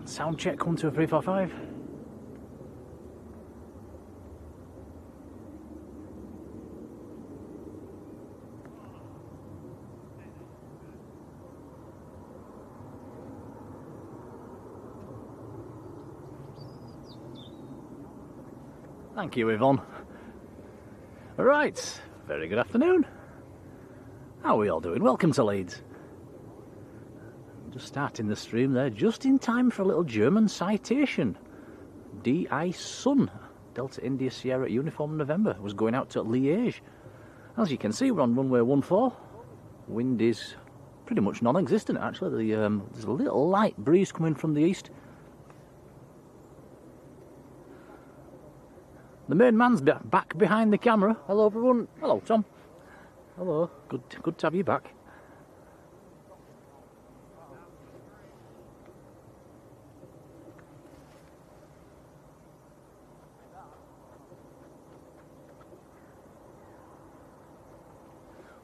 Sound check 1 2 3 4 5. Thank you, Yvonne. Right, very good afternoon. How are we all doing? Welcome to Leeds. Just starting the stream there, just in time for a little German citation. DI Sun, Delta India Sierra Uniform November, was going out to Liège. As you can see, we're on runway 14. Wind is pretty much non-existent, actually. There's a little light breeze coming from the east. The main man's back behind the camera. Hello, everyone. Hello, Tom. Hello. Good to have you back.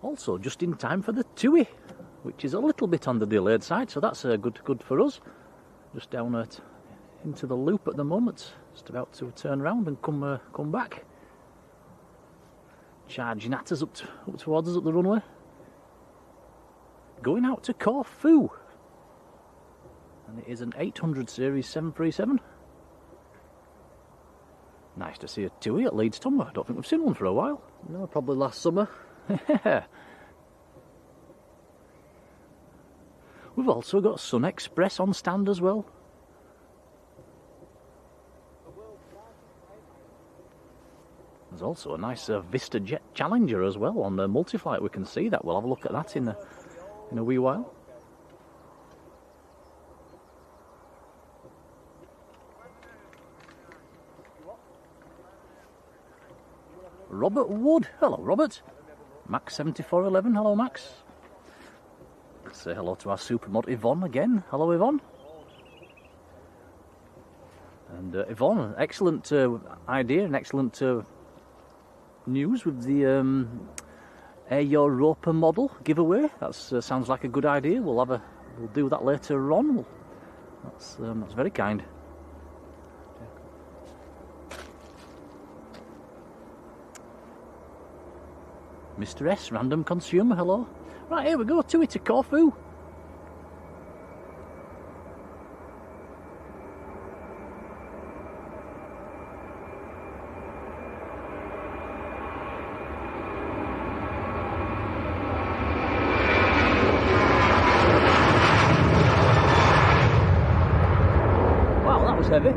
Also, just in time for the TUI, which is a little bit on the delayed side, so that's good for us. Just down into the loop at the moment, just about to turn around and come back. Charging at us up towards us up the runway. Going out to Corfu, and it is an 800 series 737. Nice to see a TUI at Leeds, Tom. I don't think we've seen one for a while. No, probably last summer. We've also got Sun Express on stand as well. There's also a nice Vista Jet Challenger as well on the multi-flight. We can see that. We'll have a look at that in a wee while. Robert Wood. Hello, Robert. Max 7411. Hello, Max. Let's say hello to our supermod Yvonne again. Hello, Yvonne. And Yvonne, excellent idea and excellent news with the Air Europa model giveaway. That sounds like a good idea. We'll do that later on. That's very kind. Mr. S, random consumer, hello. Right, here we go, TUI to Corfu. Wow, that was heavy.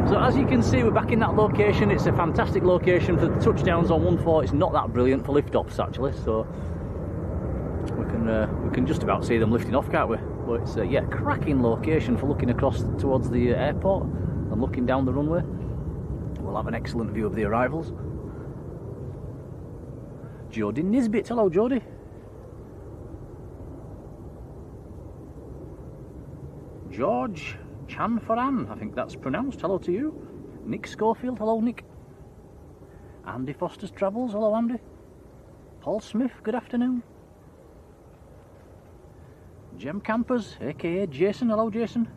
So as you can see, we're back in that location. It's a fantastic location for the touchdowns on 14. It's not that brilliant for lift-offs actually, so we can just about see them lifting off, can't we? But it's yeah, cracking location for looking across towards the airport and looking down the runway. We'll have an excellent view of the arrivals. Jodie Nisbet, hello Jodie. George Chanfaran, I think that's pronounced. Hello to you. Nick Schofield, hello Nick. Andy Foster's Travels, hello Andy. Paul Smith, good afternoon. Jem Campers, aka Jason, hello Jason.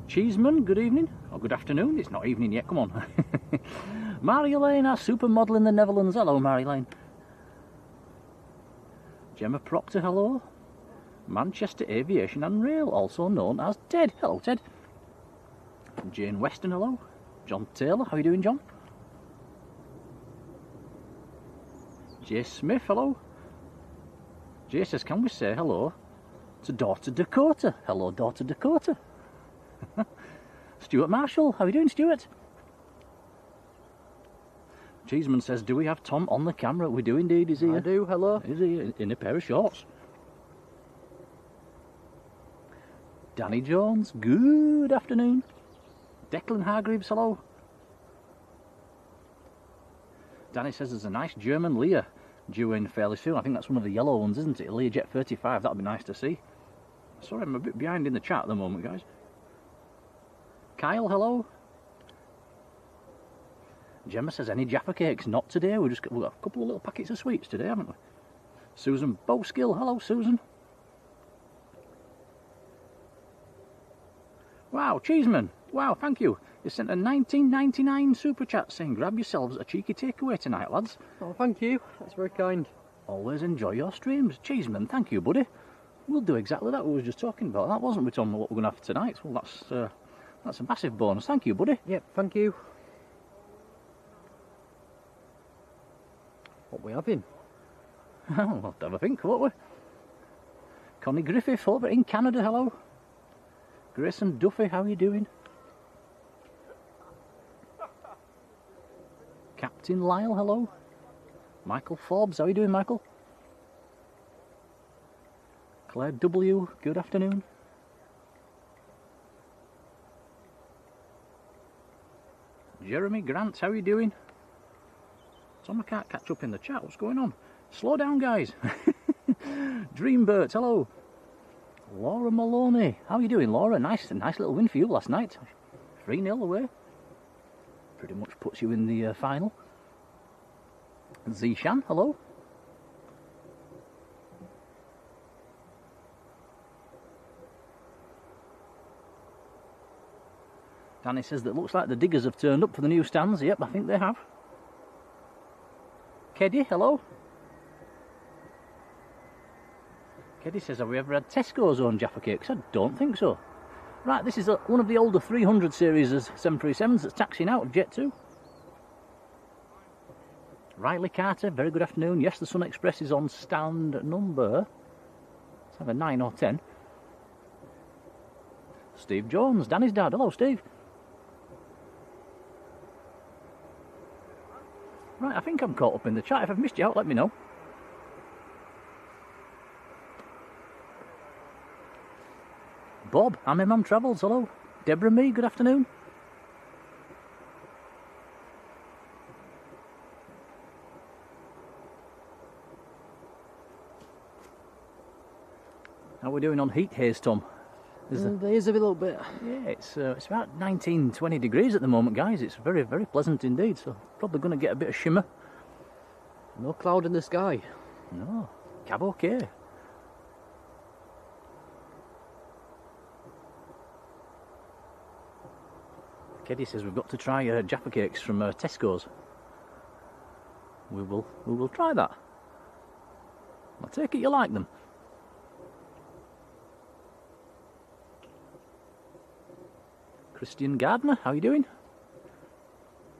Cheeseman, good evening, or good afternoon, it's not evening yet, come on. Marjolein, our supermodel in the Netherlands, hello Marjolein. Gemma Proctor, hello. Manchester Aviation and Rail, also known as Ted, hello Ted. Jane Weston, hello. John Taylor, how are you doing John? Jay Smith, hello. Jay says, can we say hello to Daughter Dakota? Hello, Daughter Dakota. Stuart Marshall, how are you doing, Stuart? Cheeseman says, do we have Tom on the camera? We do indeed, is he? I do, hello. Is he in a pair of shorts? Danny Jones, good afternoon. Declan Hargreaves, hello. Danny says there's a nice German Lear due in fairly soon. I think that's one of the yellow ones, isn't it? Learjet 35, that'll be nice to see. Sorry, I'm a bit behind in the chat at the moment, guys. Kyle, hello. Gemma says, any Jaffa cakes? Not today. We've got a couple of little packets of sweets today, haven't we? Susan Bowskill, hello Susan. Wow, Cheeseman, wow, thank you. You sent a 19.99 super chat saying, grab yourselves a cheeky takeaway tonight, lads. Oh, thank you, that's very kind. Always enjoy your streams. Cheeseman, thank you, buddy. We'll do exactly that we were just talking about. That wasn't we, Tom, what we're going to have tonight. Well, that's a massive bonus. Thank you, buddy. Yep, thank you. What we having? We'll have to have a think, won't we? Connie Griffith over in Canada, hello. Grayson Duffy, how are you doing? Captain Lyle, hello. Michael Forbes, how are you doing, Michael? Claire W, good afternoon. Jeremy Grant, how are you doing? Tom, I can't catch up in the chat, what's going on? Slow down, guys. Dreambird, hello. Laura Maloney, how are you doing, Laura? Nice little win for you last night. 3-0 away. Pretty much puts you in the final. Zishan, hello. Danny says that looks like the diggers have turned up for the new stands. Yep, I think they have. Keddy, hello. Keddy says, have we ever had Tesco's own Jaffa cakes? I don't think so. Right, this is one of the older 300 series of 737s that's taxiing out of Jet 2. Riley Carter, very good afternoon. Yes, the Sun Express is on stand number, let's have a 9 or 10. Steve Jones, Danny's dad. Hello, Steve. Right, I think I'm caught up in the chat. If I've missed you out, let me know. Bob, I'm Imam Travels, hello. Deborah Me, good afternoon. How are we doing on heat haze, Tom? There is a little bit. Yeah, it's about 19-20 degrees at the moment, guys. It's very, very pleasant indeed, so probably going to get a bit of shimmer. No cloud in the sky. No, cab okay. Keddy says we've got to try Jaffa cakes from Tesco's. We will try that. I take it you like them. Christian Gardner, how are you doing?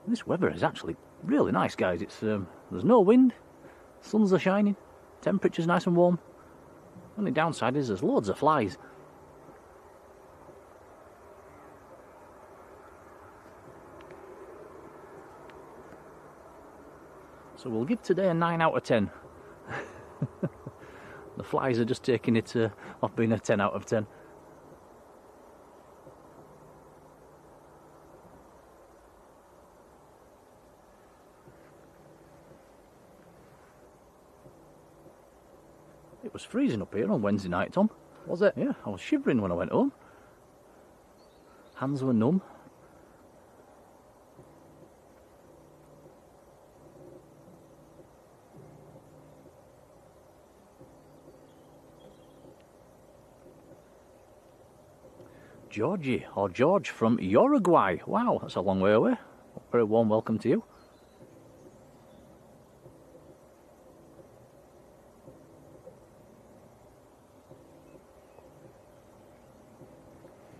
This weather is actually really nice, guys. It's there's no wind, suns are shining, temperature's nice and warm. Only downside is there's loads of flies. So we'll give today a 9 out of 10. The flies are just taking it off being a 10 out of 10. It was freezing up here on Wednesday night, Tom. Was it? Yeah, I was shivering when I went home. Hands were numb. Georgie, or George from Uruguay. Wow, that's a long way away. Very warm welcome to you.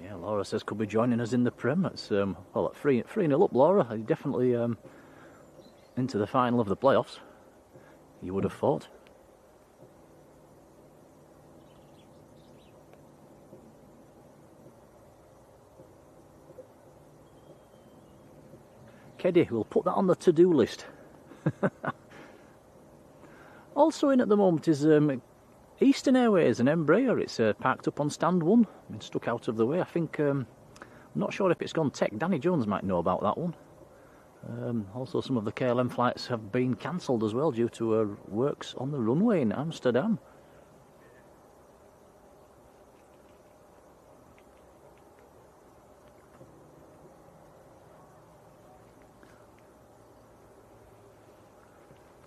Yeah, Laura says could be joining us in the Prem. That's well, at 3-0 up, Laura. Definitely into the final of the playoffs. You would have thought. Keddy, we'll put that on the to-do list. Also in at the moment is Eastern Airways and Embraer. It's parked up on stand 1. Been stuck out of the way. I think, I'm not sure if it's gone tech. Danny Jones might know about that one. Also some of the KLM flights have been cancelled as well due to works on the runway in Amsterdam.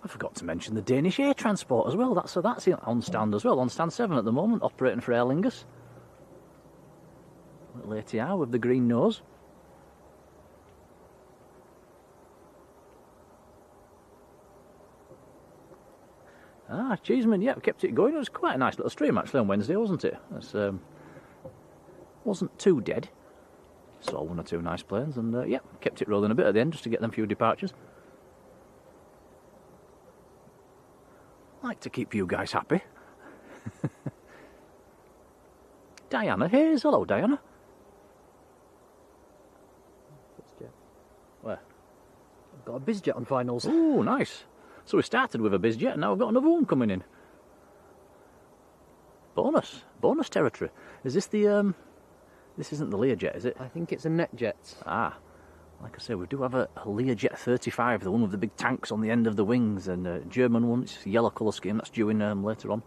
I forgot to mention the Danish air transport as well. That's on stand as well, on stand 7 at the moment, operating for Aer Lingus. Little ATR with the green nose. Ah, Cheeseman, yeah, kept it going. It was quite a nice little stream actually on Wednesday, wasn't it? It wasn't too dead. Saw 1 or 2 nice planes and yeah, kept it rolling a bit at the end just to get them few departures. Like to keep you guys happy. Diana Hayes, hello Diana. Where? I've got a bizjet on finals. Oh, nice. So we started with a bizjet and now we've got another one coming in. Bonus territory. Is this the this isn't the Learjet, is it? I think it's a NetJet. Ah. Like I say, we do have a Learjet 35, the one with the big tanks on the end of the wings, and a German one, it's a yellow colour scheme, that's due in later on.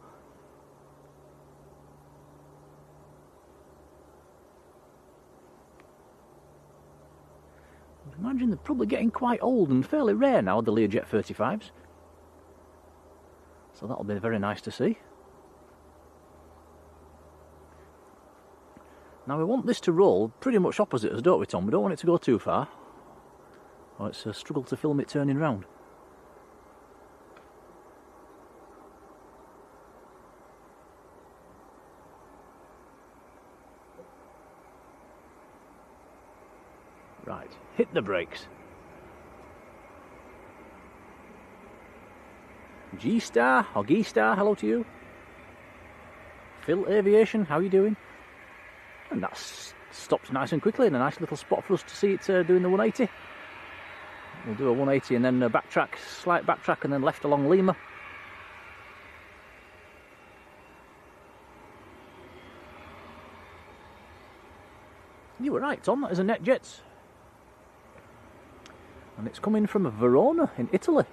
I imagine they're probably getting quite old and fairly rare now, the Learjet 35s. So that'll be very nice to see. Now we want this to roll pretty much opposite us, don't we, Tom? We don't want it to go too far. Or it's a struggle to film it turning round. Right, hit the brakes. G-Star, or G-Star, hello to you. Phil Aviation, how are you doing? And that stops nice and quickly in a nice little spot for us to see it doing the 180. We'll do a 180 and then a backtrack, slight backtrack, and then left along Lima. You were right, Tom, that is a NetJet. And it's coming from Verona in Italy.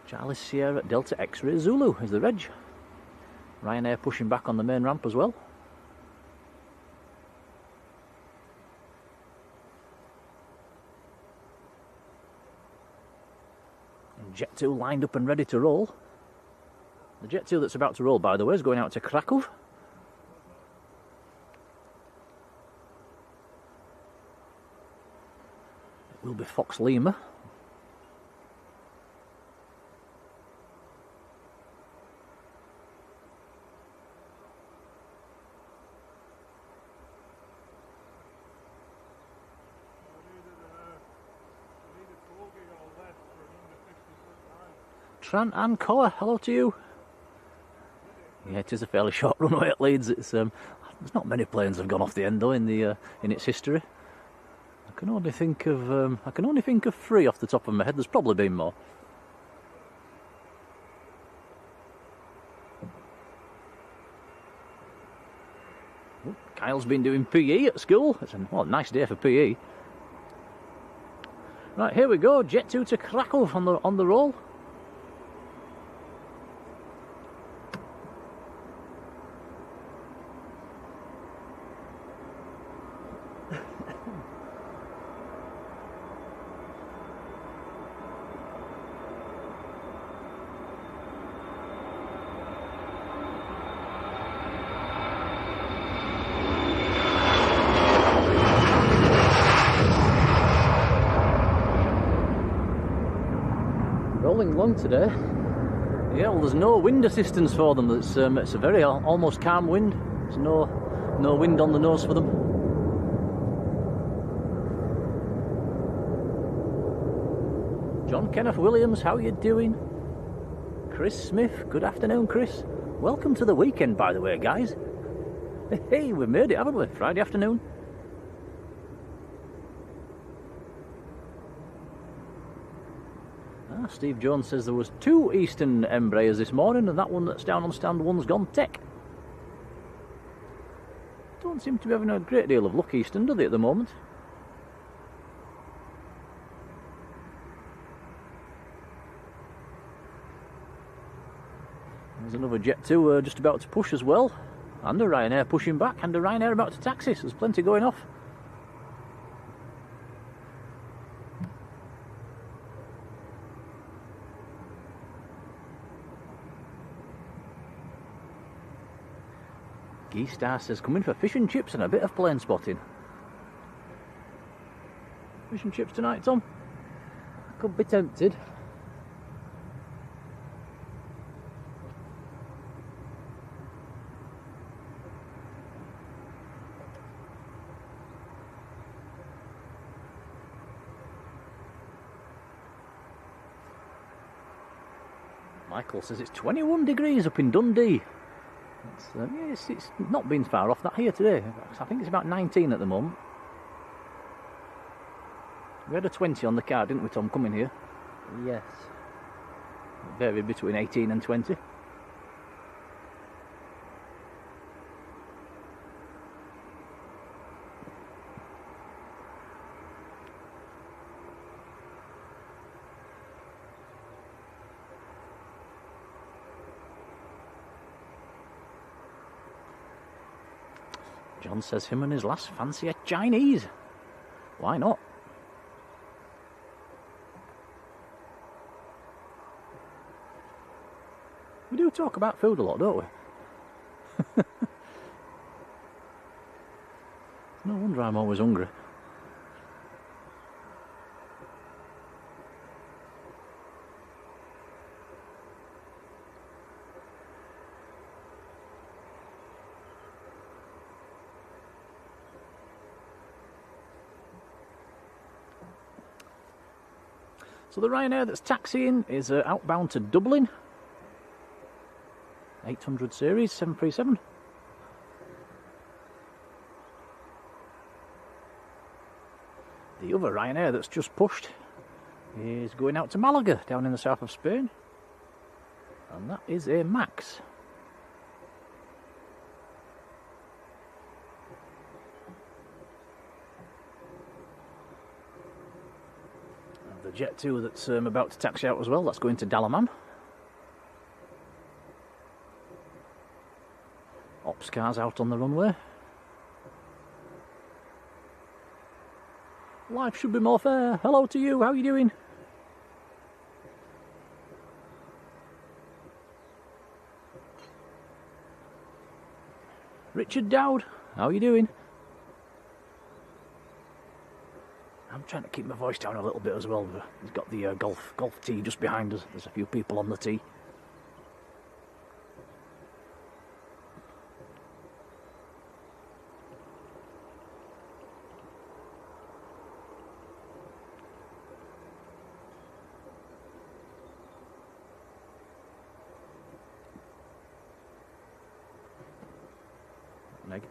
Charlie Sierra Delta X-Ray Zulu is the reg. Ryanair pushing back on the main ramp as well. And Jet 2 lined up and ready to roll. The Jet 2 that's about to roll, by the way, is going out to Krakow. It will be Fox Lima. Tran and Koa, hello to you. Yeah, it is a fairly short runway at Leeds. It's there's not many planes have gone off the end though in its history. I can only think of 3 off the top of my head. There's probably been more. Oh, Kyle's been doing PE at school. It's a nice day for PE. Right, here we go. Jet 2 to Krakow on the roll. rolling along today. Yeah, well, there's no wind assistance for them. It's a very almost calm wind. There's no wind on the nose for them. John Kenneth Williams, how you doing? Chris Smith, good afternoon, Chris. Welcome to the weekend, by the way, guys. Hey, we've made it, haven't we? Friday afternoon. Steve Jones says there was 2 Eastern Embraers this morning, and that one that's down on stand 1's gone tech. Don't seem to be having a great deal of luck, Eastern, do they, at the moment? There's another Jet 2 just about to push as well, and a Ryanair pushing back, and a Ryanair about to taxi, so there's plenty going off. Geestar says, come in for fish and chips and a bit of plane spotting. Fish and chips tonight, Tom? I could be tempted. Michael says it's 21 degrees up in Dundee. Yeah, it's not been far off that here today. I think it's about 19 at the moment. We had a 20 on the card, didn't we, Tom, coming here? Yes. It varied between 18 and 20. John says him and his lass fancy a Chinese. Why not? We do talk about food a lot, don't we? No wonder I'm always hungry. So the Ryanair that's taxiing is outbound to Dublin. 800 series, 737. The other Ryanair that's just pushed is going out to Malaga, down in the south of Spain. And that is a Max. The Jet 2 that's about to taxi out as well, that's going to Dalaman. Ops cars out on the runway. Life should be more fair. Hello to you, how are you doing? Richard Dowd, how are you doing? I'm trying to keep my voice down a little bit as well. He's got the golf tee just behind us. There's a few people on the tee. Meg.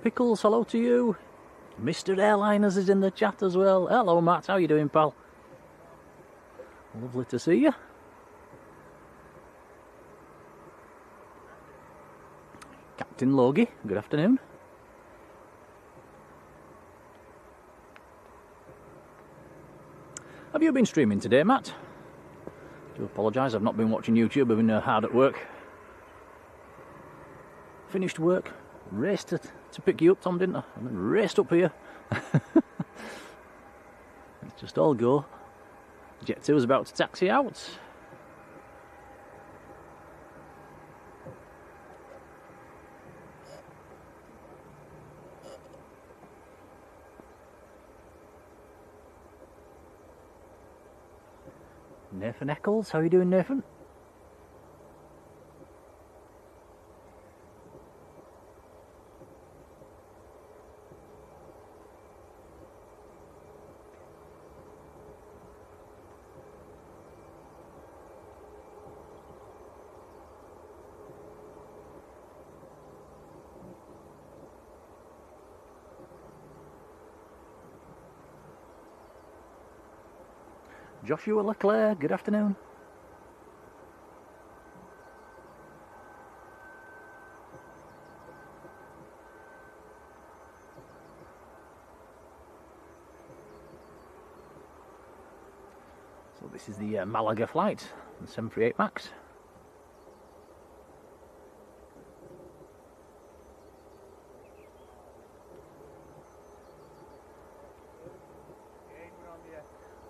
Pickles, hello to you. Mr. Airliners is in the chat as well. Hello, Matt. How you doing, pal? Lovely to see you. Captain Logie, good afternoon. Have you been streaming today, Matt? I do apologise, I've not been watching YouTube, I've been hard at work. Finished work, raced to pick you up, Tom, didn't I? And then raced up here. Let's just all go. Jet 2 is about to taxi out. Nathan Eccles, how are you doing, Nathan? Joshua Leclerc, good afternoon. So this is the Malaga flight, the 738 MAX.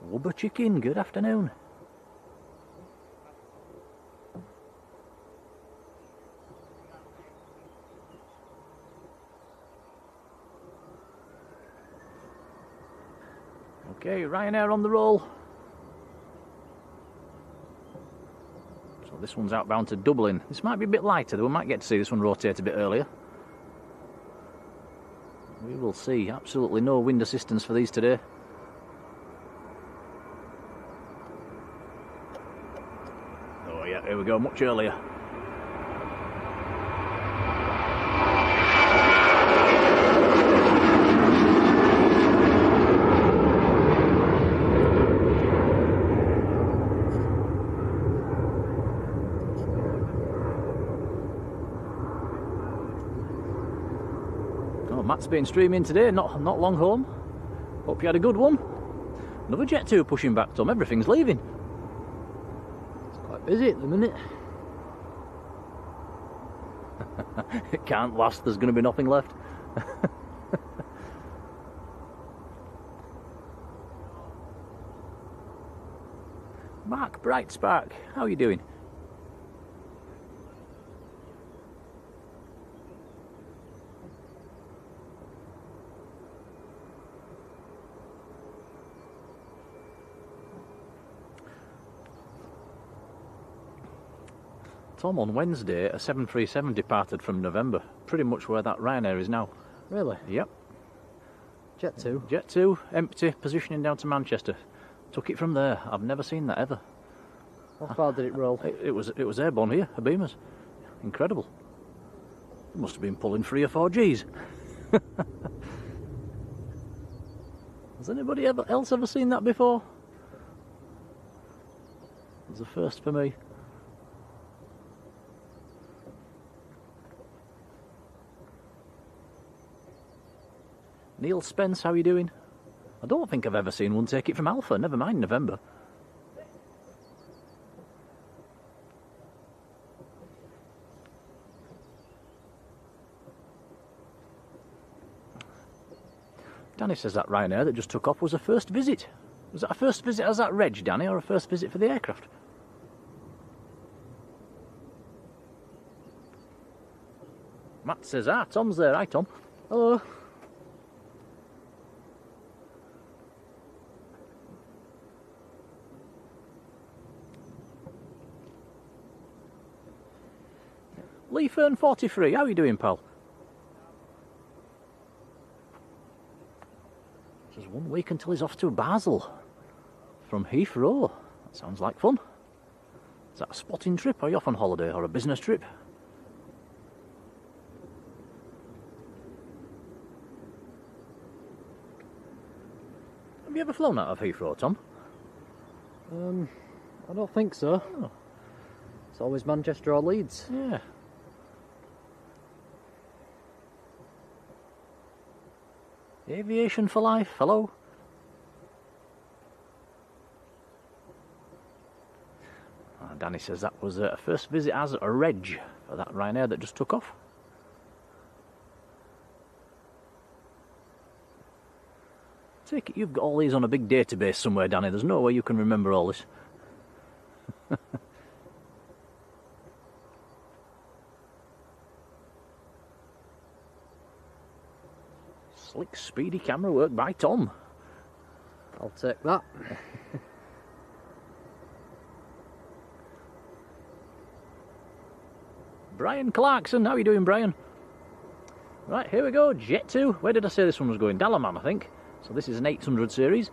Wubba Chicken, good afternoon. Okay, Ryanair on the roll. So this one's outbound to Dublin. This might be a bit lighter, though we might get to see this one rotate a bit earlier. We will see. Absolutely no wind assistance for these today. Here we go, much earlier. Oh, Matt's been streaming today, not long home. Hope you had a good one. Another Jet 2 pushing back, Tom. Everything's leaving. Busy at the minute. It can't last, there's going to be nothing left. Mark Brightspark, how are you doing? Tom, on Wednesday, a 737 departed from November, pretty much where that Ryanair is now. Really? Yep. Jet 2? Jet 2, empty, positioning down to Manchester. Took it from there. I've never seen that ever. How far did it roll? It was airborne here, a Beamers. Incredible. It must have been pulling 3 or 4 Gs. Has anybody else ever seen that before? It was the first for me. Neil Spence, how are you doing? I don't think I've ever seen one take it from Alpha, never mind November. Danny says that Ryanair that just took off was a first visit. Was that a first visit as that reg, Danny, or a first visit for the aircraft? Matt says, Tom's there. Hi, Tom. Hello. Lee Fern 43, how are you doing, pal? Just 1 week until he's off to Basel from Heathrow. That sounds like fun. Is that a spotting trip? Are you off on holiday or a business trip? Have you ever flown out of Heathrow, Tom? I don't think so. Oh. It's always Manchester or Leeds. Yeah. Aviation for life, hello. Danny says that was a first visit as a reg for that Ryanair that just took off. Take it you've got all these on a big database somewhere, Danny. There's no way you can remember all this. Slick, speedy camera work by Tom. I'll take that. Brian Clarkson, how are you doing, Brian? Right, here we go, Jet 2. Where did I say this one was going? Dalaman, I think. So this is an 800 series.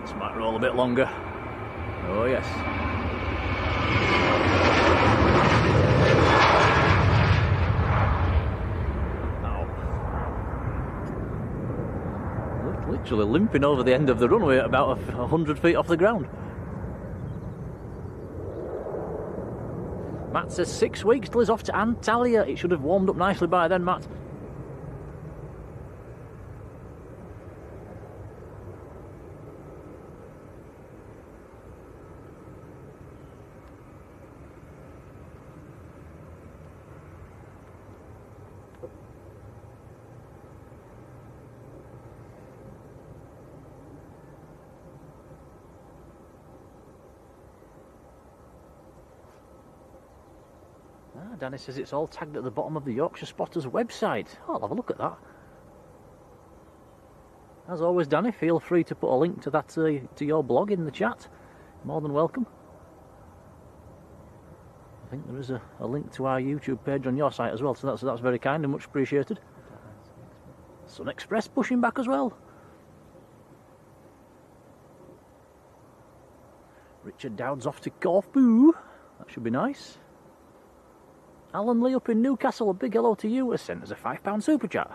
This might roll a bit longer. Oh yes. Literally limping over the end of the runway at about 100 feet off the ground. Matt says 6 weeks till he's off to Antalya. It should have warmed up nicely by then, Matt. Danny says it's all tagged at the bottom of the Yorkshire Spotters website. Oh, I'll have a look at that. As always, Danny, feel free to put a link to that to your blog in the chat. More than welcome. I think there is a link to our YouTube page on your site as well, so that's very kind and much appreciated. Sun Express pushing back as well. Richard Dowd's off to Corfu. That should be nice. Alan Lee up in Newcastle, a big hello to you, has sent us a £5 super chat.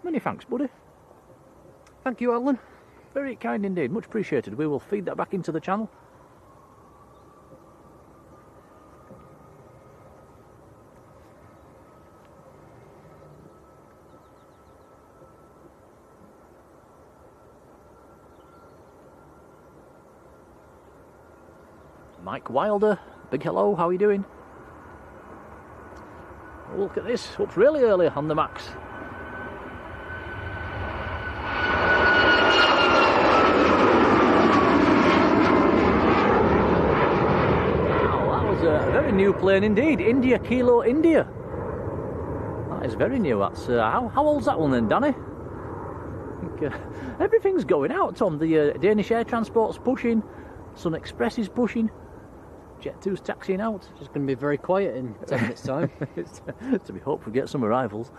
Many thanks, buddy. Thank you, Alan. Very kind indeed, much appreciated. We will feed that back into the channel. Mike Wilder, big hello, how are you doing? Oh, look at this, up really early on the max. Wow, that was a very new plane indeed. India Kilo India. That is very new. That's how old's that one then, Danny? I think, everything's going out, Tom. The Danish Air Transport's pushing. Sun Express is pushing. Jet 2's taxiing out. It's going to be very quiet in 10 minutes' time. It's to be hoped we get some arrivals.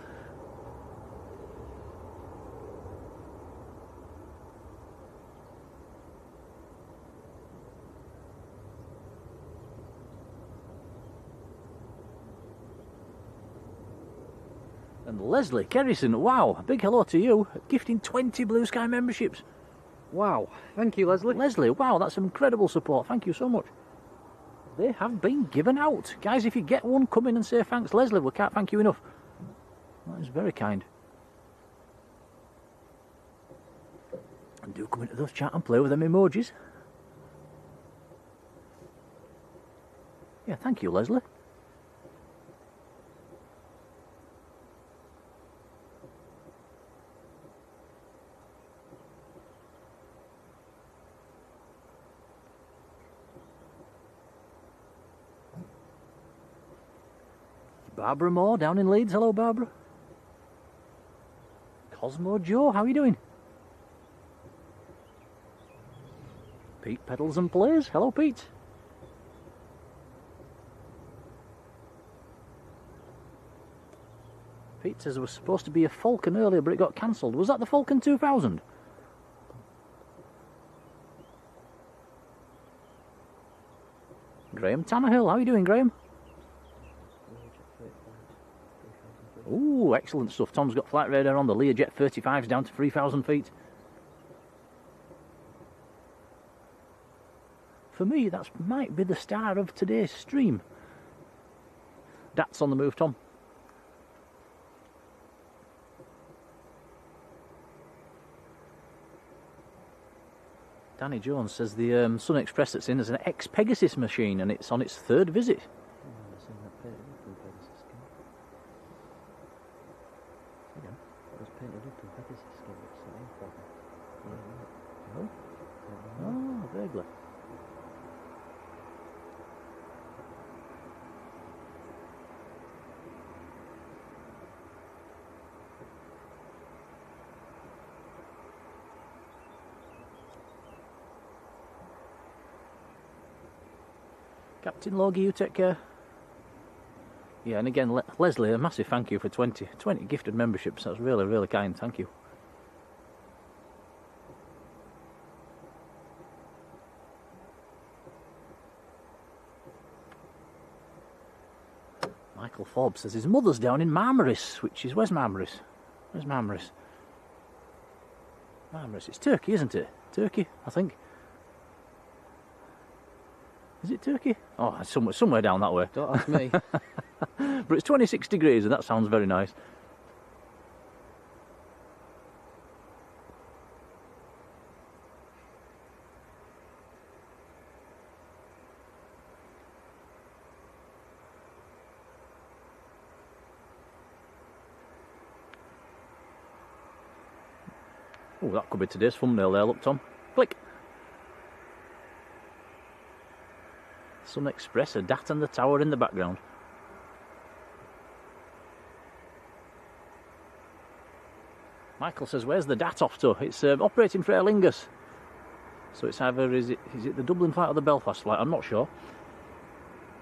And Leslie Kerrison, wow, a big hello to you, gifting 20 Blue Sky memberships. Wow, thank you, Leslie. Leslie, wow, that's incredible support, thank you so much. They have been given out. Guys, if you get one, come in and say thanks, Leslie. We can't thank you enough. That is very kind. And do come into those chat and play with them emojis. Yeah, thank you, Leslie. Barbara Moore down in Leeds. Hello, Barbara. Cosmo Joe, how are you doing? Pete Pedals and Plays. Hello, Pete. Pete says there was supposed to be a Falcon earlier, but it got cancelled. Was that the Falcon 2000? Graham Tannehill, how are you doing, Graham? Ooh, excellent stuff. Tom's got flight radar on. The Learjet 35's down to 3,000 feet. for me, that might be the star of today's stream. That's on the move, Tom. Danny Jones says the Sun Express that's in is an ex-Pegasus machine and it's on its 3rd visit. Oh, vaguely. Captain Logie, you take care. Yeah, and again, Leslie, a massive thank you for 20 gifted memberships. That's really, really kind. Thank you. Michael Forbes says his mother's down in Marmaris, which is... Where's Marmaris? Where's Marmaris? Marmaris, it's Turkey, isn't it? Turkey, I think. Is it Turkey? Oh, it's somewhere down that way. Don't ask me. But it's 26 degrees and that sounds very nice. Oh, that could be today's thumbnail there, look, Tom. Click. Sun Express, a DAT and the tower in the background. Michael says, where's the DAT off to? It's operating for Aer Lingus. So it's either, is it the Dublin flight or the Belfast flight? I'm not sure.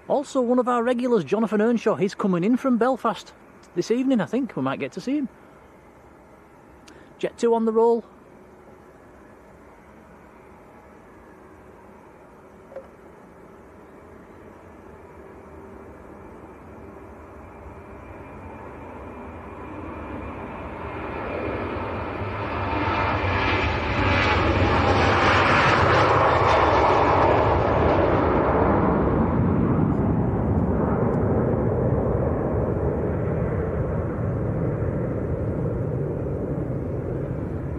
Also, one of our regulars, Jonathan Earnshaw, he's coming in from Belfast this evening, I think. We might get to see him. Jet 2 on the roll.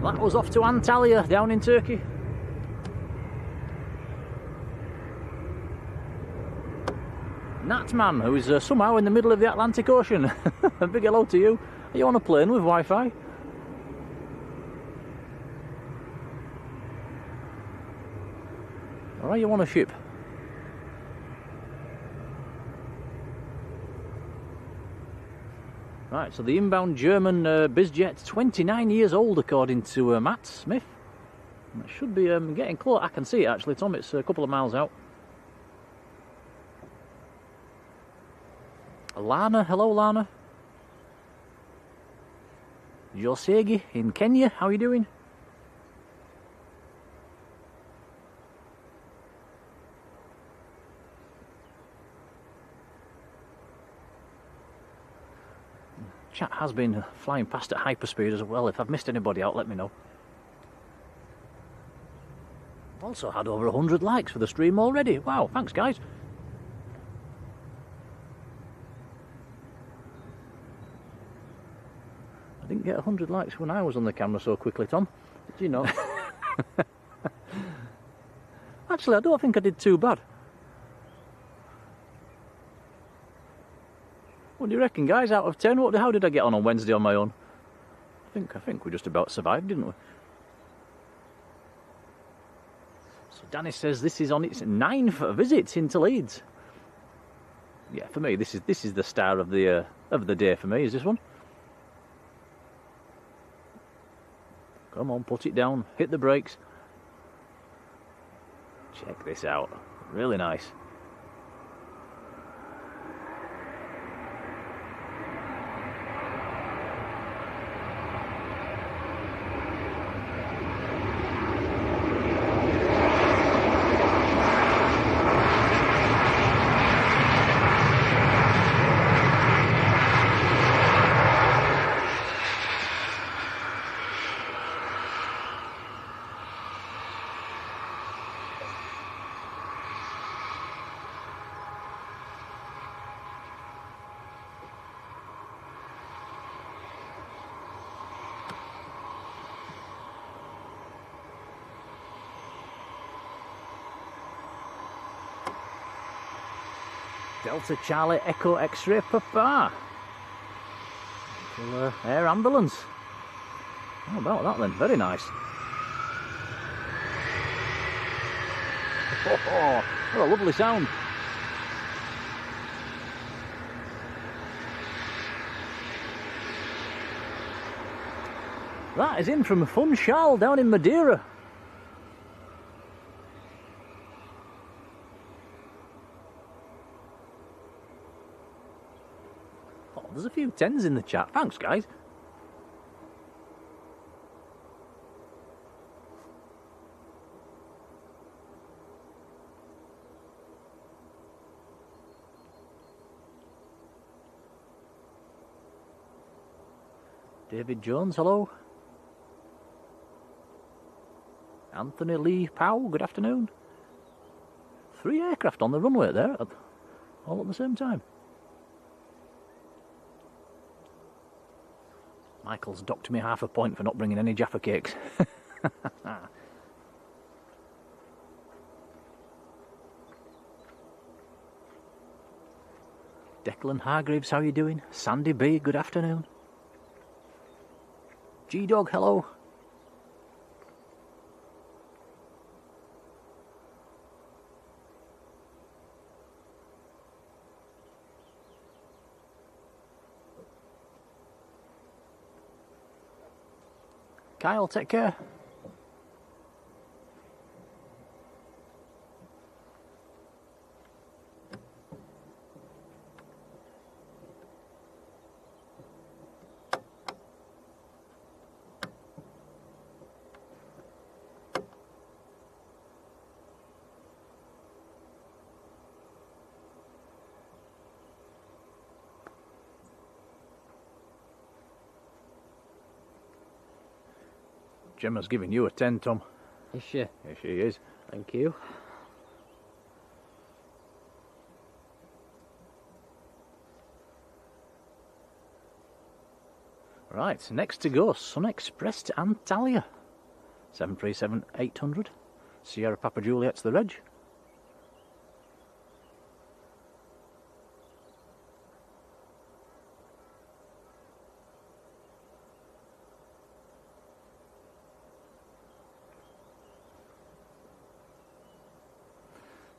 That was off to Antalya, down in Turkey. Natman, who is somehow in the middle of the Atlantic Ocean. A big hello to you. Are you on a plane with Wi-Fi? Or are you on a ship? Right, so the inbound German bizjet, 29 years old according to Matt Smith. And it should be getting close. I can see it actually, Tom. It's a couple of miles out. Lana, hello Lana. Josegi in Kenya, how are you doing? Chat has been flying past at hyperspeed as well. If I've missed anybody out, let me know. Also had over 100 likes for the stream already. Wow, thanks guys. I didn't get 100 likes when I was on the camera so quickly, Tom. Did you not? Actually, I don't think I did too bad. What do you reckon, guys? Out of 10, how did I get on Wednesday on my own? I think we just about survived, didn't we? So Danny says this is on its 9th visit into Leeds. Yeah, for me, this is the star of the day for me. Is this one? Come on, put it down. Hit the brakes. Check this out. Really nice. Delta Charlie Echo X-ray Papa. Air ambulance. How about that then? Very nice. Oh, what a lovely sound. That is in from Funchal down in Madeira. Oh, there's a few 10s in the chat. Thanks, guys. David Jones, hello. Anthony Lee Powell, good afternoon. 3 aircraft on the runway there, all at the same time. Michael's docked me half a point for not bringing any Jaffa cakes. Declan Hargreaves, how are you doing? Sandy B, good afternoon. G-Dog, hello. Kyle, take care. Gemma's giving you a 10, Tom. Is she? Here she is. Thank you. Right, next to go, Sun Express to Antalya. 737-800. Sierra Papa Juliet's the reg.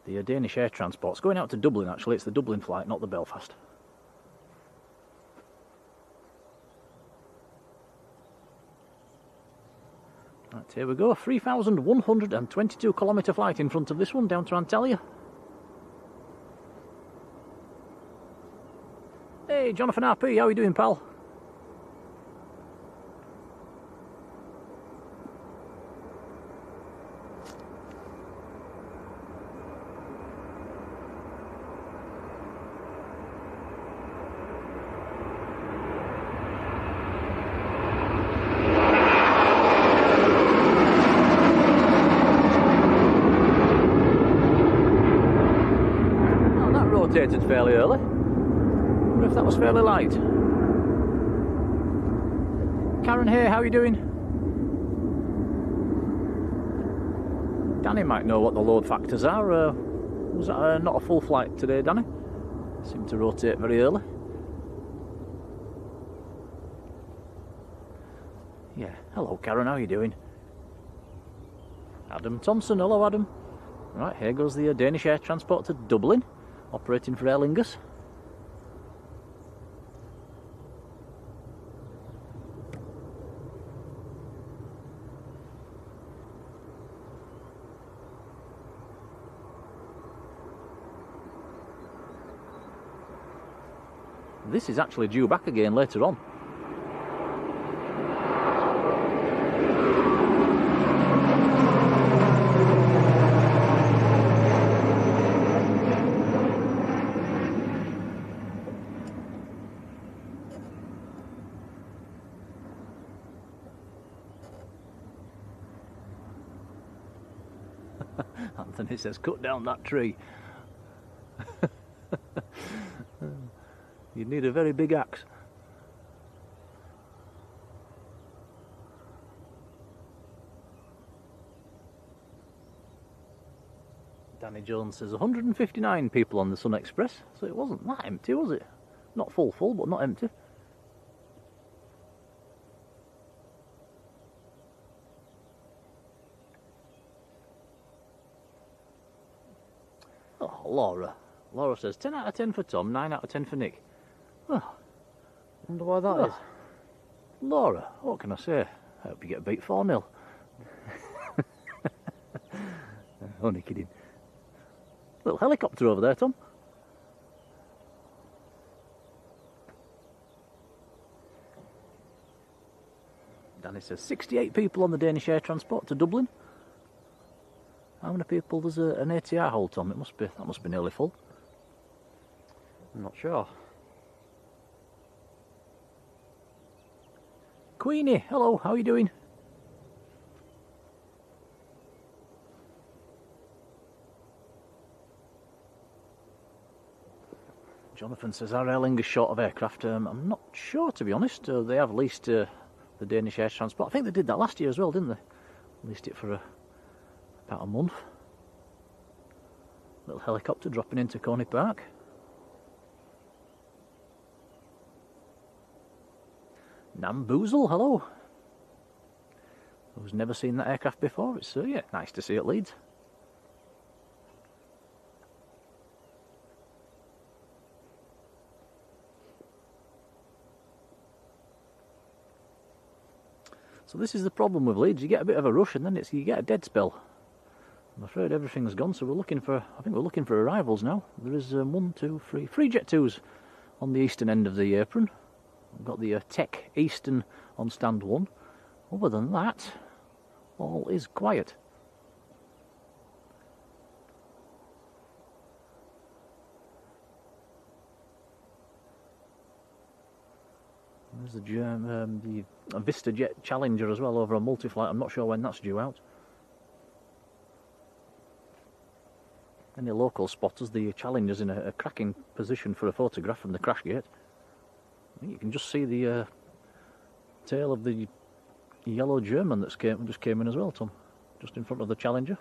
The Danish air transport's going out to Dublin, actually. It's the Dublin flight, not the Belfast. Right, here we go. 3,122 kilometre flight in front of this one, down to Antalya. Hey, Jonathan RP, how are you doing, pal? Fairly early. I wonder if that was fairly light. Karen here, how are you doing? Danny might know what the load factors are. Was that not a full flight today, Danny? Seemed to rotate very early. Yeah, hello Karen, how are you doing? Adam Thompson, hello Adam. Right, here goes the Danish air transport to Dublin. Operating for Aer Lingus. This is actually due back again later on. Anthony says, cut down that tree. You'd need a very big axe. Danny Jones says 159 people on the Sun Express, so it wasn't that empty, was it? Not full, but not empty. Oh, Laura. Laura says 10 out of 10 for Tom, 9 out of 10 for Nick. Oh, Wonder why that is. Laura, what can I say? I hope you get beat 4-0. Only kidding. Little helicopter over there, Tom. Danny says 68 people on the Danish air transport to Dublin. How many people does an ATR hold, Tom? That must be nearly full. I'm not sure. Queenie, hello, how are you doing? Jonathan says, are Aer Lingus short of aircraft? I'm not sure, to be honest. They have leased the Danish air transport. I think they did that last year as well, didn't they? Leased it for about a month. Little helicopter dropping into Coney Park. Namboozle, hello. Who's never seen that aircraft before? It's yeah, nice to see at Leeds. So this is the problem with Leeds. You get a bit of a rush and then you get a dead spell. I'm afraid everything's gone, so I think we're looking for arrivals now. There is 3 Jet 2s on the eastern end of the apron. We've got the Tech Eastern on stand 1. Other than that, all is quiet. There's the Vista Jet Challenger as well over a multi-flight. I'm not sure when that's due out. Any local spotters, the Challenger's in a cracking position for a photograph from the crash gate. I think you can just see the tail of the yellow German that just came in as well, Tom, just in front of the Challenger.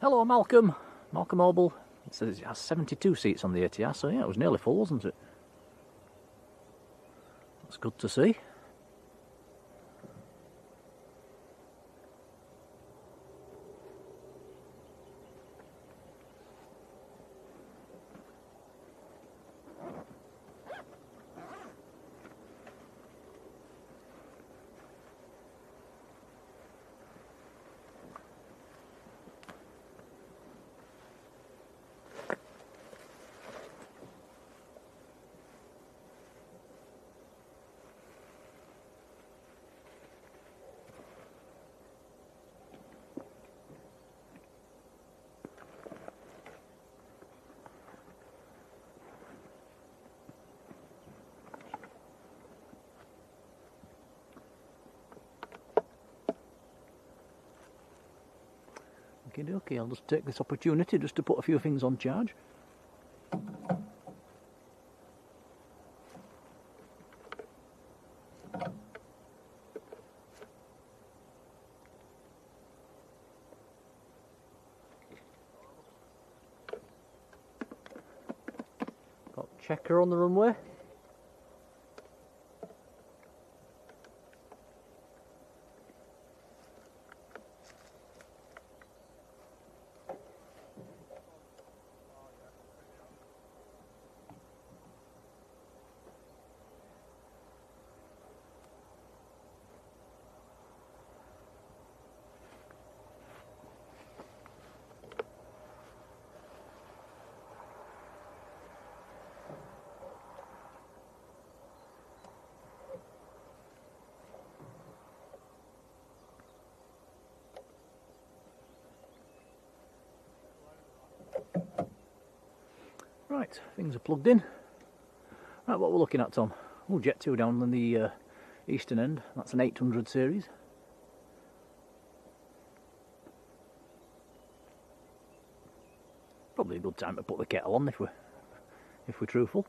Hello, Malcolm. Malcolm Oble. It says it has 72 seats on the ATR, so yeah, it was nearly full, wasn't it? That's good to see. Okay, I'll just take this opportunity just to put a few things on charge. Got checker on the runway. Right, things are plugged in. Right, what we're looking at, Tom? Oh, Jet 2 down on the eastern end. That's an 800 series. Probably a good time to put the kettle on if we're truthful.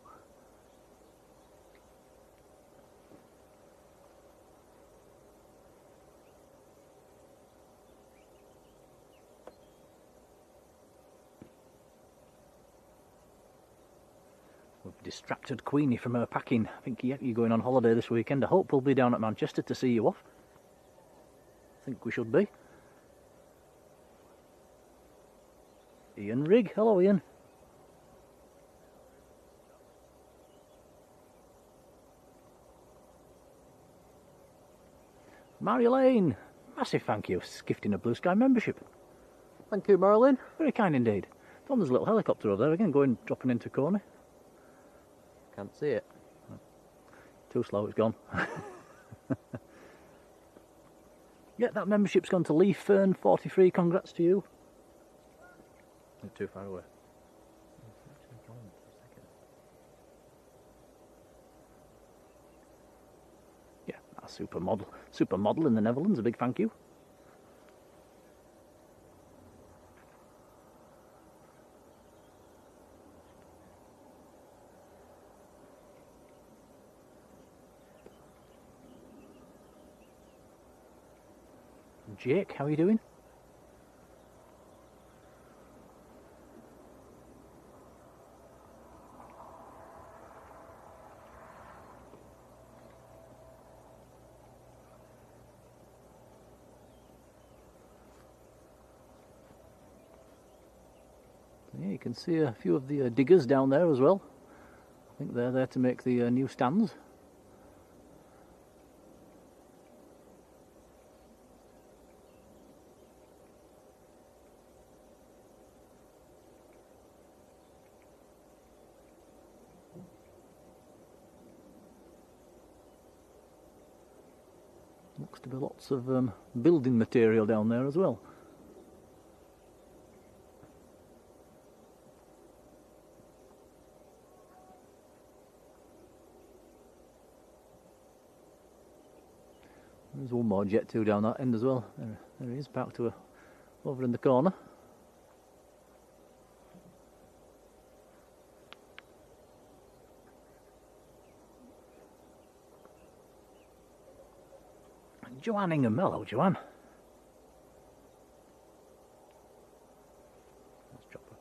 We've distracted Queenie from her packing. I think you're going on holiday this weekend. I hope we'll be down at Manchester to see you off. I think we should be. Ian Rigg. Hello, Ian. Marjolein. Massive thank you for gifting a Blue Sky membership. Thank you, Marjolein. Very kind indeed. Oh, there's a little helicopter over there again, dropping into Coney. Can't see it. Too slow, it's gone. Yeah, that membership's gone to Lee Fern 43. Congrats to you. Not too far away. Yeah, our supermodel in the Netherlands. A big thank you. Jake, how are you doing? Yeah, you can see a few of the diggers down there as well. I think they're there to make the new stands. Looks to be lots of building material down there as well. There's one more Jet 2 down that end as well. There he is, parked over in the corner. Joanne Ingham. Hello, Joanne. Let's drop her.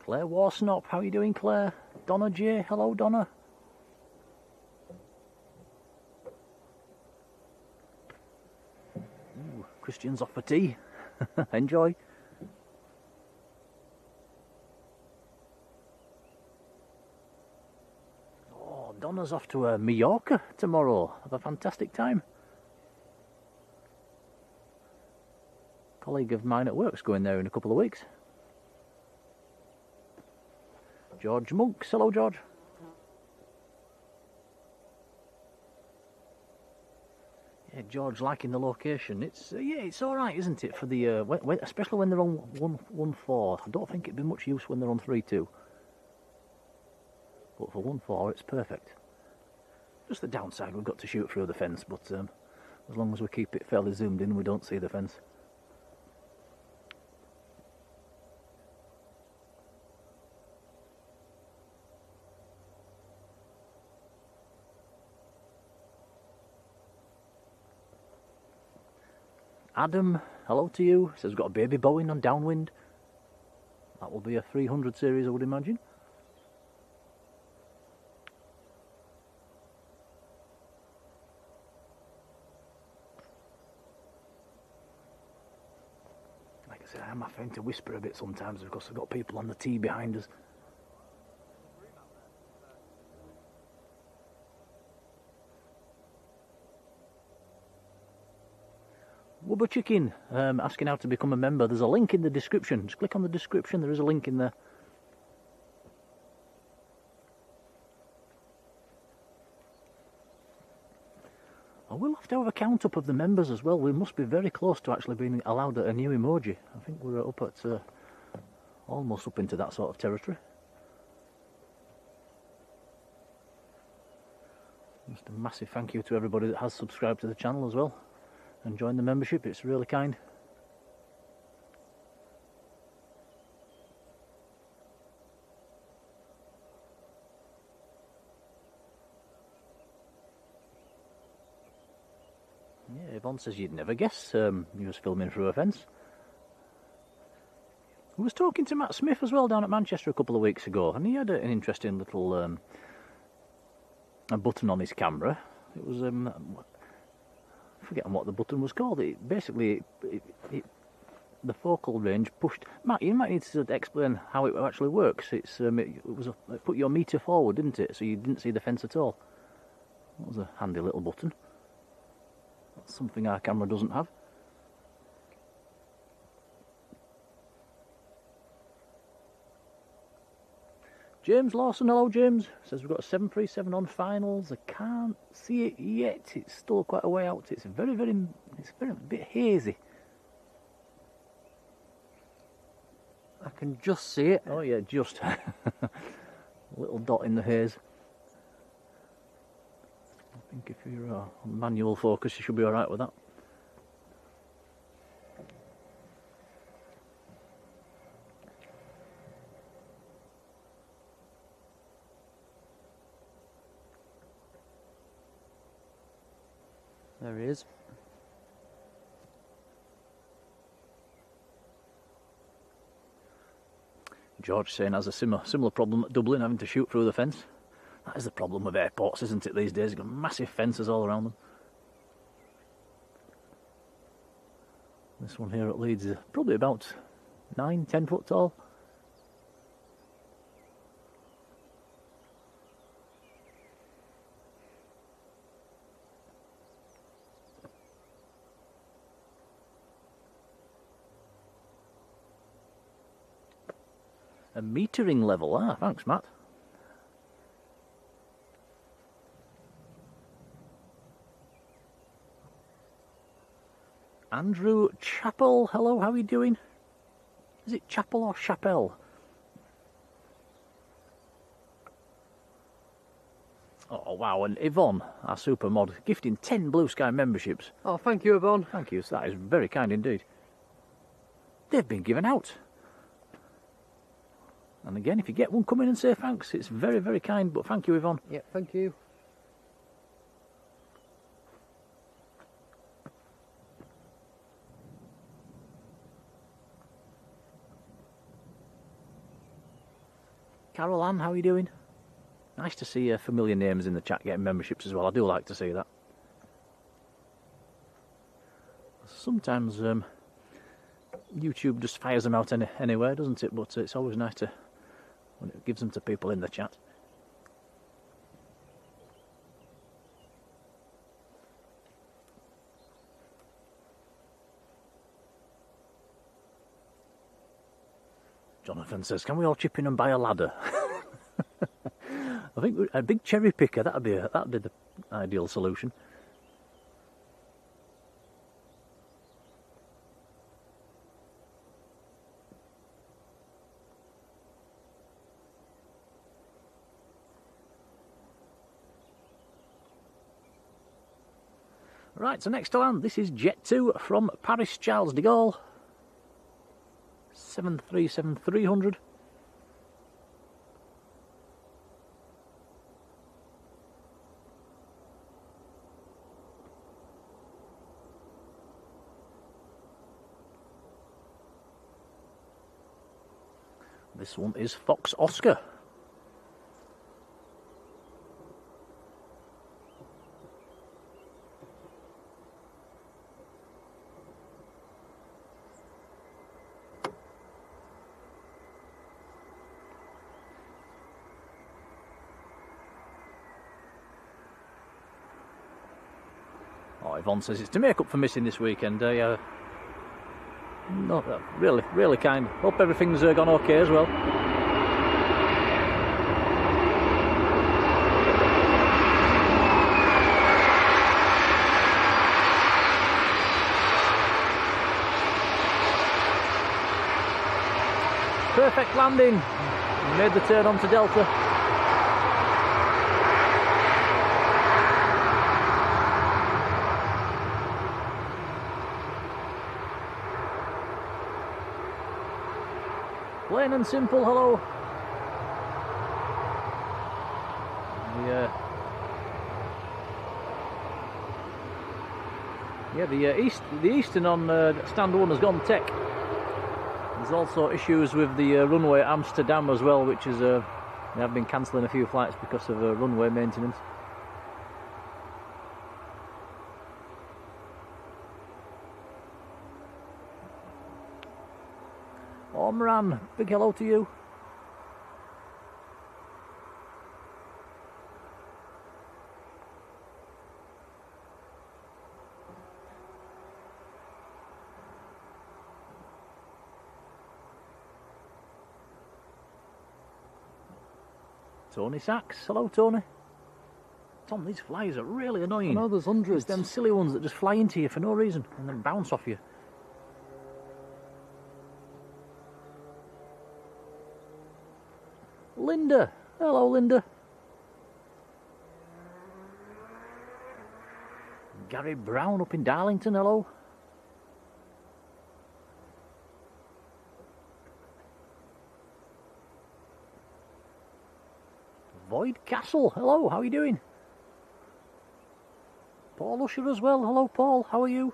Claire Warsnop. How are you doing, Claire? Donna J. Hello, Donna. Ooh, Christian's off for tea. Enjoy. Donna's off to Mallorca tomorrow. Have a fantastic time. A colleague of mine at work's going there in a couple of weeks. George Monks. Hello, George. Yeah, George liking the location. It's yeah, it's all right, isn't it? For the especially when they're on 1-4. I don't think it'd be much use when they're on 3-2. But for 1-4, it's perfect. Just the downside, we've got to shoot through the fence, but as long as we keep it fairly zoomed in, we don't see the fence. Adam, hello to you. Says we've got a baby Boeing on downwind. That will be a 300 series, I would imagine. I'm having to whisper a bit sometimes because I've got people on the tee behind us. Wubba Chicken asking how to become a member. There's a link in the description. Just click on the description. There is a link in there. I will have to have a count up of the members as well. We must be very close to actually being allowed a new emoji. I think we're up at almost up into that sort of territory. Just a massive thank you to everybody that has subscribed to the channel as well and joined the membership. It's really kind. Yeah, Yvonne says you'd never guess you was filming through a fence. I was talking to Matt Smith as well down at Manchester a couple of weeks ago, and he had an interesting little a button on his camera. It was forgetting what the button was called. It basically the focal range pushed. Matt, you might need to explain how it actually works. It put your meter forward, didn't it? So you didn't see the fence at all. That was a handy little button. That's something our camera doesn't have. James Lawson, hello James, says we've got a 737 on finals. I can't see it yet, it's still quite a way out. It's very a bit hazy. I can just see it. Oh yeah, just a little dot in the haze. I think if you're on manual focus you should be alright with that. There he is. George saying has a similar problem at Dublin, having to shoot through the fence. That is the problem with airports, isn't it, these days? You've got massive fences all around them. This one here at Leeds is probably about 9-10 foot tall. A metering level, thanks Matt. Andrew Chappell, hello, how are you doing? Is it Chapel or Chapelle? Oh wow, and Yvonne, our super mod, gifting 10 Blue Sky memberships. Oh, thank you, Yvonne. Thank you, that is very kind indeed. They've been given out. And again, if you get one, come in and say thanks. It's very kind, but thank you, Yvonne. Yeah, thank you. Carol Ann, how are you doing? Nice to see familiar names in the chat getting memberships as well. I do like to see that. Sometimes YouTube just fires them out anywhere, doesn't it? But it's always nice to when it gives them to people in the chat. Jonathan says, can we all chip in and buy a ladder? I think a big cherry picker, that'd be the ideal solution. Right, so next to land, this is Jet 2 from Paris Charles de Gaulle. 737-300. This one is Fox Oscar. Oh, Yvonne says it's to make up for missing this weekend. No, really kind. Hope everything's gone okay as well. Perfect landing. Made the turn onto Delta. Plain and simple, hello. The Eastern on stand 1 has gone tech. There's also issues with the runway at Amsterdam as well, which is they have been cancelling a few flights because of runway maintenance. Oh, Moran, big hello to you. Tony Sachs, hello Tony. Tom, these flies are really annoying. I know, there's hundreds. There's them silly ones that just fly into you for no reason and then bounce off you. Linda, hello Linda. Gary Brown up in Darlington, hello. Void Castle, hello, how are you doing? Paul Usher as well, hello Paul, how are you?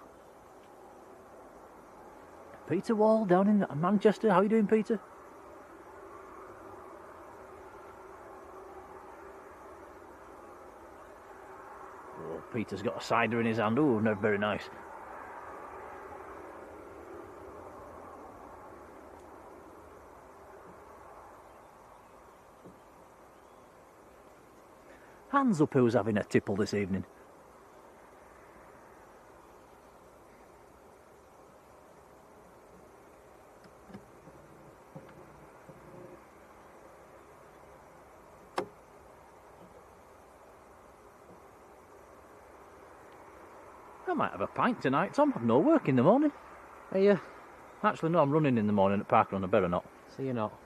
Peter Wall down in Manchester, how are you doing Peter? Oh, Peter's got a cider in his hand, oh, no, very nice. Hands up who's having a tipple this evening. I might have a pint tonight, Tom. I've no work in the morning. Are you? Actually, no, I'm running in the morning at Parkrun. I better not. So you're not.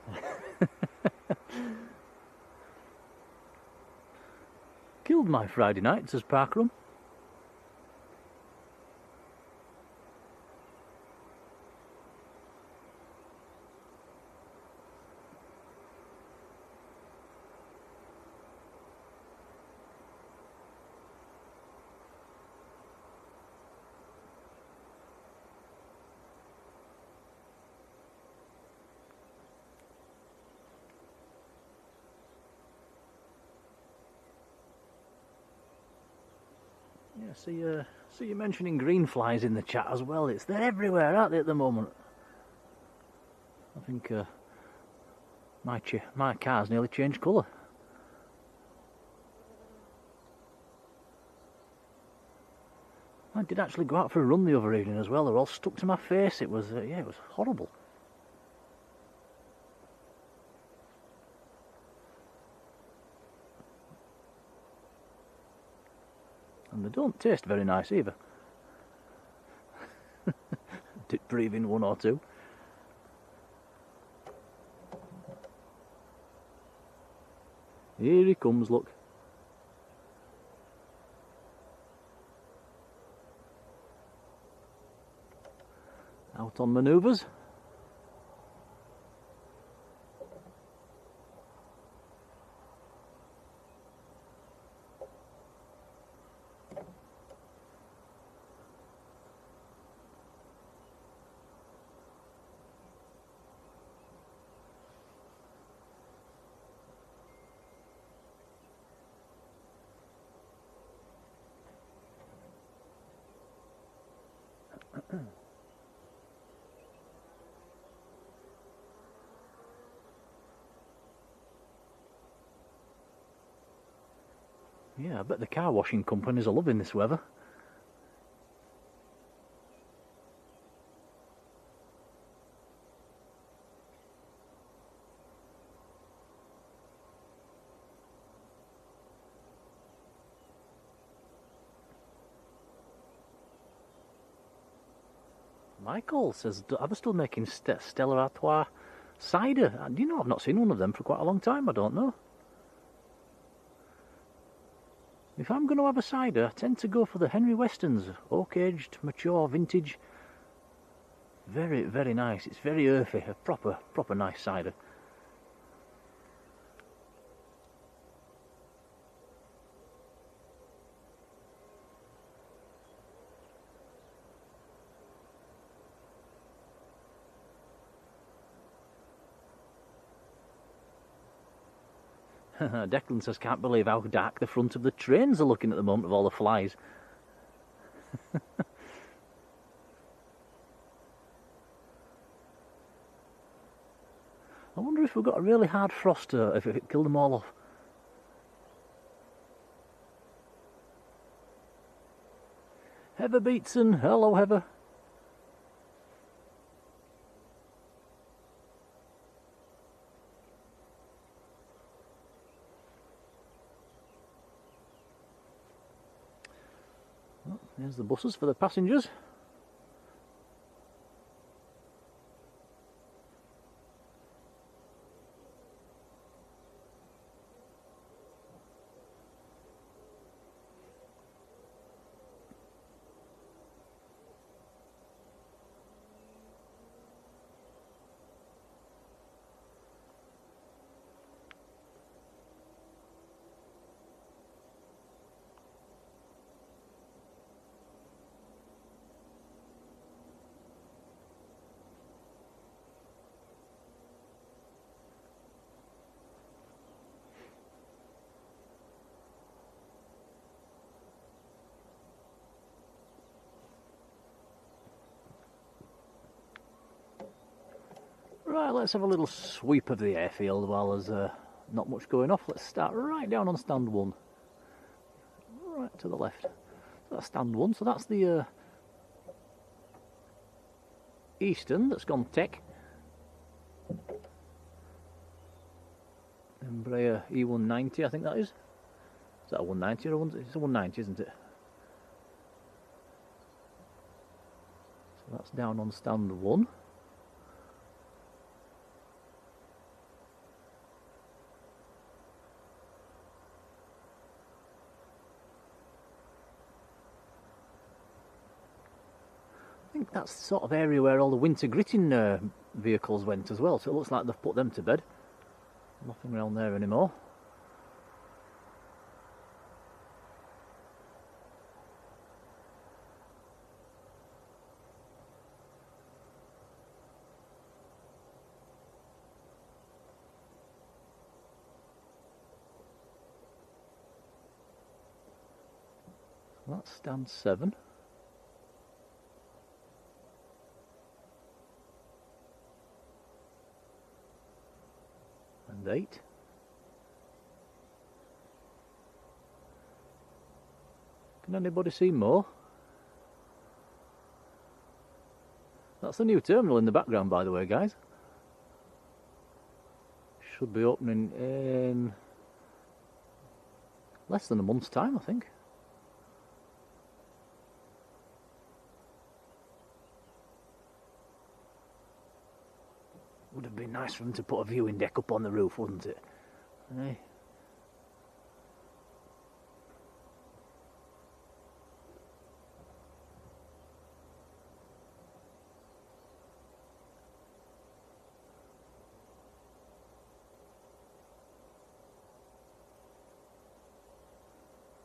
Killed my Friday nights as Parkrun. Yeah, see you mentioning green flies in the chat as well. They're everywhere, aren't they, at the moment? I think my car's nearly changed colour. I did actually go out for a run the other evening as well. They were all stuck to my face. It was yeah, it was horrible. And they don't taste very nice either. Did breathe in one or two. Here he comes, look. Out on manoeuvres. Yeah, I bet the car washing companies are loving this weather. Michael says, are they still making Stella Artois cider? Do you know, I've not seen one of them for quite a long time, I don't know. If I'm going to have a cider, I tend to go for the Henry Westons, oak-aged, mature, vintage. Very, very nice. It's very earthy, a proper nice cider. Declan says, can't believe how dark the front of the trains are looking at the moment with all the flies. I wonder if we've got a really hard frost, if it killed them all off. Heather Beatson, hello Heather. Oh, there's the buses for the passengers. Right, let's have a little sweep of the airfield while there's not much going off. Let's start right down on stand 1. Right to the left. So that's stand 1, so that's the Eastern that's gone tech. Embraer E190, I think that is. Is that a 190 or a 190? It's a 190, isn't it? So that's down on stand 1. I think that's the sort of area where all the winter gritting vehicles went as well, so it looks like they've put them to bed. Nothing around there anymore. So that's stand 7. And 8. Can anybody see more? That's the new terminal in the background, by the way, guys. Should be opening in less than a month's time, I think. Would have been nice for them to put a viewing deck up on the roof, wouldn't it? Eh?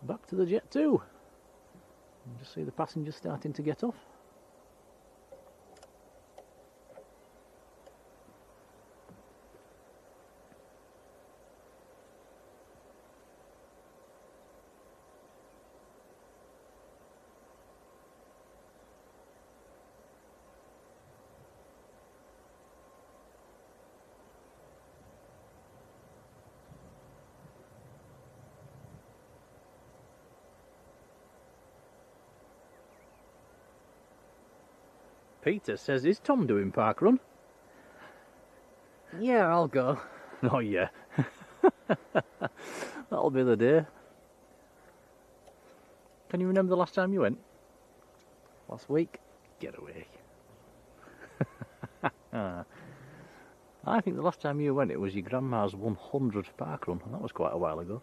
Back to the Jet 2. You just see the passengers starting to get off. Peter says, is Tom doing parkrun? Yeah, I'll go. Oh yeah. That'll be the day. Can you remember the last time you went? Last week. Get away. I think the last time you went it was your grandma's 100th parkrun, and that was quite a while ago.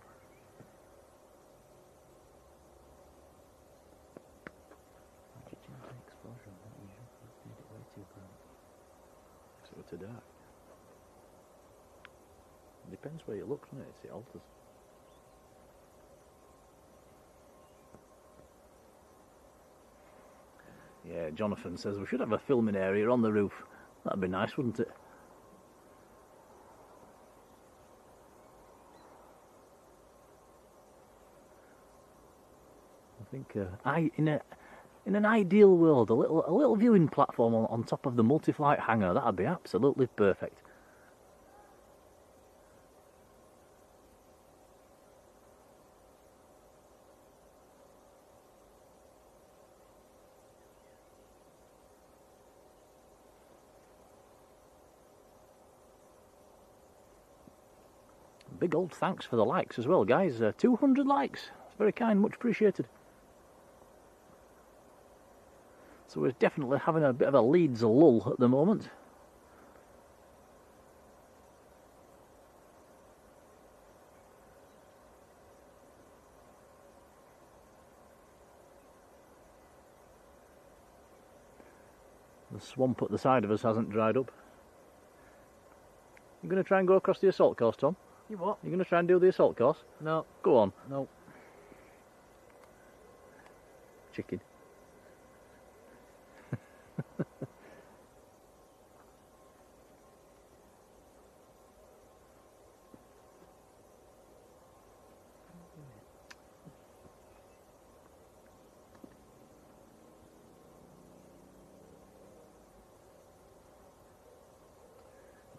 Too dark. Depends where you look, doesn't it? It alters. Yeah, Jonathan says we should have a filming area on the roof. That'd be nice, wouldn't it? think in an ideal world, a little viewing platform on top of the multi-flight hangar, that'd be absolutely perfect. Big old thanks for the likes as well, guys. 200 likes. It's very kind, much appreciated. So we're definitely having a bit of a Leeds lull at the moment. The swamp at the side of us hasn't dried up. You going to try and go across the assault course, Tom? You what? You going to try and do the assault course? No. Go on. No. Chicken.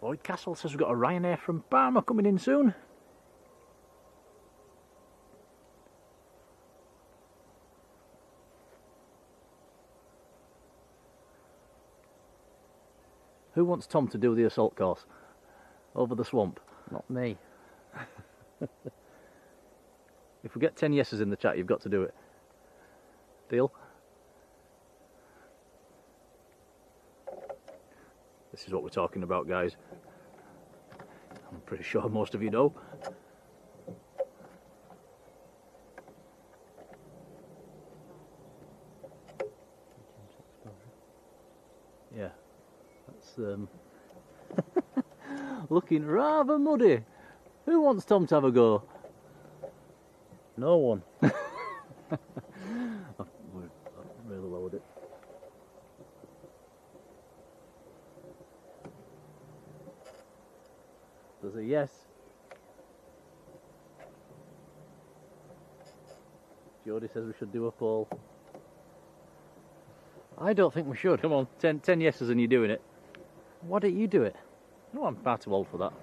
Boyd Castle says we've got a Ryanair from Parma coming in soon. Who wants Tom to do the assault course over the swamp? Not me. If we get 10 yeses in the chat, you've got to do it. Deal? This is what we're talking about, guys. I'm pretty sure most of you know. Yeah, that's looking rather muddy. Who wants Tom to have a go? No one. I've really lowered it. There's a yes. Jodie says we should do a poll. I don't think we should. Come on, 10 yeses and you're doing it. Why don't you do it? No, I'm far too old for that.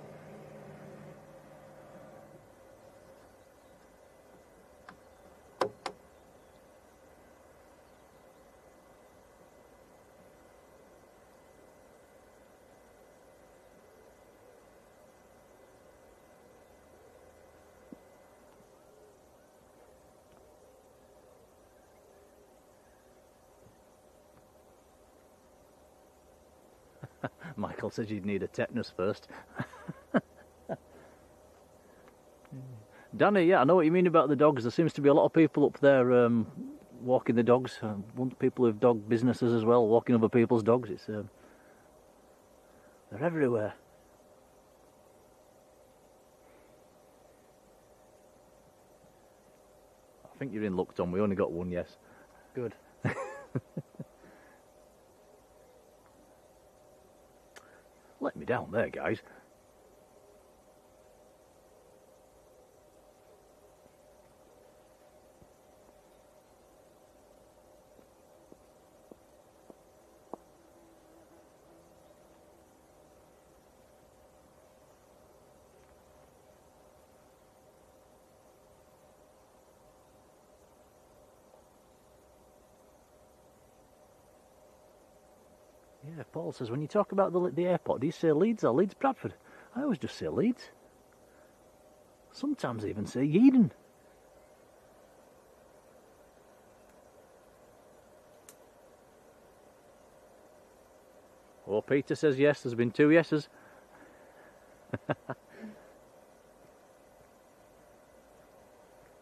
Michael says you'd need a tetanus first. Danny, yeah, I know what you mean about the dogs. There seems to be a lot of people up there walking the dogs. People with dog businesses as well, walking other people's dogs. It's they're everywhere. I think you're in luck, Tom. We only got one yes. Good. Let me down there, guys. Yeah, Paul says, when you talk about the airport, do you say Leeds or Leeds Bradford? I always just say Leeds. Sometimes I even say Yeadon. Oh, Peter says yes, there's been 2 yeses.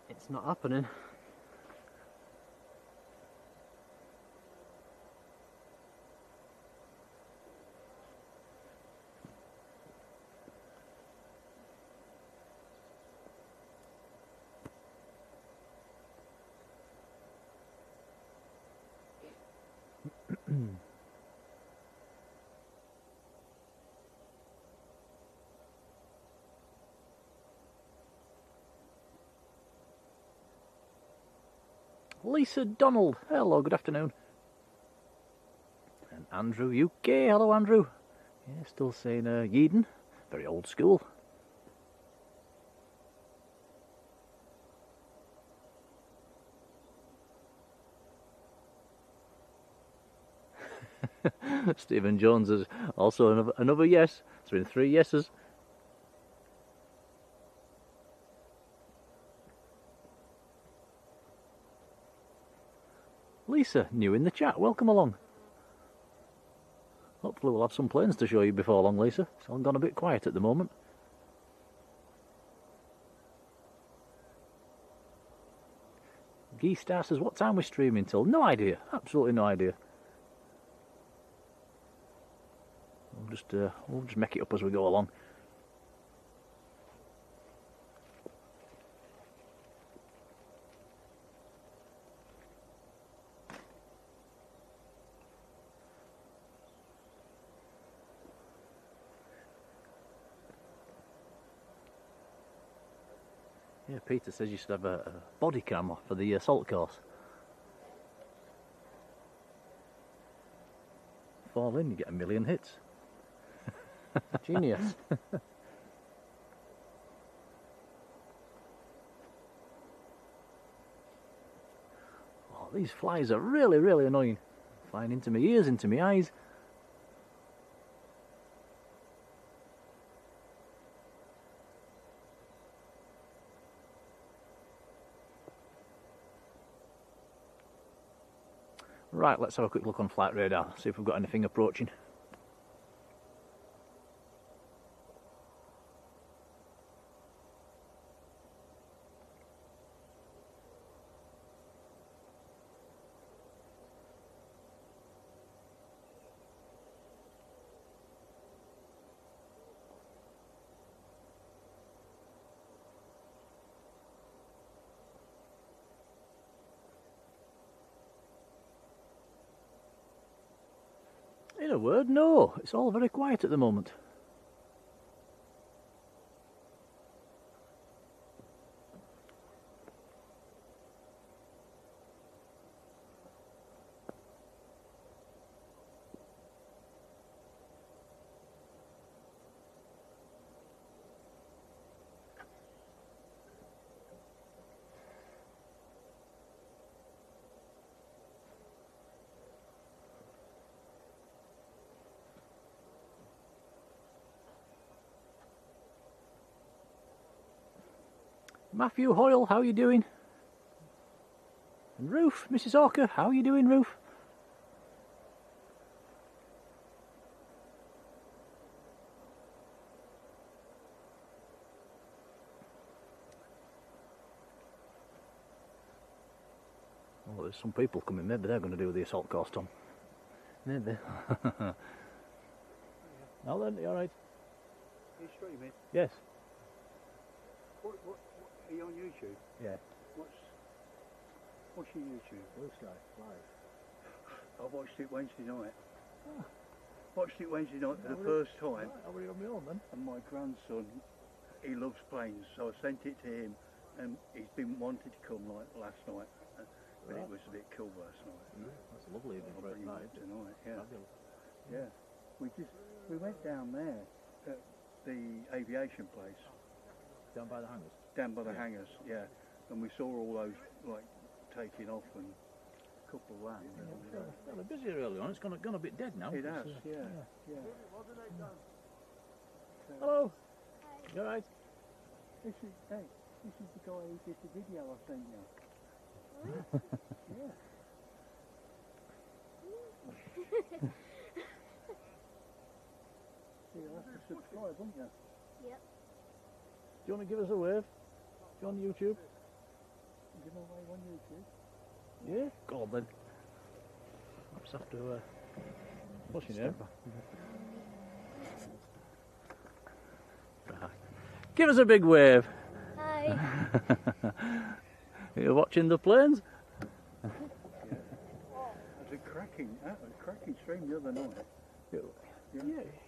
It's not happening. Lisa Donald, hello, good afternoon. And Andrew UK, hello Andrew. Yeah, still saying Yeadon, very old school. Stephen Jones is also another yes. It's been 3 yeses. Lisa, new in the chat, welcome along. Hopefully we'll have some planes to show you before long, Lisa. It's all gone a bit quiet at the moment. Guy Star says, what time we're streaming till? No idea, absolutely no idea. We'll just make it up as we go along. Yeah, Peter says you should have a body camera for the assault course. Fall in, you get 1 million hits. Genius. Oh, these flies are really, really annoying. Flying into my ears, into my eyes. Right, let's have a quick look on flight radar, see if we've got anything approaching. In a word, no. It's all very quiet at the moment. Matthew Hoyle, how are you doing? And Ruth, Mrs. Hawker, how are you doing, Ruth? Well, there's some people coming, maybe they're going to do the assault course, Tom. Maybe. Now then, you alright? Are you streaming? Yes. What, are you on YouTube? Yeah. What's your YouTube? Blue Sky, live. I watched it Wednesday night. Oh. Watched it Wednesday night for the first time. Right, I'll be on my own then. And my grandson, he loves planes, so I sent it to him, and he's been wanting to come like last night, but it was a bit cool last night. Yeah, that's lovely. I'll bring it tonight. Yeah. Fabulous. Yeah. We went down there at the aviation place. Down by the hangars? Down by the hangars, yeah. And we saw all those like taking off and a couple land. Fairly busy early on. It's gone a bit dead now. It has, yeah. Hello. Hi. You alright? This is the guy who did the video I sent you. Yeah. You'll have to subscribe, won't you? Yep. Do you want to give us a wave? You on YouTube? Give away on YouTube. Yeah? Go on then. I'll just have to what's your name? Right. Give us a big wave. Hi. You're watching the planes? Yeah. It was a cracking stream the other night. Yeah,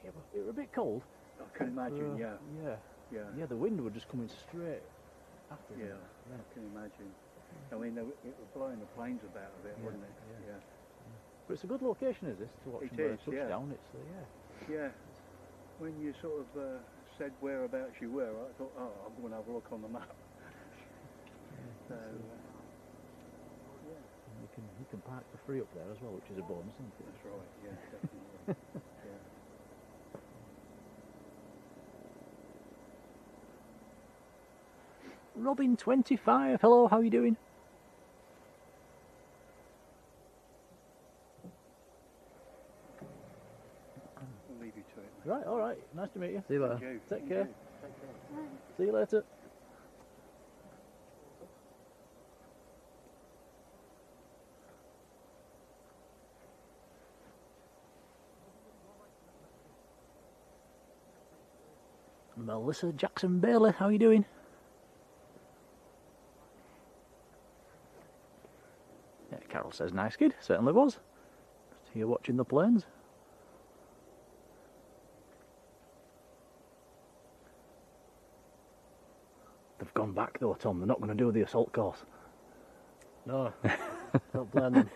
it was a bit cold. I can imagine, Yeah, yeah. the wind was just coming straight after. Yeah, I can imagine. I mean, it was blowing the planes about a bit, wasn't it? Yeah. But it's a good location, is this, to watch It them is, touch yeah. down? It's Yeah. When you sort of said whereabouts you were, I thought, oh, I'm going to have a look on the map. So, you can park for free up there as well, which is a bonus, isn't it? that's right. Yeah, definitely. Yeah. Robin25, hello, how are you doing? I'll leave you to it. Right, alright, nice to meet you. See you later. Thank you. Take Thank care. you. Take care. See you later. Melissa Jackson Bailey, how are you doing? Yeah, Carol says nice kid, certainly was. Just here watching the planes. They've gone back though, Tom, they're not going to do the assault course. No, don't blame them.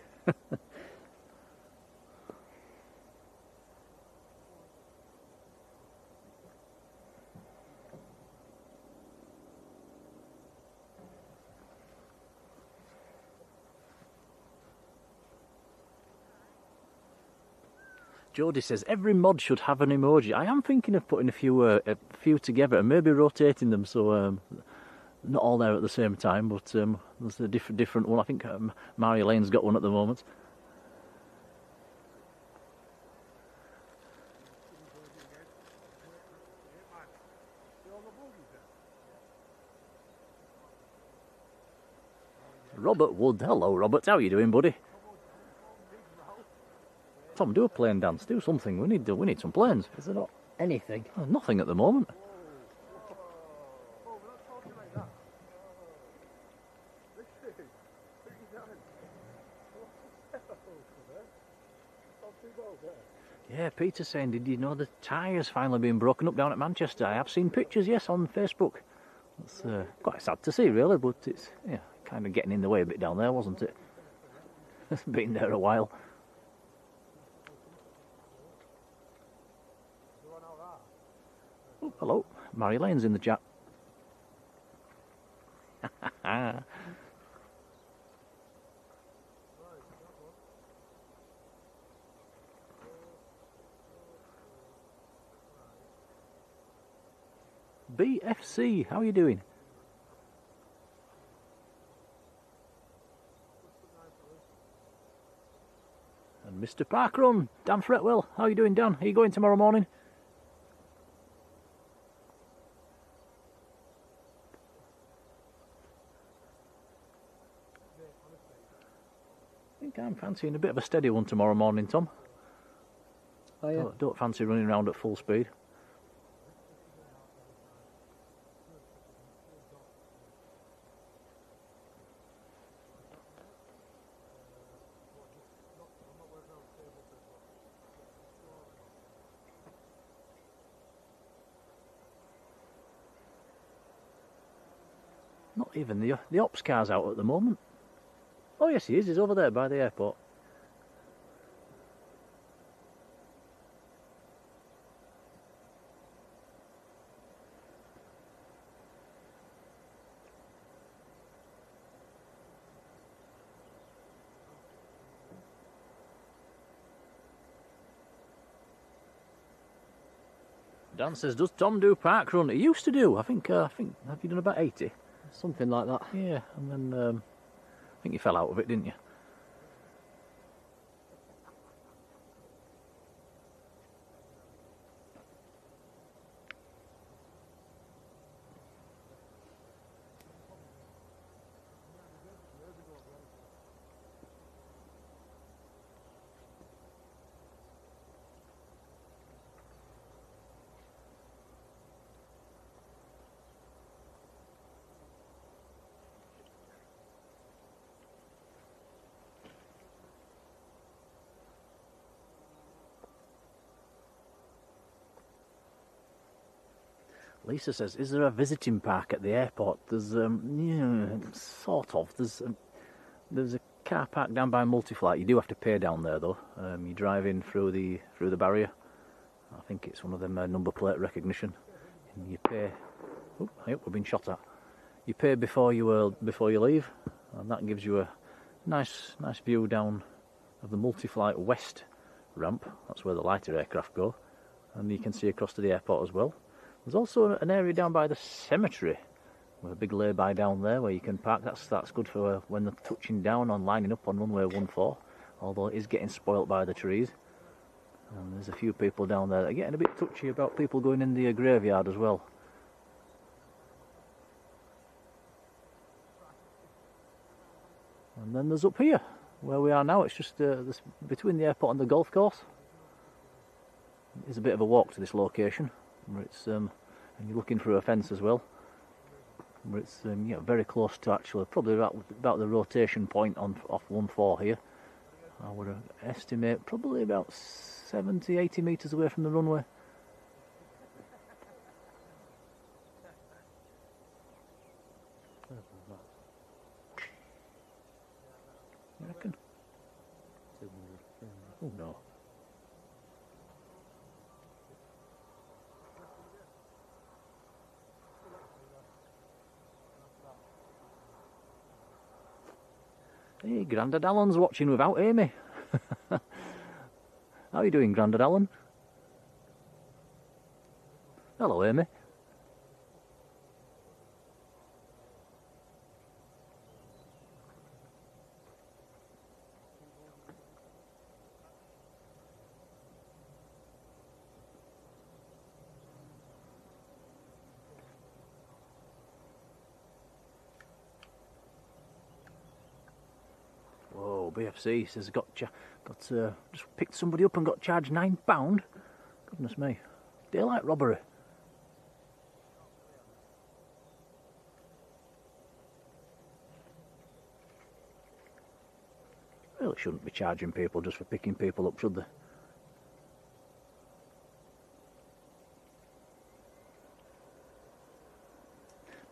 Jodie says every mod should have an emoji. I am thinking of putting a few together and maybe rotating them so not all there at the same time, but there's a different one. I think Marjoleine's got one at the moment. Robert Wood, hello Robert, how are you doing, buddy? Tom, do a plane dance, do something. We need some planes. Is there not anything? Oh, nothing at the moment. Yeah, Peter's saying, did you know the tyre's finally been broken up down at Manchester? I have seen pictures, yes, on Facebook. It's quite sad to see, really, but it's kind of getting in the way a bit down there, wasn't it? It's been there a while. Oh, hello, Marjoleine's in the chat. BFC, how are you doing? And Mr. Parkrun, Dan Fretwell, how are you doing, Dan? Are you going tomorrow morning? I think I'm fancying a bit of a steady one tomorrow morning, Tom. Oh yeah. Don't fancy running around at full speed. Not even the ops car's out at the moment. Oh yes, he is. He's over there by the airport. Dan says, does Tom do parkrun? He used to do. I think. Have you done about 80? Something like that. Yeah, and then I think you fell out of it, didn't you? Lisa says, is there a visiting park at the airport? There's, yeah, sort of. There's a car park down by Multiflight. You do have to pay down there though. You drive in through the barrier. I think it's one of them number plate recognition. And you pay. Oh, yep, we're being shot at. You pay before you leave, and that gives you a nice view down of the Multiflight West ramp. That's where the lighter aircraft go, and you can see across to the airport as well. There's also an area down by the cemetery with a big lay-by down there where you can park. That's good for when they're touching down on lining up on runway 14, although it is getting spoilt by the trees. And there's a few people down there that are getting a bit touchy about people going in the graveyard as well. And then there's up here where we are now. It's just between the airport and the golf course. It's a bit of a walk to this location. Where it's and you're looking through a fence as well. Where it's yeah, very close to actually probably about the rotation point off 14 here. I would estimate probably about 70-80 metres away from the runway. You reckon? Oh no. Hey, Grandad Alan's watching without Amy. How are you doing, Grandad Alan? Hello, Amy. BFC says just picked somebody up and got charged £9. Goodness me, daylight robbery. Really shouldn't be charging people just for picking people up, should they?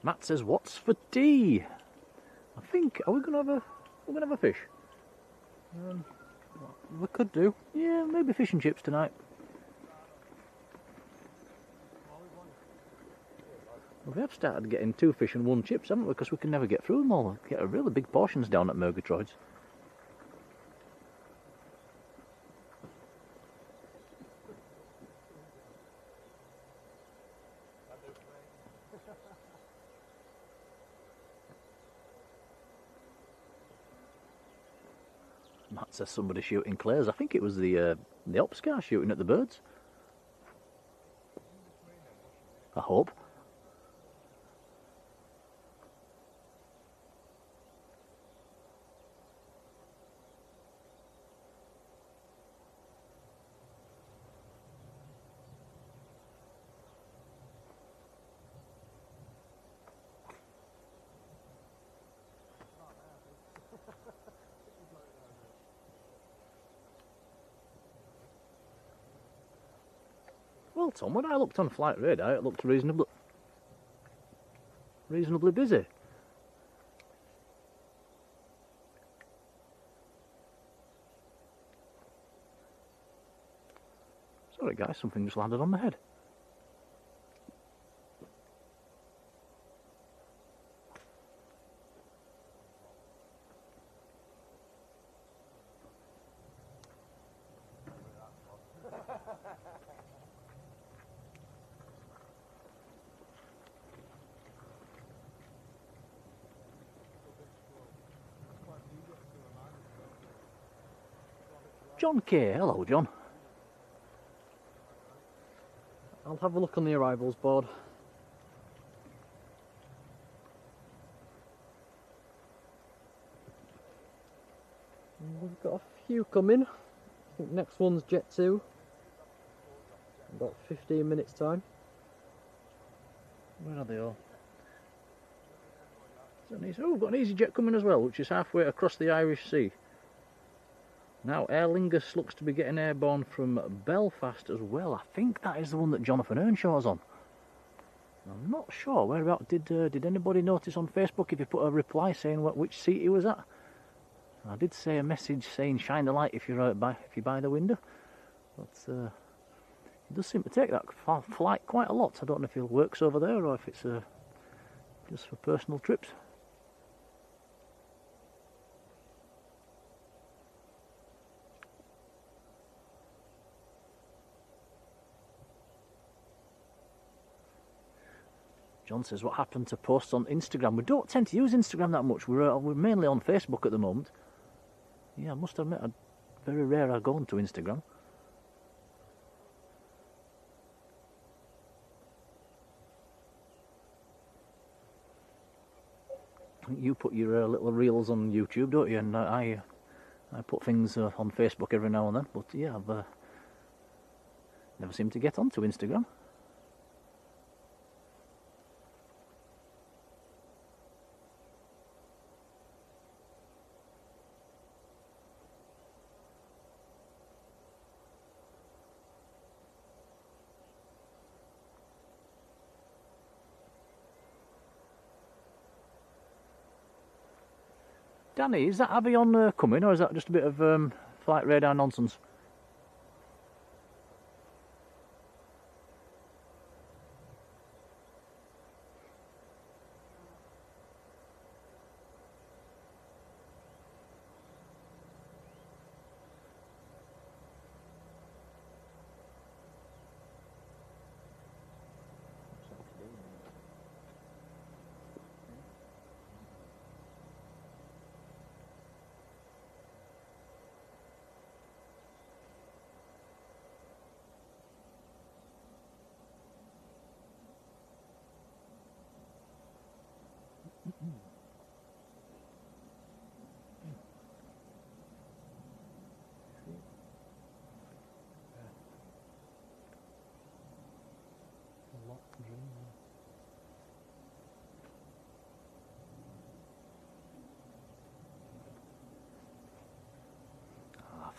Matt says, "What's for tea?" I think we're gonna have a fish. We could do, yeah, maybe fish and chips tonight. Well, we have started getting 2 fish and 1 chips, haven't we? Because we can never get through them all. We get really big portions down at Murgatroyd's. Matt says somebody shooting clays. I think it was the ops car shooting at the birds. I hope. Well, Tom, when I looked on Flight Radar, it looked reasonably busy. Sorry guys, something just landed on my head. John K. Hello, John. I'll have a look on the arrivals board. We've got a few coming. I think next one's Jet 2. About 15 minutes time. Where are they all? Oh, we've got an EasyJet coming as well, which is halfway across the Irish Sea. Now, Aer Lingus looks to be getting airborne from Belfast as well. I think that is the one that Jonathan Earnshaw's on. I'm not sure whereabout. Did anybody notice on Facebook if you put a reply saying which seat he was at? I did say a message saying shine the light if you're if you by the window, but he does seem to take that flight quite a lot. I don't know if he works over there or if it's just for personal trips. John says, what happened to posts on Instagram? We don't tend to use Instagram that much. We're mainly on Facebook at the moment. Yeah, I must admit, very rare I go onto Instagram. I think you put your little reels on YouTube, don't you? And I put things on Facebook every now and then. But yeah, I've never seemed to get onto Instagram. Danny, is that Avion coming, or is that just a bit of flight radar nonsense?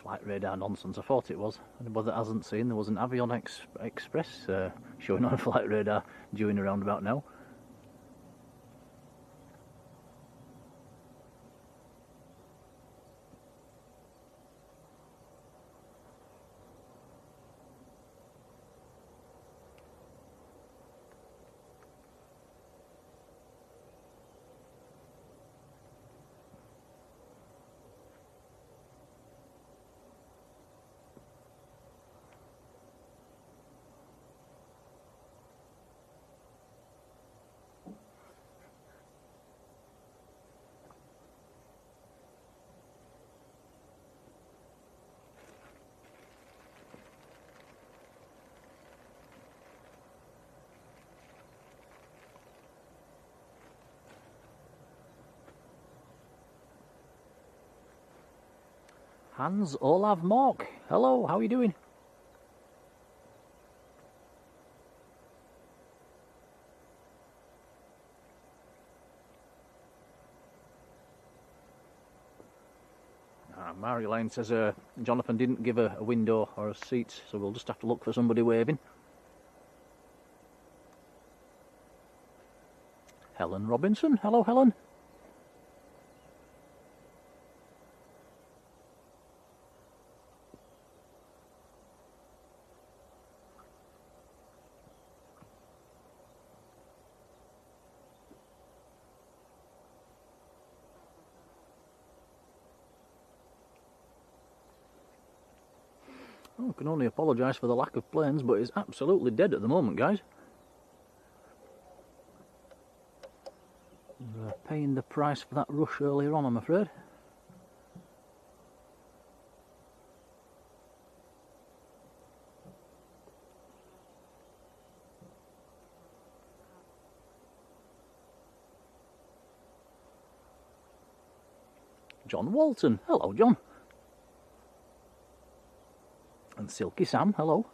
Flight radar nonsense, I thought it was. Anybody that hasn't seen, there was an Avion Express showing on flight radar during around about now. Hans Olav Mork, hello, how are you doing? Marjolein says Jonathan didn't give a window or a seat, so we'll just have to look for somebody waving. Helen Robinson, hello Helen. I can only apologise for the lack of planes, but it's absolutely dead at the moment, guys. We're paying the price for that rush earlier on, I'm afraid. John Walton, hello John. And Silky Sam, hello.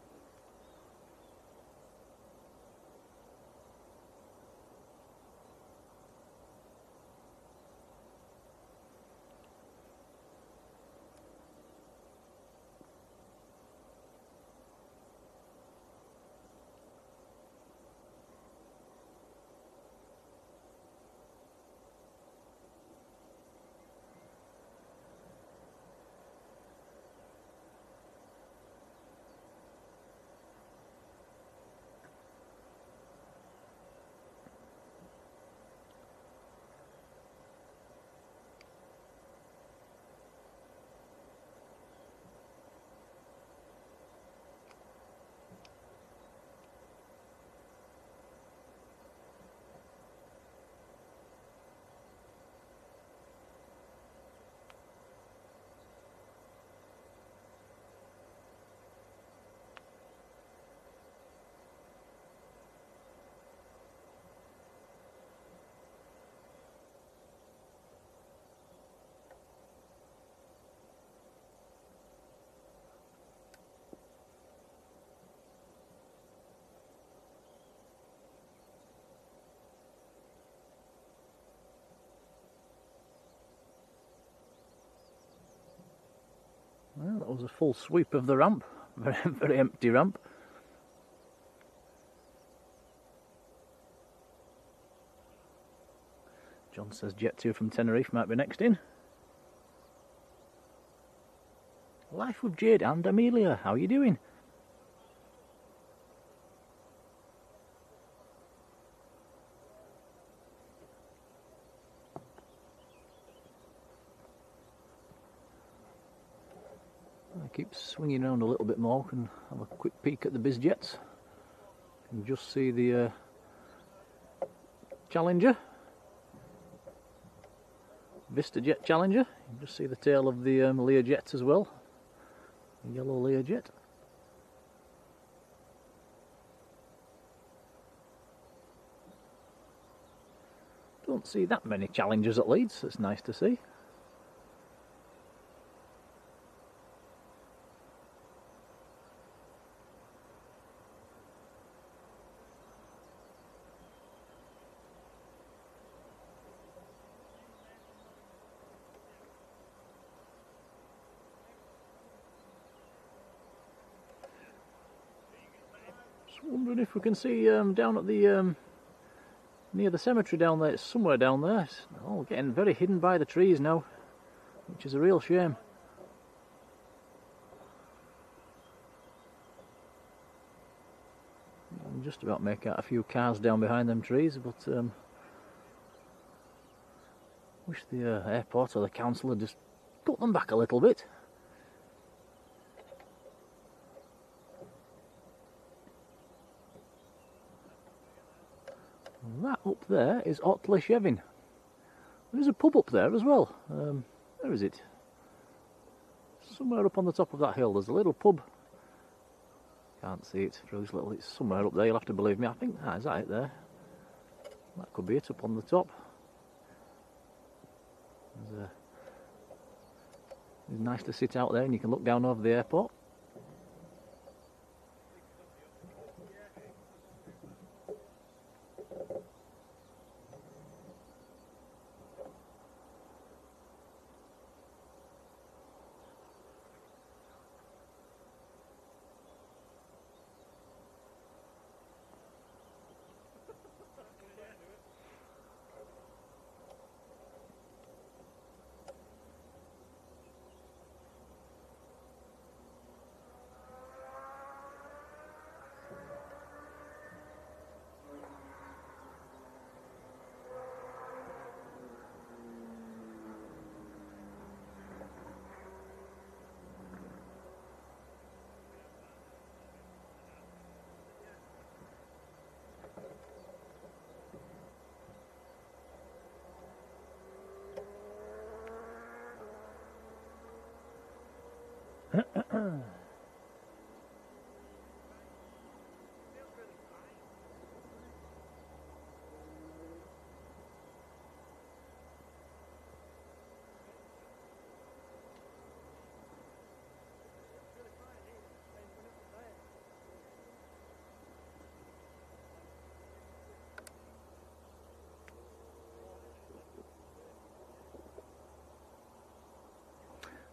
was a full sweep of the ramp. Very, very empty ramp. John says Jet 2 from Tenerife might be next in. Life with Jade and Amelia, how are you doing? I keep swinging around a little bit more, can have a quick peek at the biz jets. You can just see the Challenger. VistaJet Challenger. You can just see the tail of the Learjet as well. The yellow Learjet. Don't see that many Challengers at Leeds, it's nice to see. Wondering if we can see down at the near the cemetery down there. It's somewhere down there. It's all getting very hidden by the trees now, which is a real shame. I can just about make out a few cars down behind them trees, but wish the airport or the council had just cut them back a little bit. That up there is Otley Shevin. There's a pub up there as well. Where is it? Somewhere up on the top of that hill there's a little pub. Can't see it through this little, it's somewhere up there, you'll have to believe me. I think, is that it there? That could be it up on the top. It's nice to sit out there and you can look down over the airport.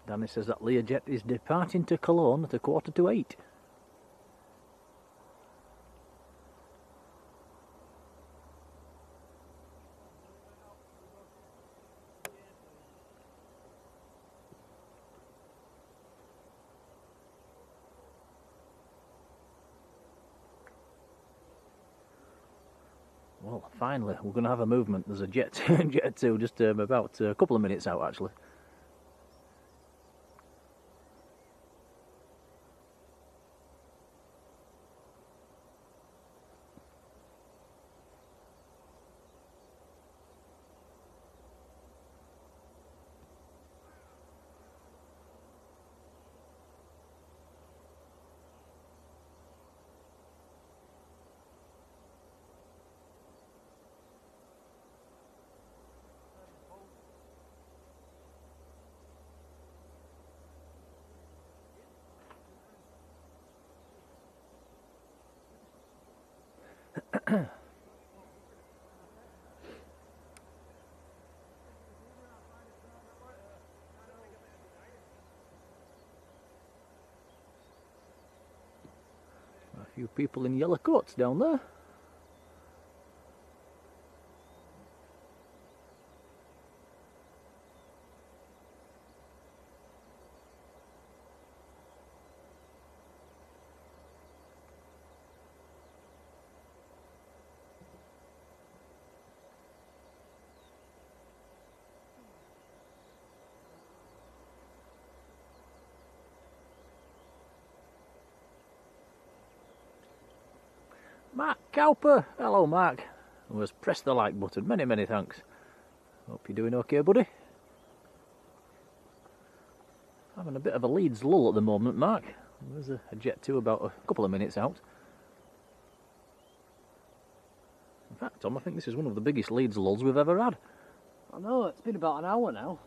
Danny says that Learjet is departing to Cologne at 7:45. Well, finally, we're going to have a movement. There's a Jet 2 just about a couple of minutes out, actually. few people in yellow coats down there. Mark Cowper! Hello, Mark. Who has pressed the like button. Many, many thanks. Hope you're doing okay, buddy. Having a bit of a Leeds lull at the moment, Mark. There's a Jet 2 about a couple of minutes out. In fact, Tom, I think this is one of the biggest Leeds lulls we've ever had. I know, it's been about an hour now.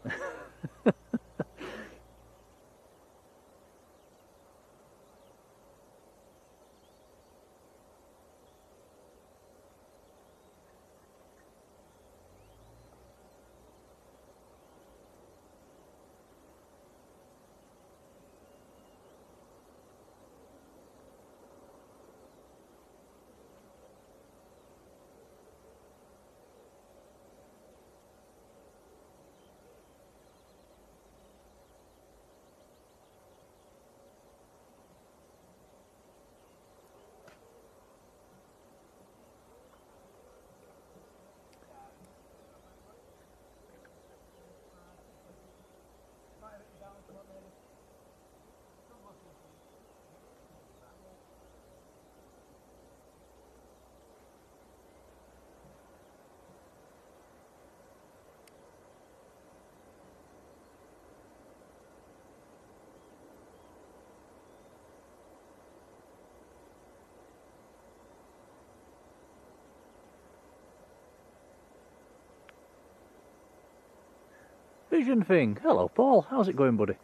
Vision thing. Hello, Paul. How's it going, buddy?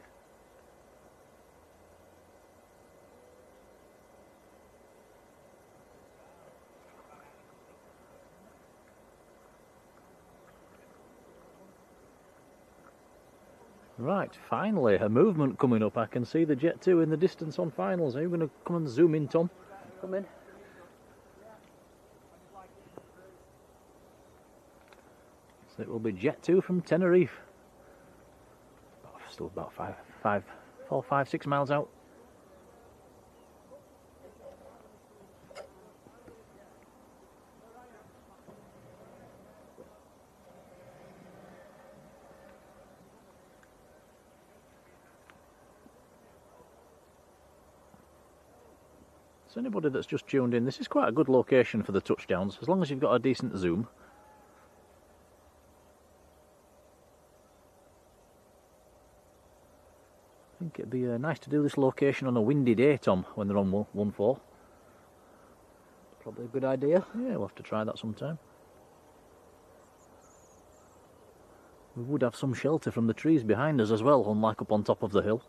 Right, finally, a movement coming up. I can see the Jet 2 in the distance on finals. Are you going to come and zoom in, Tom? Come in. So it will be Jet 2 from Tenerife. Still about 4, 5, 6 miles out. So anybody that's just tuned in, this is quite a good location for the touchdowns, as long as you've got a decent zoom. I think it'd be nice to do this location on a windy day, Tom, when they're on 1-4. Probably a good idea. Yeah, we'll have to try that sometime. We would have some shelter from the trees behind us as well, unlike up on top of the hill.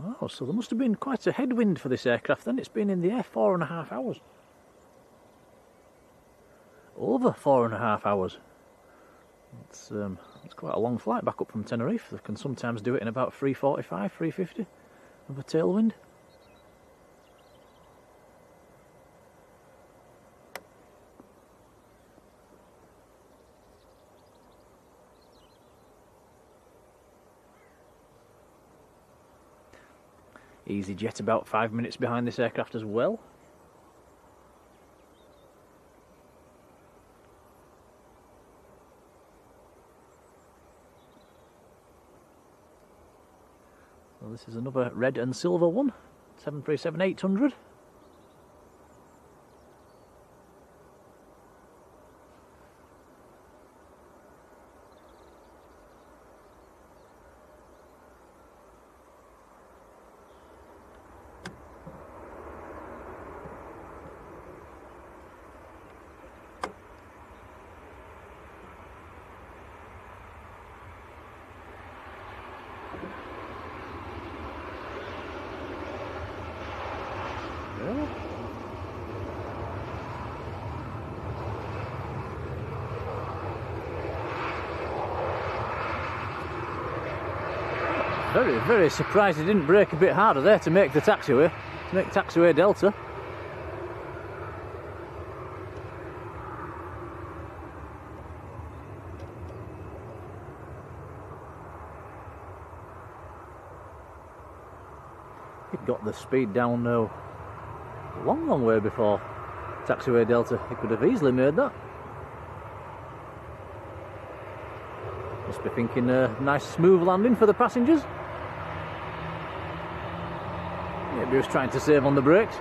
Wow, so there must have been quite a headwind for this aircraft then. It's been in the air 4.5 hours. Over 4.5 hours. It's quite a long flight back up from Tenerife. They can sometimes do it in about 3:45, 3:50 of a tailwind. EasyJet about 5 minutes behind this aircraft as well. Well, this is another red and silver one, 737-800. Very, very surprised he didn't brake a bit harder there to make the taxiway, to make taxiway Delta. He'd got the speed down now a long, long way before taxiway Delta. He could have easily made that. Must be thinking a nice smooth landing for the passengers. Maybe he was trying to save on the brakes.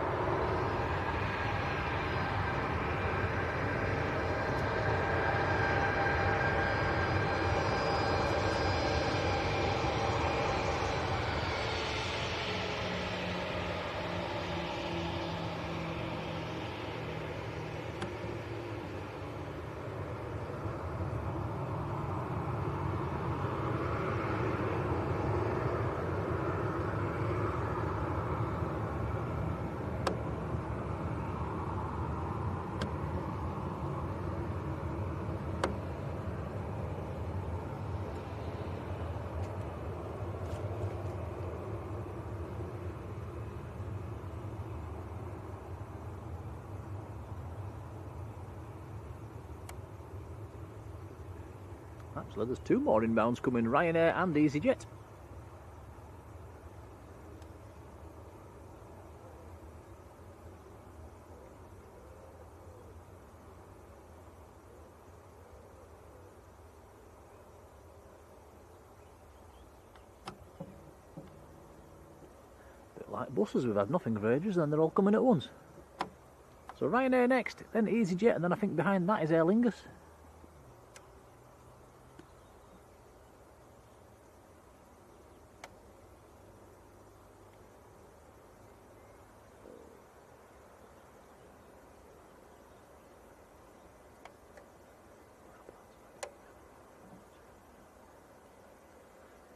Actually, there's two more inbounds coming, Ryanair and EasyJet. Bit like buses, we've had nothing for ages and they're all coming at once. So Ryanair next, then EasyJet, and then I think behind that is Aer Lingus.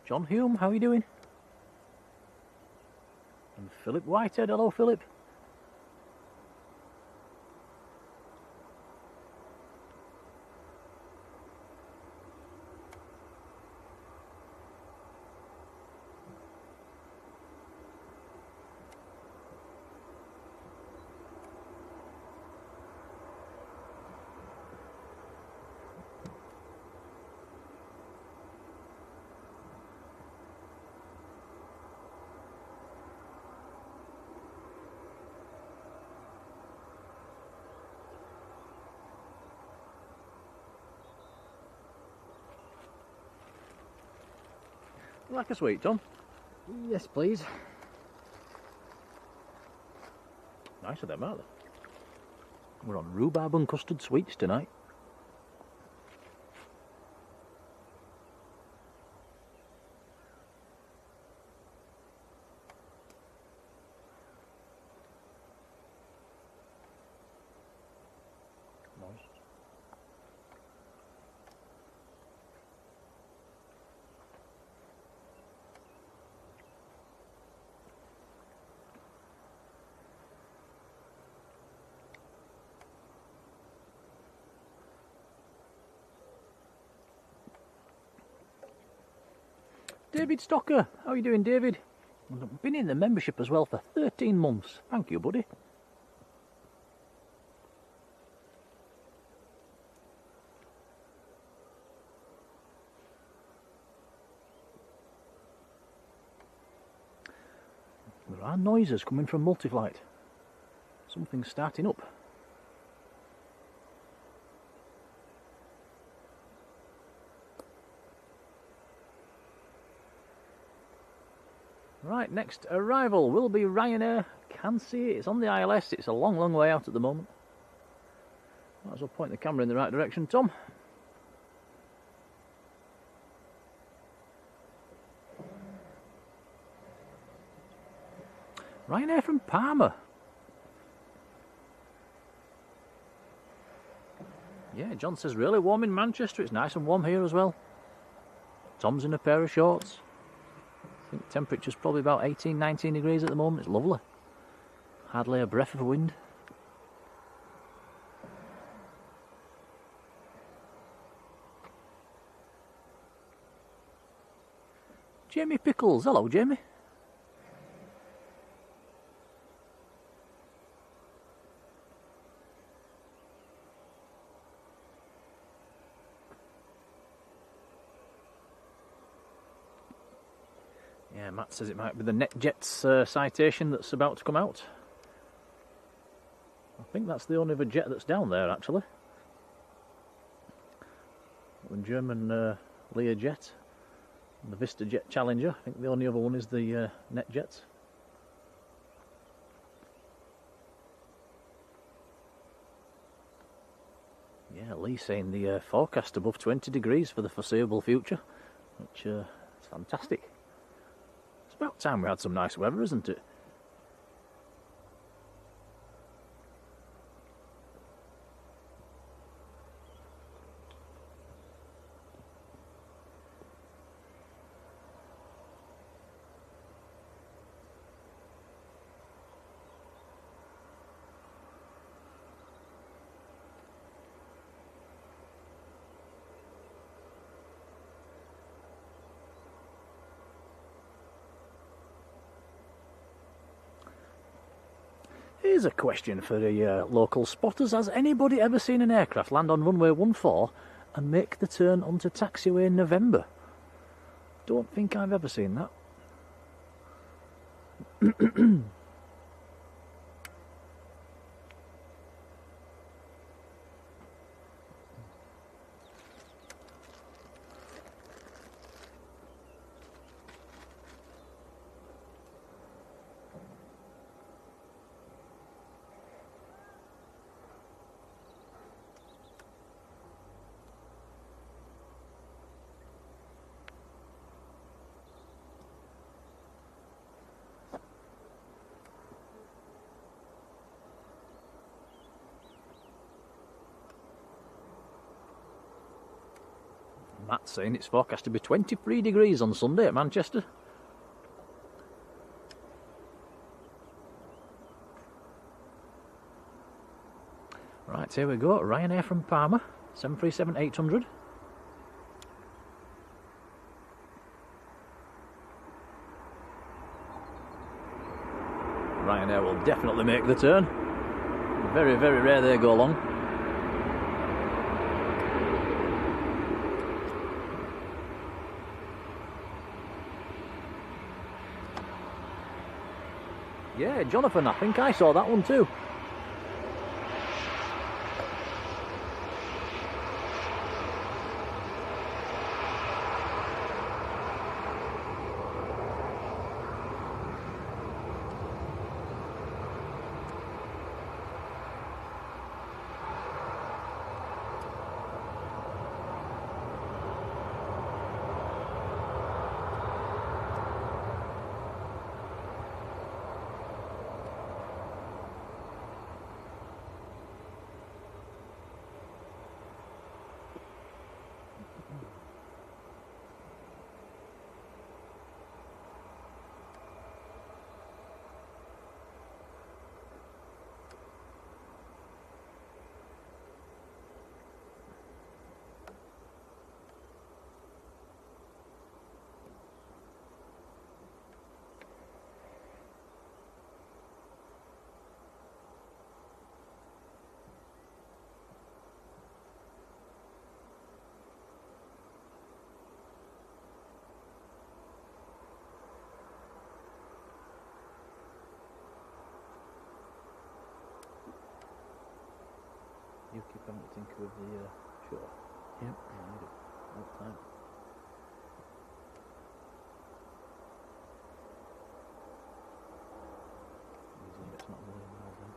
John Hume, how are you doing? And Philip Whitehead, hello Philip. Like a sweet, Tom? Yes, please. Nice of them, aren't they? We're on rhubarb and custard sweets tonight. Nice. David Stocker, how are you doing, David? I've been in the membership as well for 13 months. Thank you, buddy. There are noises coming from Multiflight. Something's starting up. Right, next arrival will be Ryanair. Can see it, it's on the ILS, it's a long, long way out at the moment. Might as well point the camera in the right direction, Tom. Ryanair from Parma. Yeah, John says really warm in Manchester, it's nice and warm here as well. Tom's in a pair of shorts. I think temperature's probably about 18, 19 degrees at the moment. It's lovely. Hardly a breath of wind. Jamie Pickles. Hello, Jamie. Yeah, Matt says it might be the NetJets citation that's about to come out. I think that's the only other jet that's down there, actually. The German Learjet, the Vista Jet Challenger. I think the only other one is the NetJets. Yeah, Lee saying the forecast above 20 degrees for the foreseeable future, which is fantastic. It's about time we had some nice weather, isn't it? Here's a question for the local spotters. Has anybody ever seen an aircraft land on runway 14 and make the turn onto taxiway in November? Don't think I've ever seen that. Matt's saying it's forecast to be 23 degrees on Sunday at Manchester. Right, here we go. Ryanair from Parma, 737-800. Ryanair will definitely make the turn. Very, very rare they go long. Yeah, Jonathan, I think I saw that one too. You keep having to think of the show. Yep. Yeah, I do. All the time. Usually it's not a million miles in.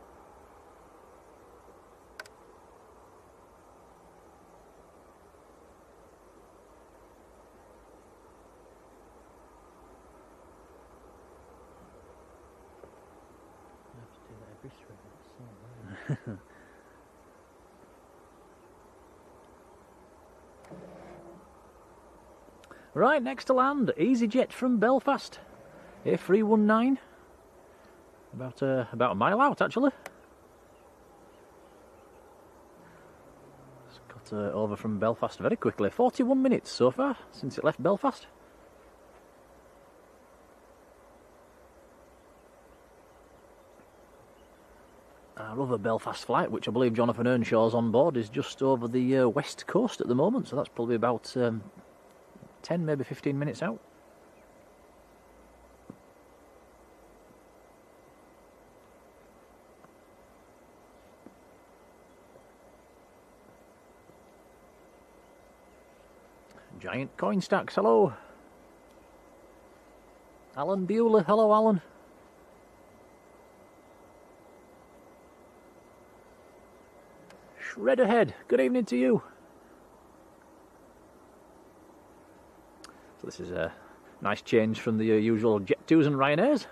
I have to do that every string. It's so annoying. Right, next to land, EasyJet from Belfast, A319, about a mile out actually. It's got over from Belfast very quickly, 41 minutes so far since it left Belfast. Our other Belfast flight, which I believe Jonathan Earnshaw's on board, is just over the west coast at the moment, so that's probably about 10, maybe 15 minutes out. Giant coin stacks, hello. Alan Bewley, hello Alan. Shred ahead, good evening to you. So this is a nice change from the usual Jet2s and Ryanairs.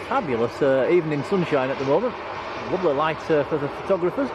Fabulous evening sunshine at the moment. Lovely light for the photographers.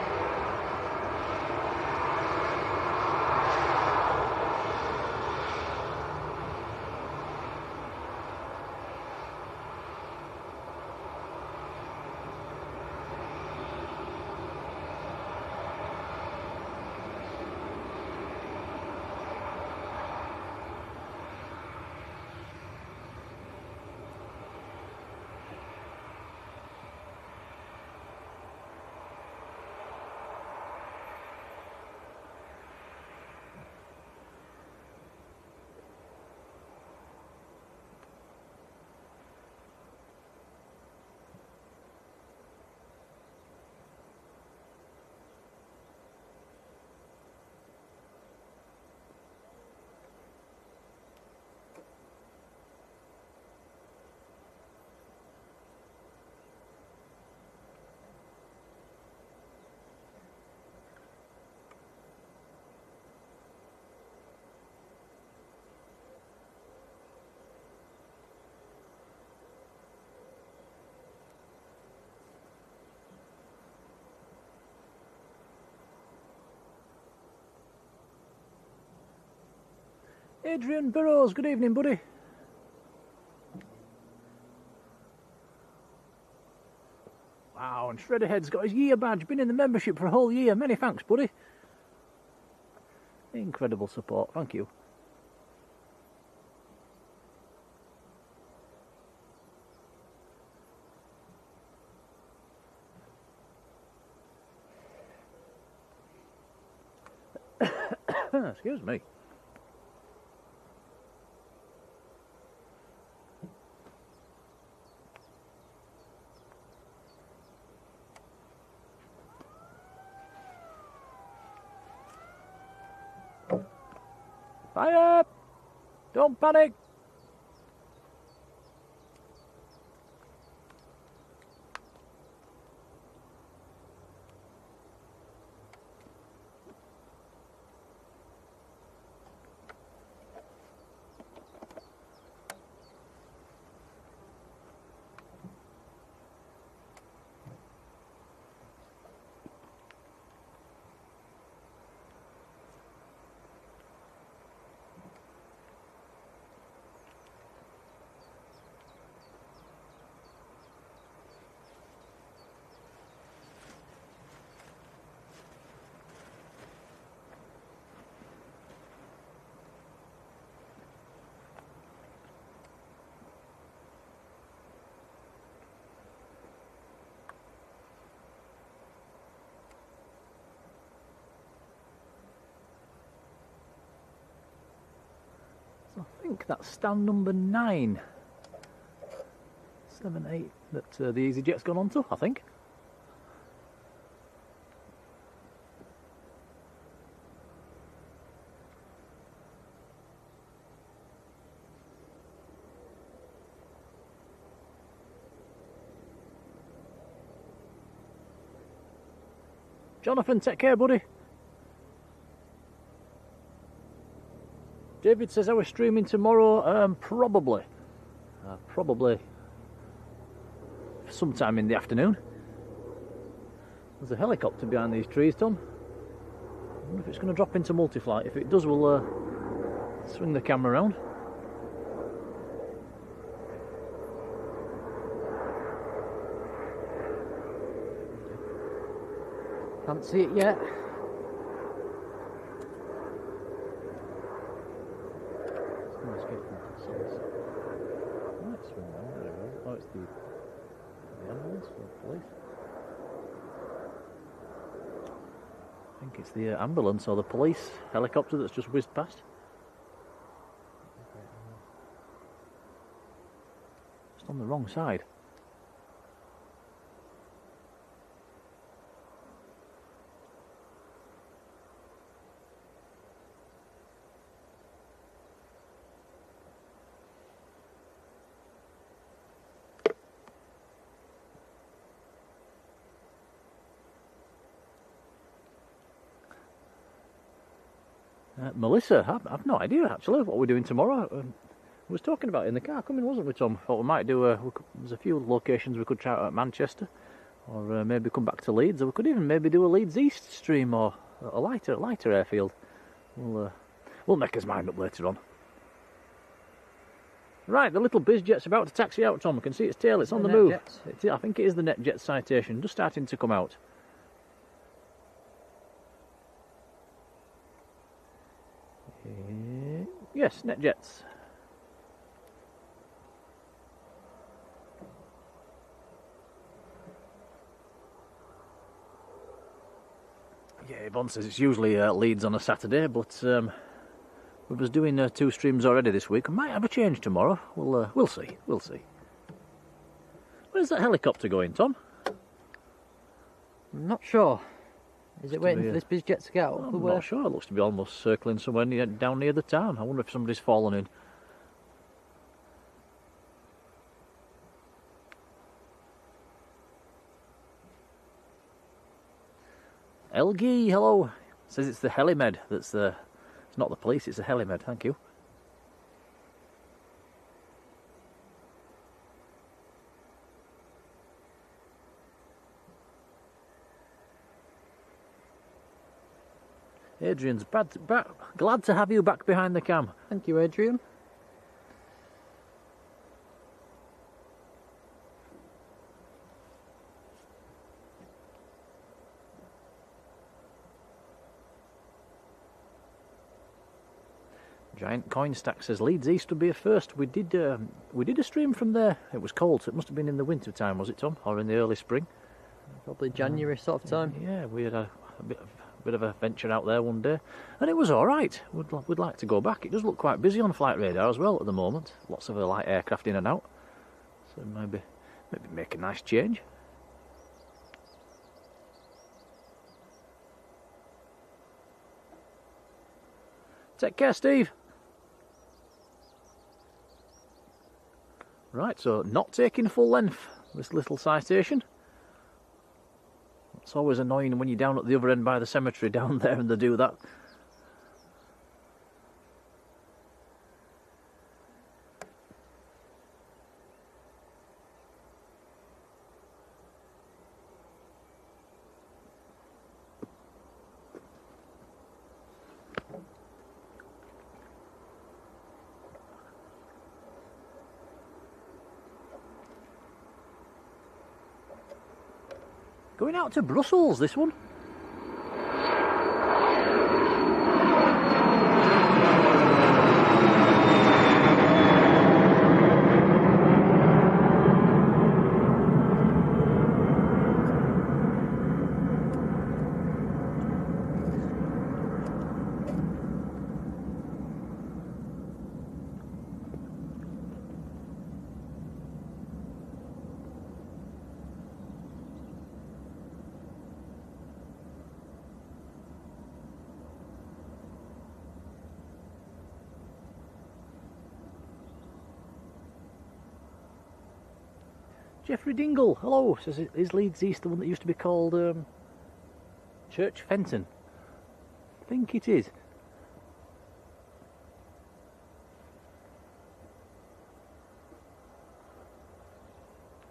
Adrian Burrows, good evening, buddy. Wow, and Shredderhead's got his year badge, been in the membership for a whole year. Many thanks, buddy. Incredible support, thank you. Excuse me. Fire! Don't panic! I think that's stand number 9. 7, 8 that the EasyJet's gone on to, I think. Jonathan, take care, buddy. David says, are we streaming tomorrow? Probably. Probably sometime in the afternoon. There's a helicopter behind these trees, Tom. I wonder if it's going to drop into multi-flight. If it does, we'll swing the camera around. Can't see it yet. Might swing round, there it goes. Oh, it's the ambulance or the police. I think it's the ambulance or the police helicopter that's just whizzed past. Just on the wrong side. Melissa, I've no idea actually what we're doing tomorrow. We was talking about it in the car coming, wasn't we, Tom? Thought we might do there's a few locations we could try out at Manchester, or maybe come back to Leeds, or we could even maybe do a Leeds East stream or a lighter airfield. We'll make his mind up later on. Right, the little bizjet's about to taxi out, Tom. I can see its tail, it's on the move. I think it is the NetJet citation, just starting to come out. Yes, NetJets. Yeah, Yvonne says it's usually Leeds on a Saturday, but we was doing 2 streams already this week. We might have a change tomorrow. We'll see. We'll see. Where's that helicopter going, Tom? I'm not sure. Is it waiting for this bizjet to get out of the way? I'm not sure. It looks to be almost circling somewhere down near the town. I wonder if somebody's fallen in. Elgie, hello. Says it's the helimed. It's not the police. It's the helimed. Thank you. Adrian's glad to have you back behind the cam. Thank you, Adrian. Giant Coin Stack says Leeds East would be a first. We did a stream from there. It was cold, so it must have been in the winter time, was it, Tom, or in the early spring? Probably January sort of time. Yeah, we had a bit of a venture out there one day, and it was all right. We'd like to go back. It does look quite busy on flight radar as well at the moment. Lots of light aircraft in and out, so maybe make a nice change. Take care, Steve. Right, so not taking full length, this little citation. It's always annoying when you're down at the other end by the cemetery down there and they do that. Going out to Brussels, this one. Jeffrey Dingle, hello, says, is Leeds East the one that used to be called Church Fenton? I think it is.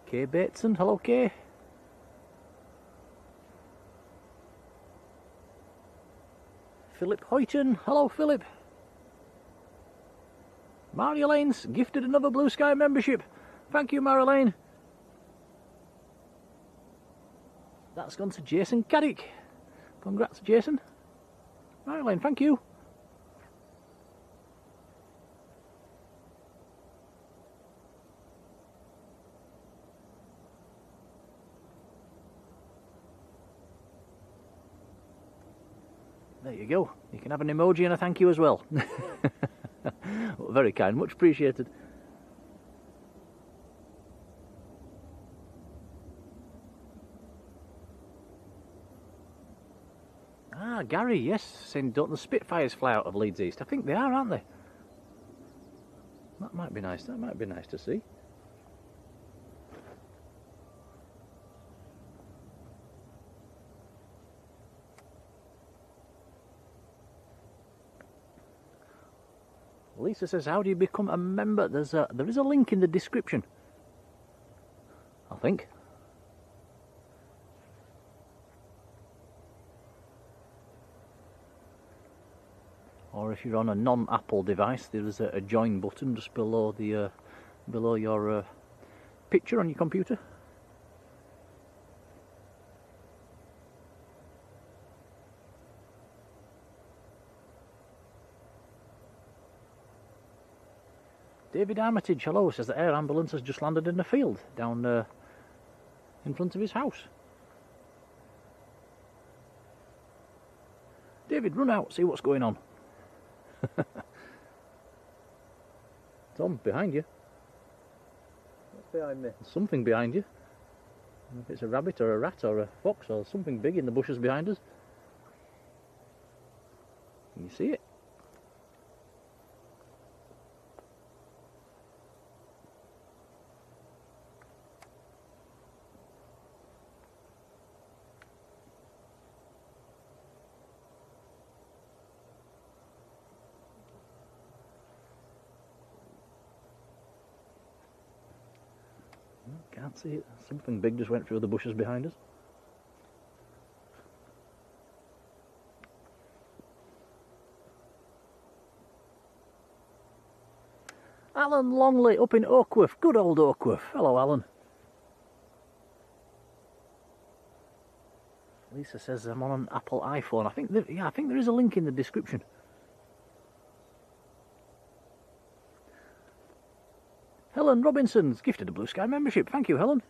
Kay Bateson, hello Kay. Philip Hoyton. Hello, Philip. Marjoleine's gifted another Blue Sky membership. Thank you, Marjolein. That's gone to Jason Caddick. Congrats, Jason. Marjolein, thank you. There you go. You can have an emoji and a thank you as well. Well, very kind, much appreciated. Ah, Gary, yes, saying don't the Spitfires fly out of Leeds East? I think they are, aren't they? That might be nice. That might be nice to see. Lisa says, how do you become a member? There is a link in the description, I think. Or if you're on a non-Apple device, there is a join button just below the below your picture on your computer. David Armitage, hello, says the air ambulance has just landed in the field down in front of his house. David, run out, see what's going on. Tom, behind you. What's behind me? There's something behind you. I don't know if it's a rabbit or a rat or a fox or something big in the bushes behind us. Can you see it? Can't see it. Something big just went through the bushes behind us. Alan Longley up in Oakworth. Good old Oakworth. Hello, Alan. Lisa says I'm on an Apple iPhone. I think there is a link in the description. Helen Robinson's gifted a Blue Sky membership. Thank you, Helen.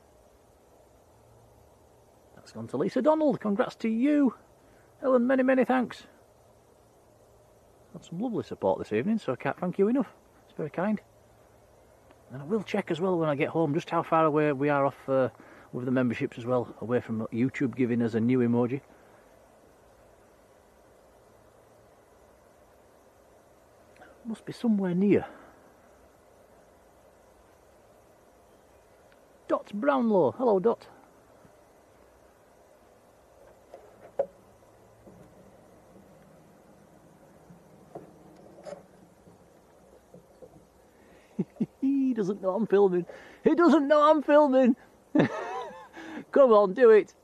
That's gone to Lisa Donald. Congrats to you. Helen, many, many thanks. Had some lovely support this evening, so I can't thank you enough. It's very kind. And I will check as well when I get home just how far away we are off with the memberships as well, away from YouTube giving us a new emoji. Must be somewhere near. Dot Brownlow. Hello, Dot. He doesn't know I'm filming. He doesn't know I'm filming. Come on, do it.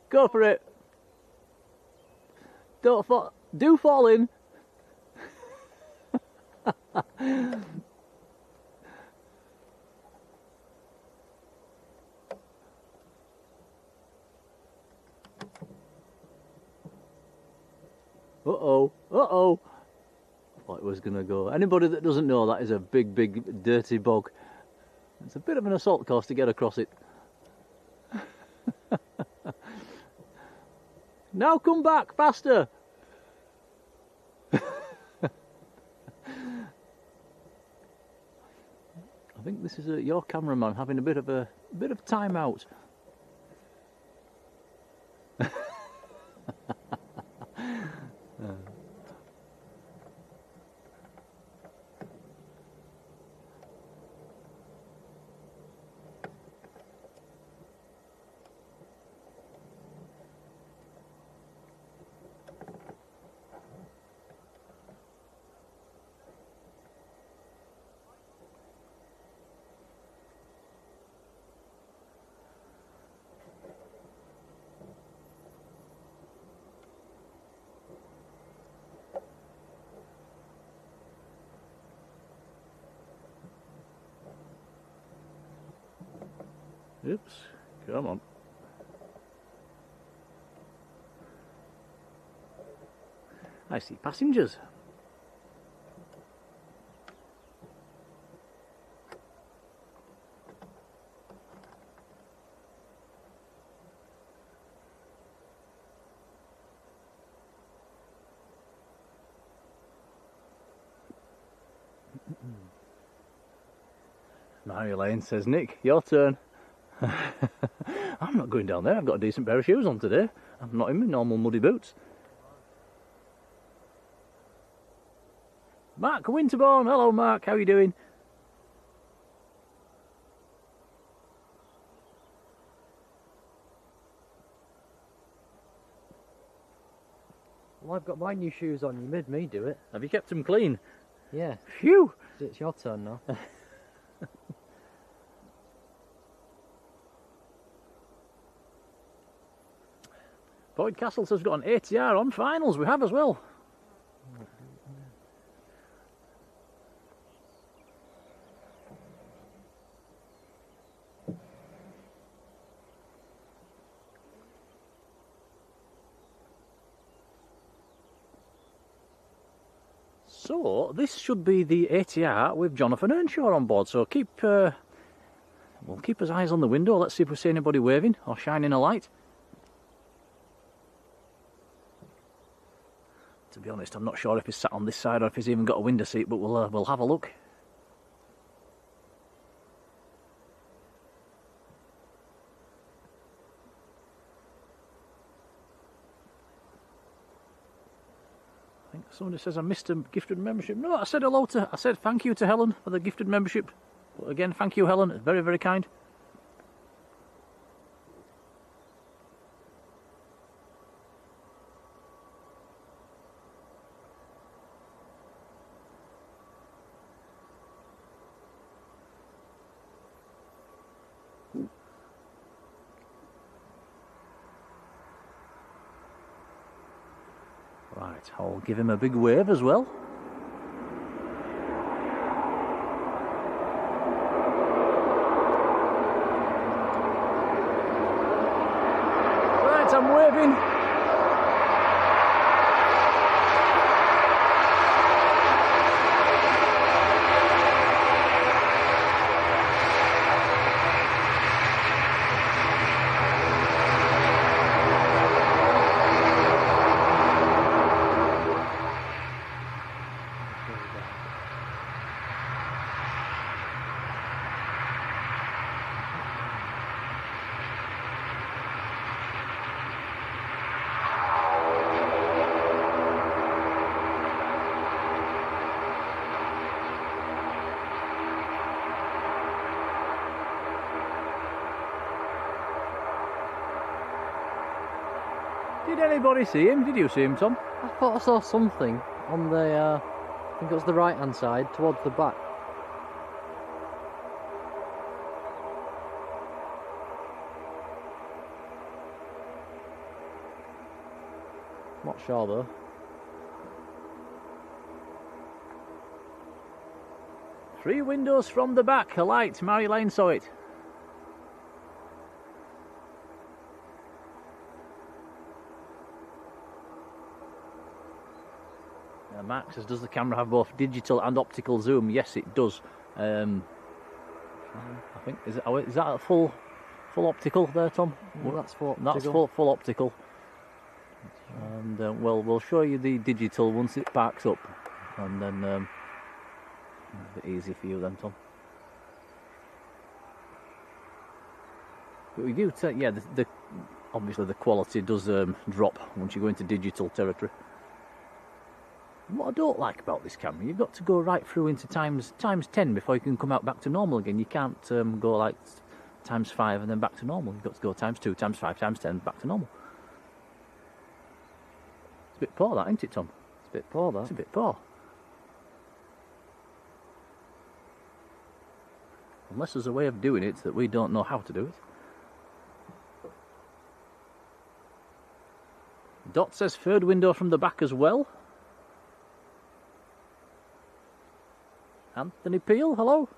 Go for it. Do fall in. Uh-oh, uh-oh. I thought it was going to go. Anybody that doesn't know, that is a big, big, dirty bog. It's a bit of an assault course to get across it. Now come back, faster! I think this is your cameraman having a bit of time out. Oops, come on. I see passengers. Marjolein says, Nick, your turn. I'm not going down there, I've got a decent pair of shoes on today. I'm not in my normal muddy boots. Mark Winterbourne, hello Mark, how are you doing? Well, I've got my new shoes on, you made me do it. Have you kept them clean? Yeah. Phew! It's your turn now. Boyd Castle says we've got an ATR on finals, we have as well. So, this should be the ATR with Jonathan Earnshaw on board, so we'll keep his eyes on the window, let's see if we see anybody waving or shining a light. To be honest, I'm not sure if he's sat on this side or if he's even got a window seat, but we'll have a look. I think somebody says I missed a gifted membership. No, I said thank you to Helen for the gifted membership. But again, thank you Helen, it's very, very kind. Right, I'll give him a big wave as well. Right, I'm waving. Did anybody see him? Did you see him, Tom? I thought I saw something on the, I think it was the right hand side, towards the back. Not sure though. Three windows from the back, a light. Marjolein saw it. Mark says, does the camera have both digital and optical zoom? Yes, it does. I think is that a full optical there, Tom? Well, that's full optical. That's full optical. And we'll show you the digital once it parks up, and then a bit easier for you then, Tom. But we do, yeah. Obviously the quality does drop once you go into digital territory. What I don't like about this camera, you've got to go right through into times 10 before you can come out back to normal again. You can't go like times 5 and then back to normal. You've got to go times 2, times 5, times 10, back to normal. It's a bit poor that, ain't it, Tom? It's a bit poor, that. It's a bit poor. Unless there's a way of doing it that we don't know how to do it. Dot says third window from the back as well. Anthony Peel, hello.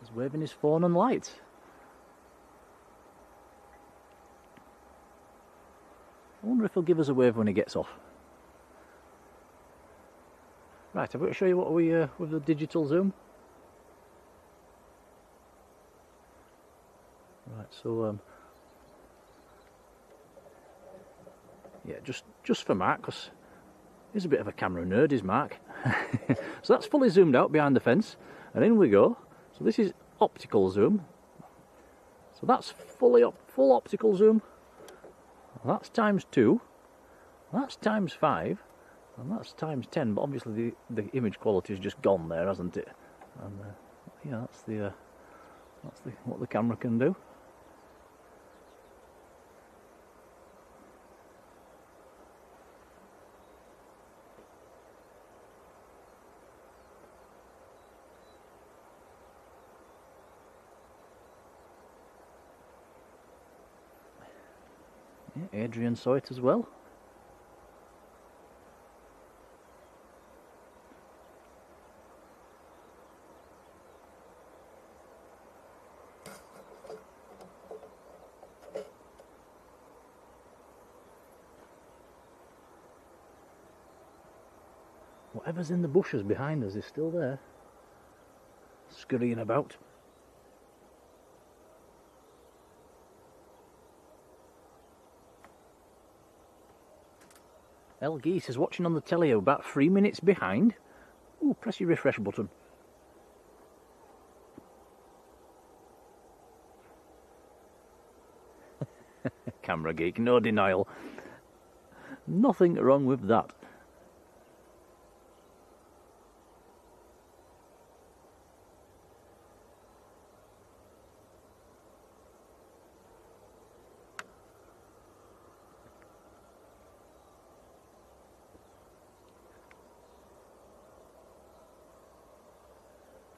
He's waving his phone and light. I wonder if he'll give us a wave when he gets off. Right, I've got to show you what we with the digital zoom. Right, so yeah, just for Mark, because he's a bit of a camera nerd, is Mark. So that's fully zoomed out behind the fence, and in we go. So this is optical zoom. So that's full optical zoom. That's times 2. That's times 5. And that's times 10, but obviously the image quality has just gone there, hasn't it? And yeah, that's what the camera can do. Yeah, Adrian saw it as well. Whatever's in the bushes behind us is still there, scurrying about. El Geese is watching on the telly about 3 minutes behind. Ooh, press your refresh button. Camera geek, no denial. Nothing wrong with that.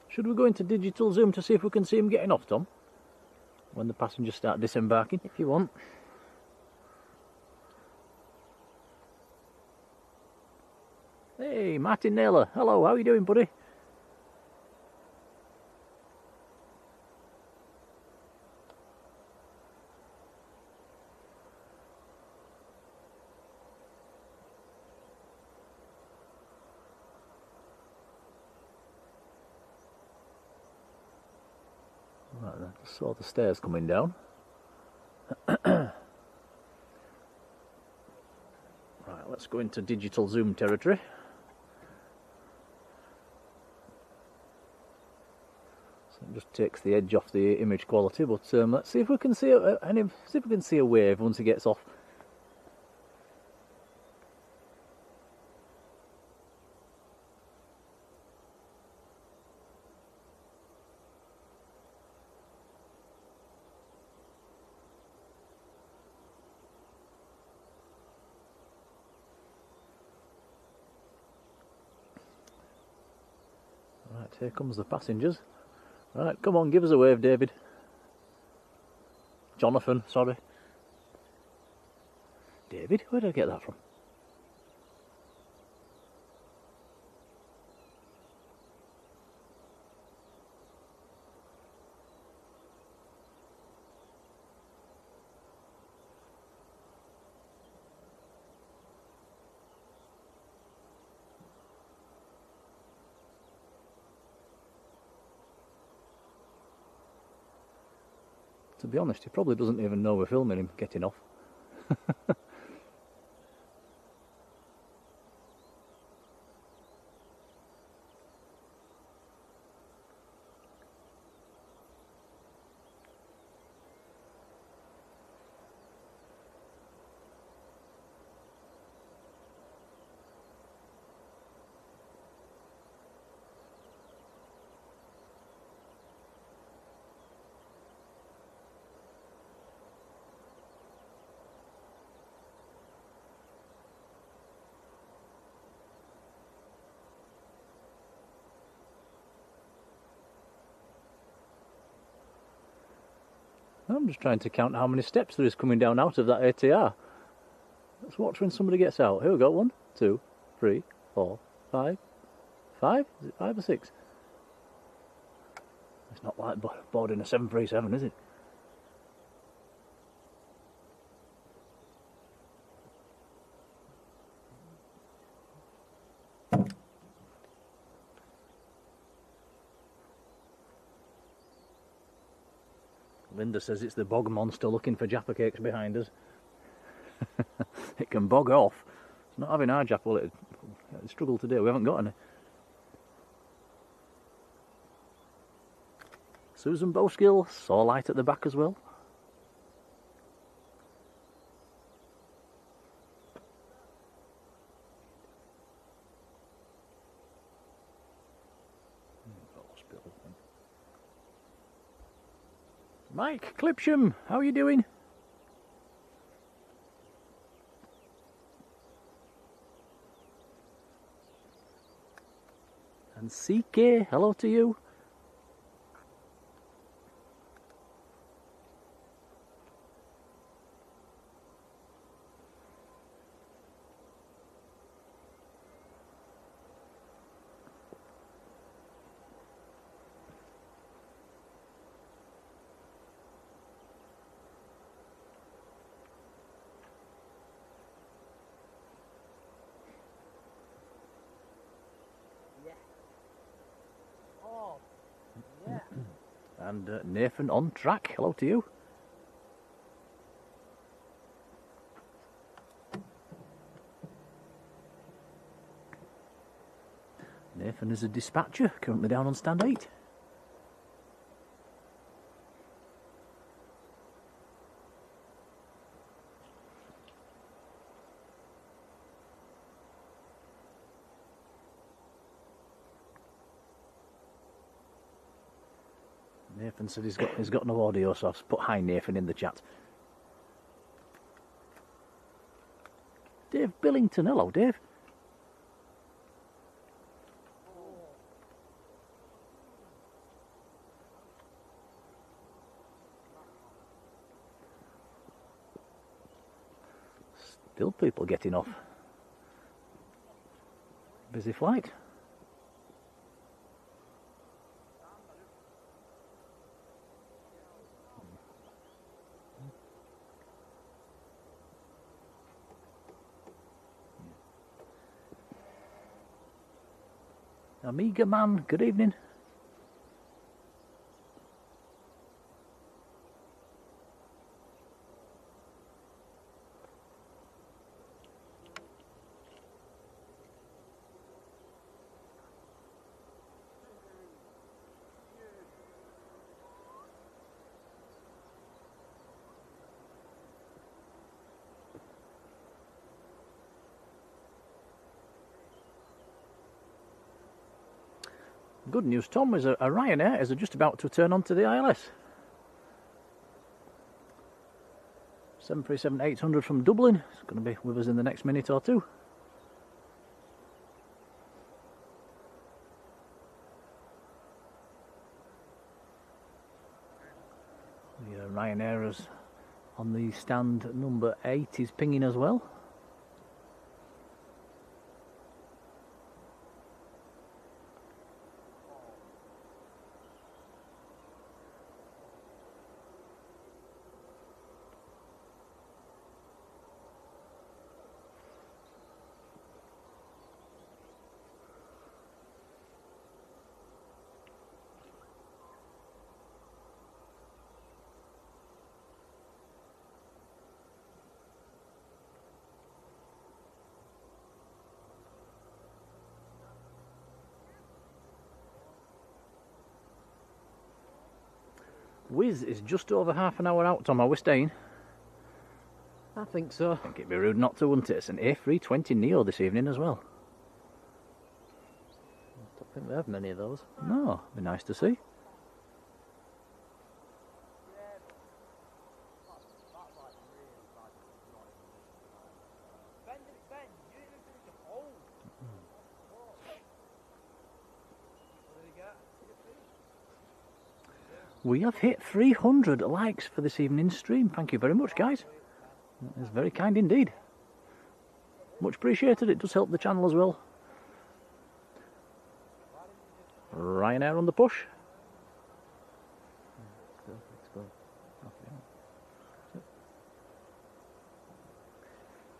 Should we go into digital zoom to see if we can see him getting off, Tom? When the passengers start disembarking, if you want. Hey, Martin Naylor. Hello, how are you doing, buddy? Right then, just saw the stairs coming down. Right, let's go into digital zoom territory. So it just takes the edge off the image quality, but let's see if we can see a wave once he gets off. Right, here comes the passengers. Right, come on, give us a wave, David. Jonathan, sorry. David, where did I get that from? To be honest, he probably doesn't even know we're filming him getting off. I'm just trying to count how many steps there is coming down out of that ATR. Let's watch when somebody gets out. Here we go. 1, 2, 3, 4, 5. 5? Is it 5 or 6? It's not like boarding a 737, is it? Linda says it's the bog monster looking for Jaffa cakes behind us. It can bog off. It's not having our Jaffa, well, it struggle to do. We haven't got any. Susan Bowskill saw light at the back as well. Mike Clipsham, how are you doing? And CK, hello to you. And Nathan on track, hello to you. Nathan is a dispatcher, currently down on stand 8. Nathan said he's got no audio, so I've put hi Nathan in the chat. Dave Billington, hello Dave. Still people getting off. Busy flight. Amiga man, good evening. Good news, Tom, is a Ryanair is just about to turn onto the ILS. 737-800 from Dublin. It's going to be with us in the next minute or two. The Ryanair is on the stand number 8 is pinging as well. Wiz is just over half an hour out, Tom. Are we staying? I think so. I think it'd be rude not to, wouldn't it? It's an A320 Neo this evening as well. I don't think we have many of those. No, be nice to see. We have hit 300 likes for this evening's stream. Thank you very much, guys. That's very kind indeed. Much appreciated. It does help the channel as well. Ryanair on the push.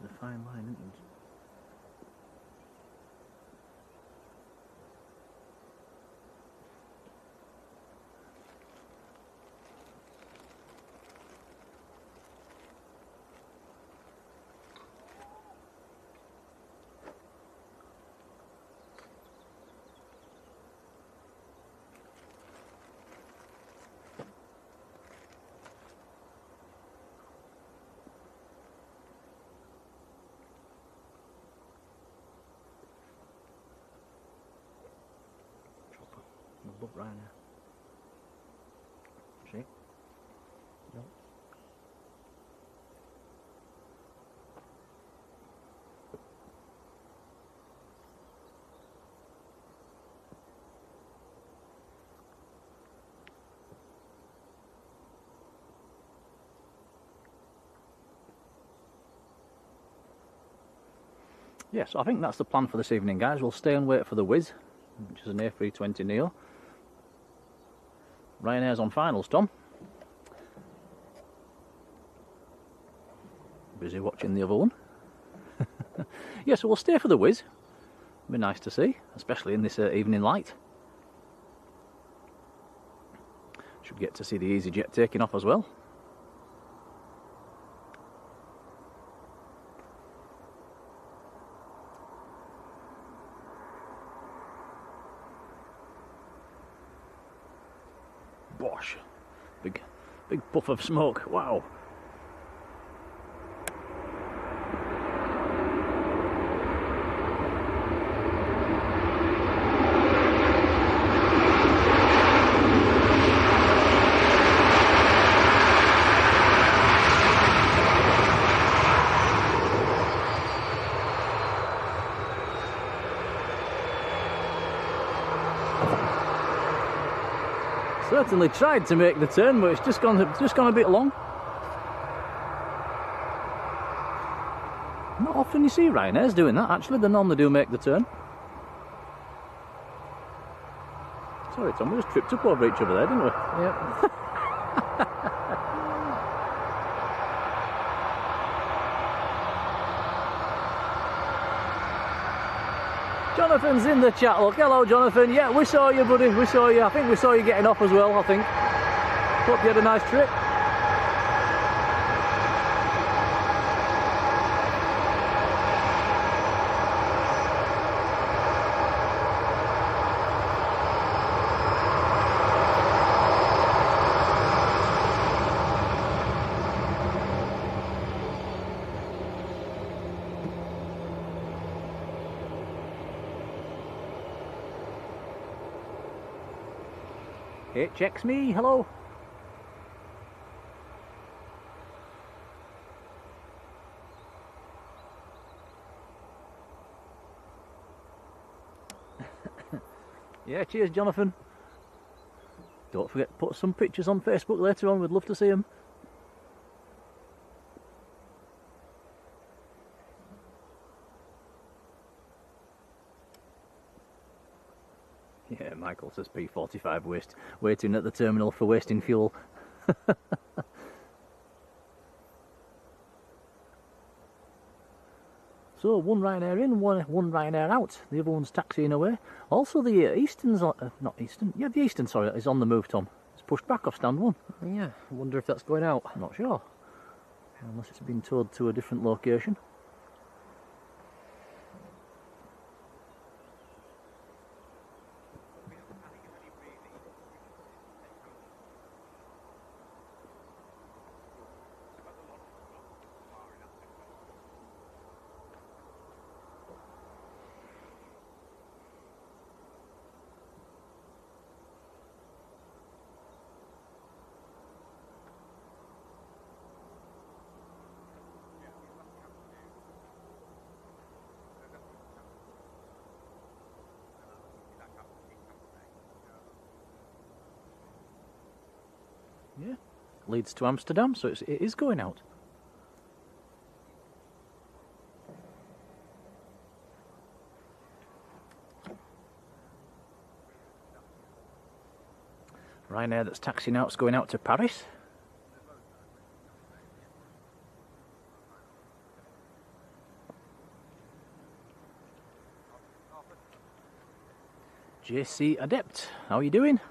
The fine line, isn't it? Ryanair. See? No. Yes, I think that's the plan for this evening, guys. We'll stay and wait for the Wiz, which is an A320 Neo. Ryanair's on finals, Tom. Busy watching the other one. Yeah, so we'll stay for the Wiz. Be nice to see, especially in this evening light. Should get to see the EasyJet taking off as well. Bosh. Big puff of smoke. Wow. Certainly tried to make the turn, but it's just gone a bit long. Not often you see Ryanair's doing that, actually. They normally do make the turn. Sorry, Tom, we just tripped up over each other there, didn't we? Yep. Jonathan's in the chat, look. Hello, Jonathan. Yeah, we saw you, buddy. We saw you. I think we saw you getting off as well, I think. Hope you had a nice trip. HX me, hello. Yeah, cheers, Jonathan. Don't forget to put some pictures on Facebook later on, we'd love to see them. Yeah, Michael says P45 waiting at the terminal for wasting fuel. So, one Ryanair in, one Ryanair out. The other one's taxiing away. Also, the Eastern's not Eastern. Yeah, the Eastern, sorry, is on the move, Tom. It's pushed back off stand 1. Yeah, I wonder if that's going out. I'm not sure. Unless it's been towed to a different location. Yeah, Leeds to Amsterdam, so it is going out. Ryanair that's taxiing out is going out to Paris. JC Adept, how are you doing?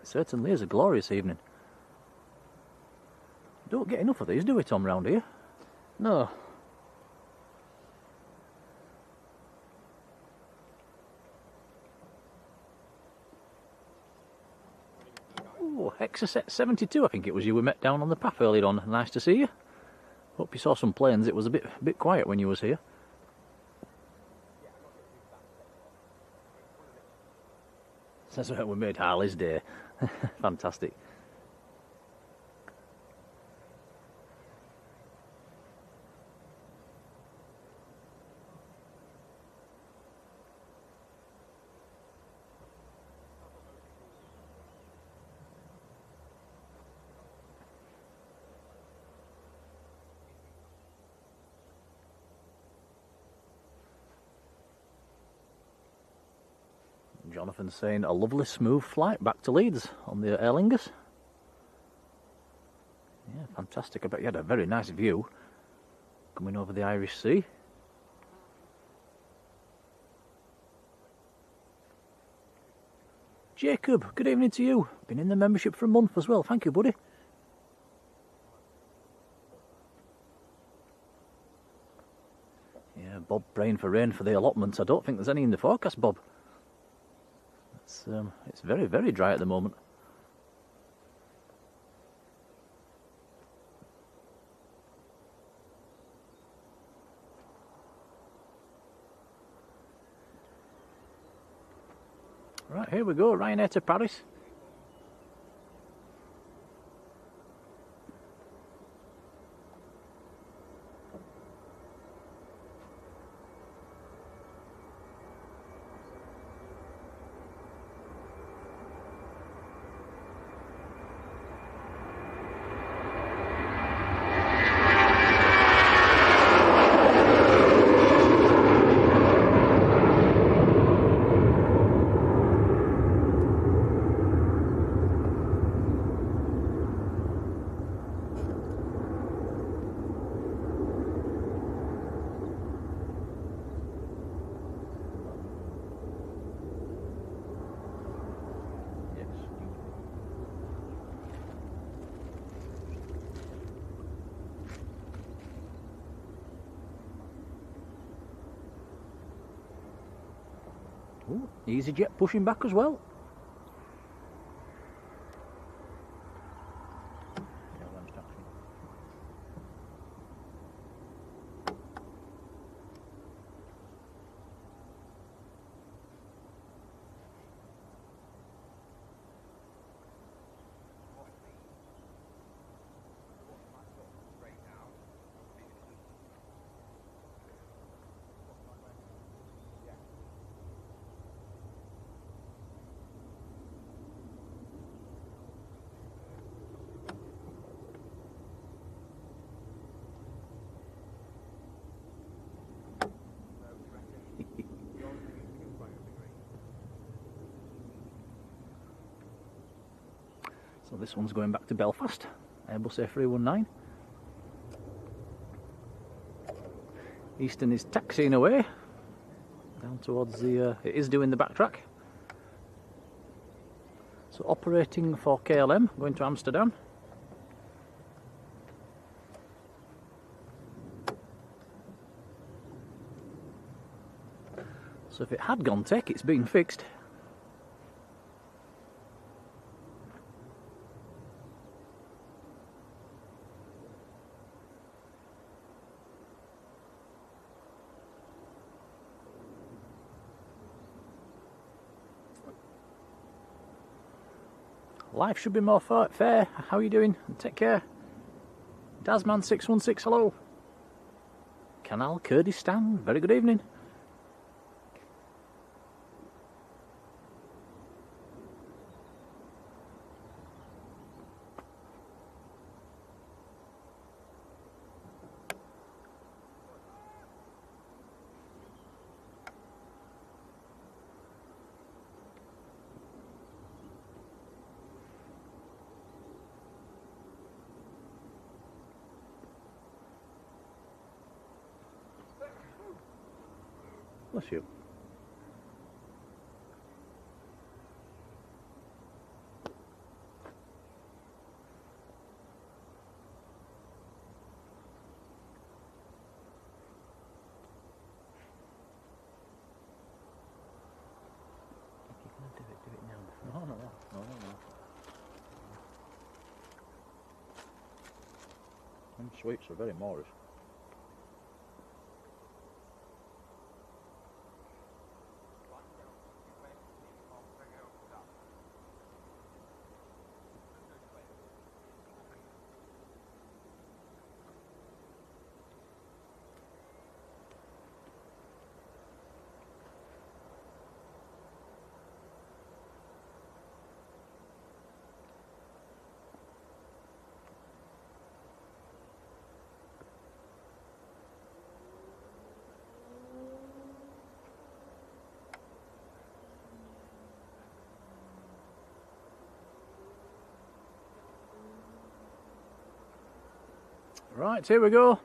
It certainly is a glorious evening. Don't get enough of these, do we, Tom, round here? No. Oh, Exocet 72, I think it was you we met down on the path earlier on. Nice to see you. Hope you saw some planes. It was a bit quiet when you was here. Says we made Harley's day. Fantastic. Jonathan saying a lovely smooth flight back to Leeds on the Aer Lingus. Yeah, fantastic. I bet you had a very nice view coming over the Irish Sea. Jacob, good evening to you. Been in the membership for a month as well. Thank you, buddy. Yeah, Bob praying for rain for the allotments. I don't think there's any in the forecast, Bob. It's very, very dry at the moment. Right, here we go, Ryanair to Paris. Ooh, EasyJet pushing back as well. So this one's going back to Belfast, Airbus A319. Eastern is taxiing away down towards the, it is doing the backtrack. So operating for KLM, going to Amsterdam. So if it had gone tech, it's been fixed. Life should be more fair. How are you doing? Take care. Dasman616, hello. Canal Kurdistan, very good evening. Bless you. Do it now. No. Them sweets are very Moorish. Right, here we go.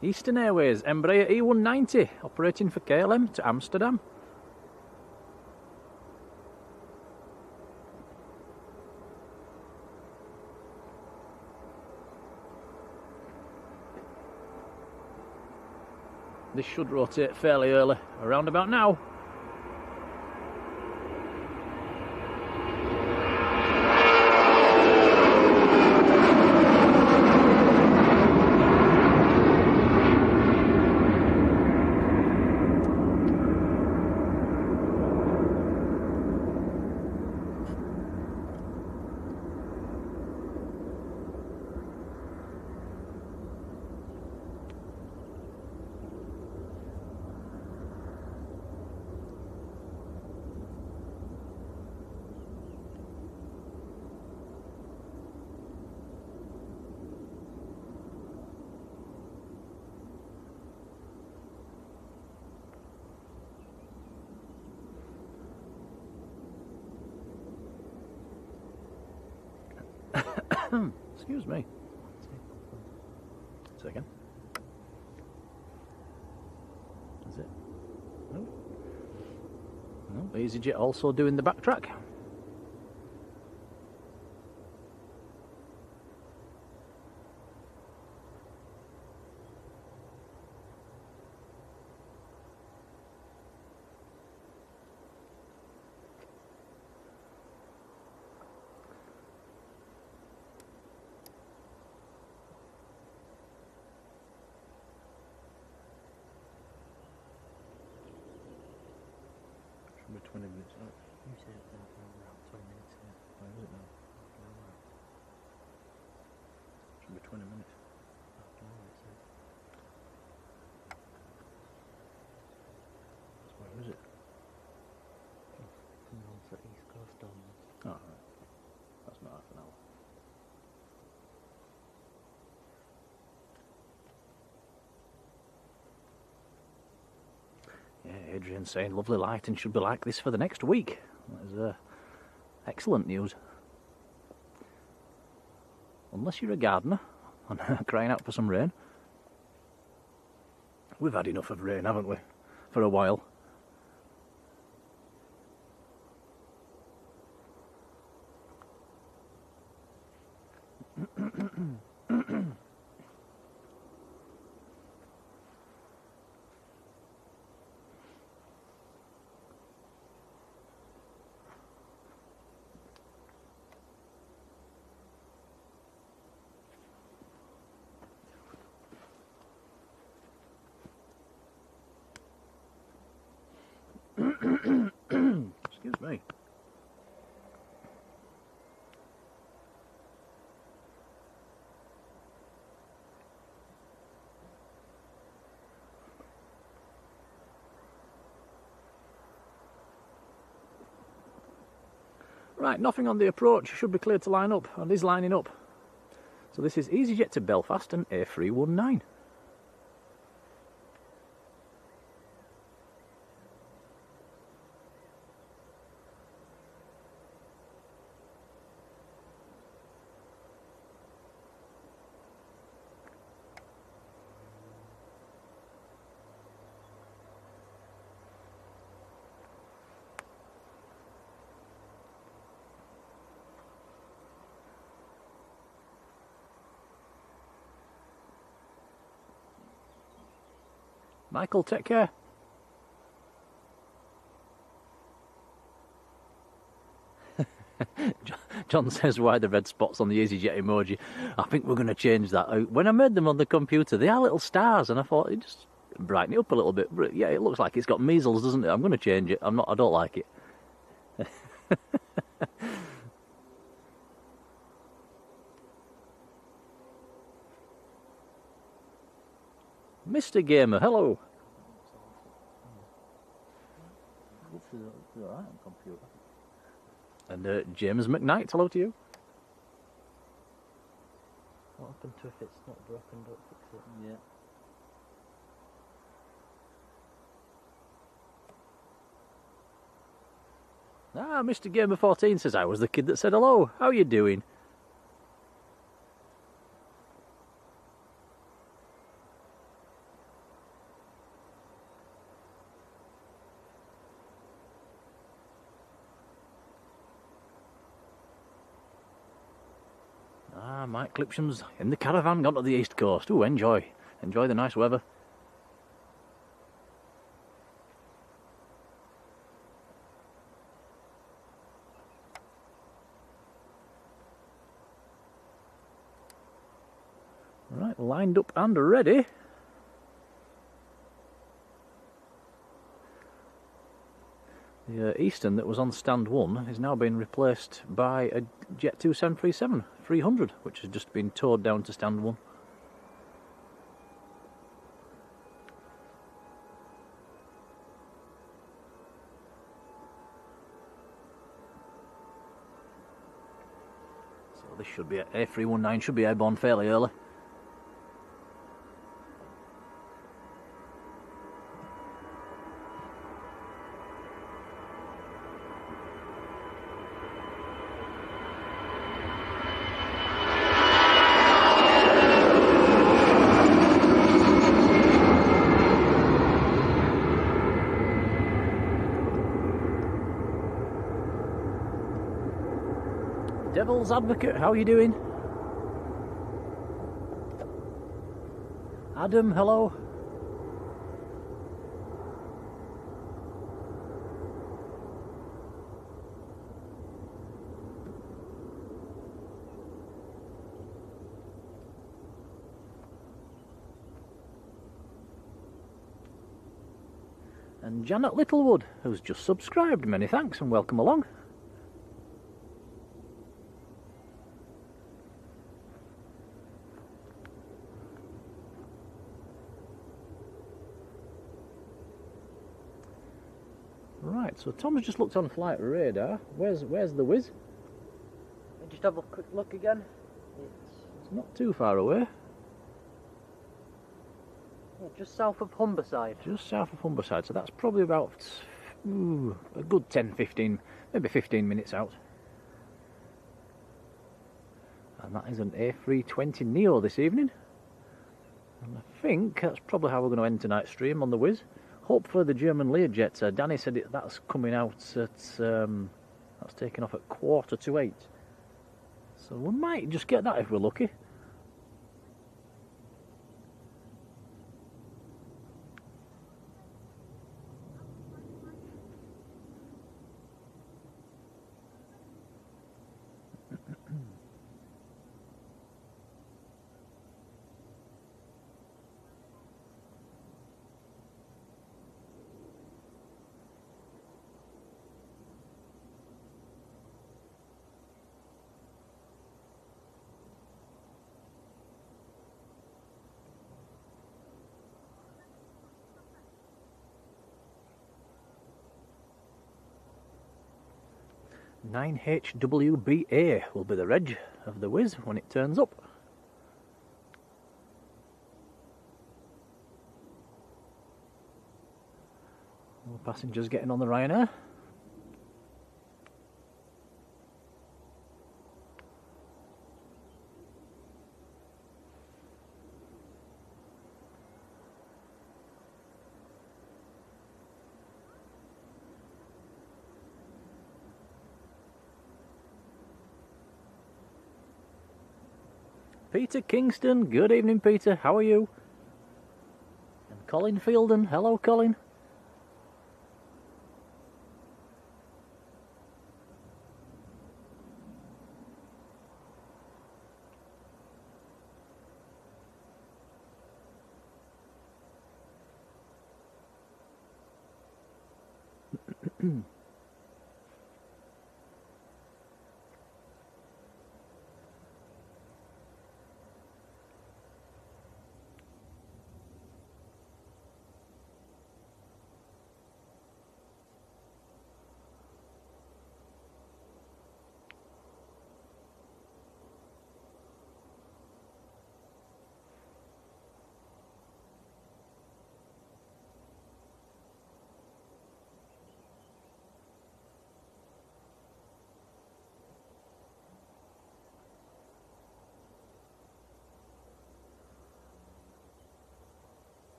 Eastern Airways, Embraer E190, operating for KLM to Amsterdam. This should rotate fairly early, around about now. Excuse me. Second. Is it? No. No. EasyJet also doing the backtrack. Should be 20 minutes out. You said around 20 minutes here. Where is it now? Should be 20 minutes. Where is it? Coming on to the east coast on. Oh, right. That's not half an hour. Yeah, Adrian's saying lovely light and should be like this for the next week. That is excellent news. Unless you're a gardener and crying out for some rain. We've had enough of rain, haven't we? For a while. Excuse me. Right, nothing on the approach, should be cleared to line up, and is lining up. So this is EasyJet to Belfast and A319. Michael, take care. John says, why the red spots on the EasyJet emoji? I think we're going to change that. When I made them on the computer, they are little stars, and I thought it just brighten it up a little bit. But yeah, it looks like it's got measles, doesn't it? I'm going to change it. I don't like it. Mr. Gamer, hello. Alright on computer. And James McKnight, hello to you. What happened to if it's not broken, don't fix it? Yeah. Ah, Mr. Gamer 14 says, I was the kid that said hello. How you doing? Mike Clipsham's in the caravan, gone to the east coast. Ooh, enjoy the nice weather. Right, lined up and ready. The Eastern that was on stand 1 is now being replaced by a Jet 2 737 300, which has just been towed down to stand 1. So this should be A319 should be airborne fairly early. Devil's Advocate, how are you doing? Adam, hello. And Janet Littlewood, who's just subscribed. Many thanks and welcome along. Right, so Tom's just looked on flight radar. Where's the whiz? Just have a quick look again. It's not too far away. Yeah, just south of Humberside. Just south of Humberside, so that's probably about a good 10, 15, maybe 15 minutes out. And that is an A320 Neo this evening. And I think that's probably how we're going to end tonight's stream on the whiz. Hopefully the German Learjet, Danny said that's coming out at, that's taking off at 7:45. So we might just get that if we're lucky. (9HWBA) will be the reg of the whiz when it turns up. More passengers getting on the Ryanair. Peter Kingston, good evening Peter, how are you? And Colin Fielden, hello Colin.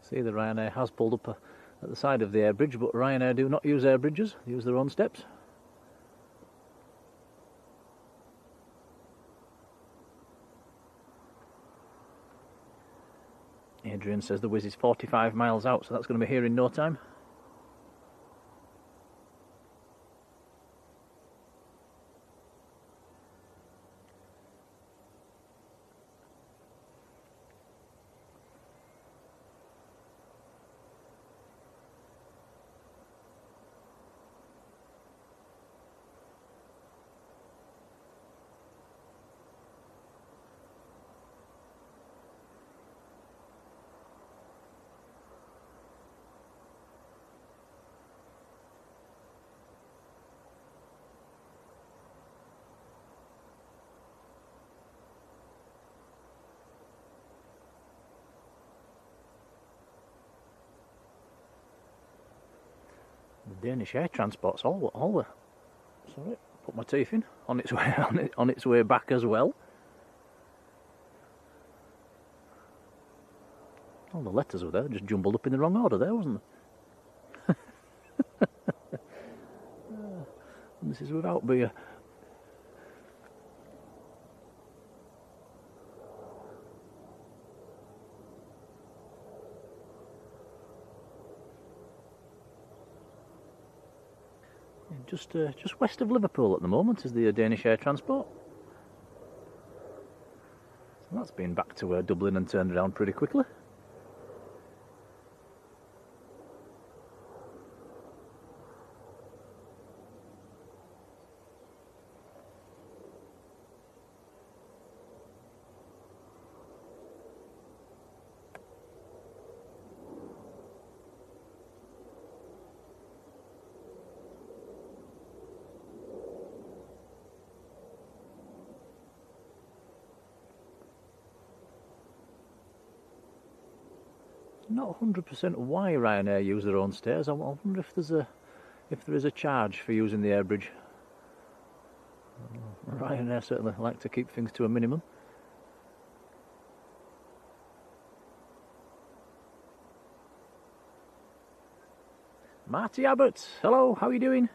See, the Ryanair has pulled up at the side of the air bridge, but Ryanair do not use air bridges, they use their own steps. Adrian says the whiz is 45 miles out, so that's going to be here in no time. The Danish air transport's all sorry, put my teeth in, on its way on its way back as well. All the letters were there, just jumbled up in the wrong order there, wasn't there? This is without beer. Just west of Liverpool at the moment is the Danish air transport. So that's been back to Dublin and turned around pretty quickly. Not 100% why Ryanair use their own stairs. I wonder if there is a charge for using the air bridge. Ryanair certainly like to keep things to a minimum. Marty Abbott, hello, how are you doing?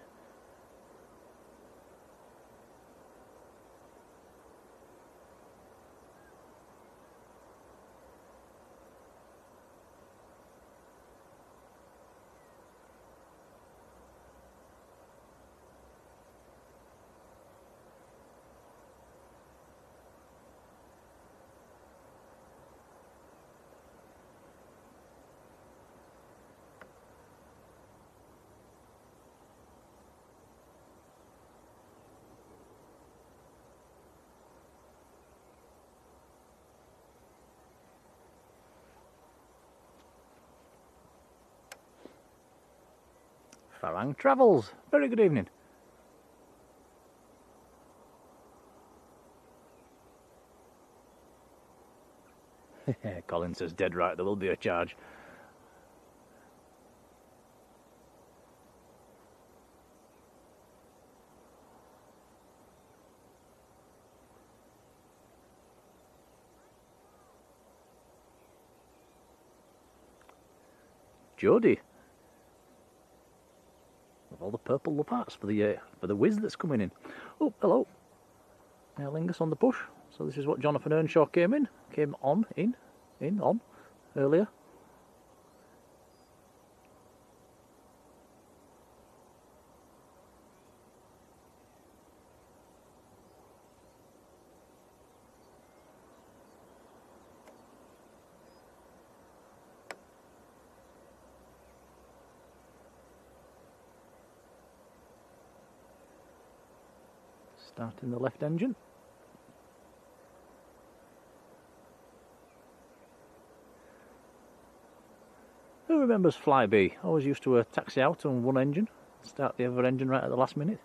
Farang Travels, very good evening. Colin says dead right, there will be a charge. Jody. All the purple parts for the whiz that's coming in. Oh, hello. Aer Lingus on the push. So this is what Jonathan Earnshaw came on earlier. Starting the left engine. Who remembers Flybe? Always used to taxi out on one engine, start the other engine right at the last minute.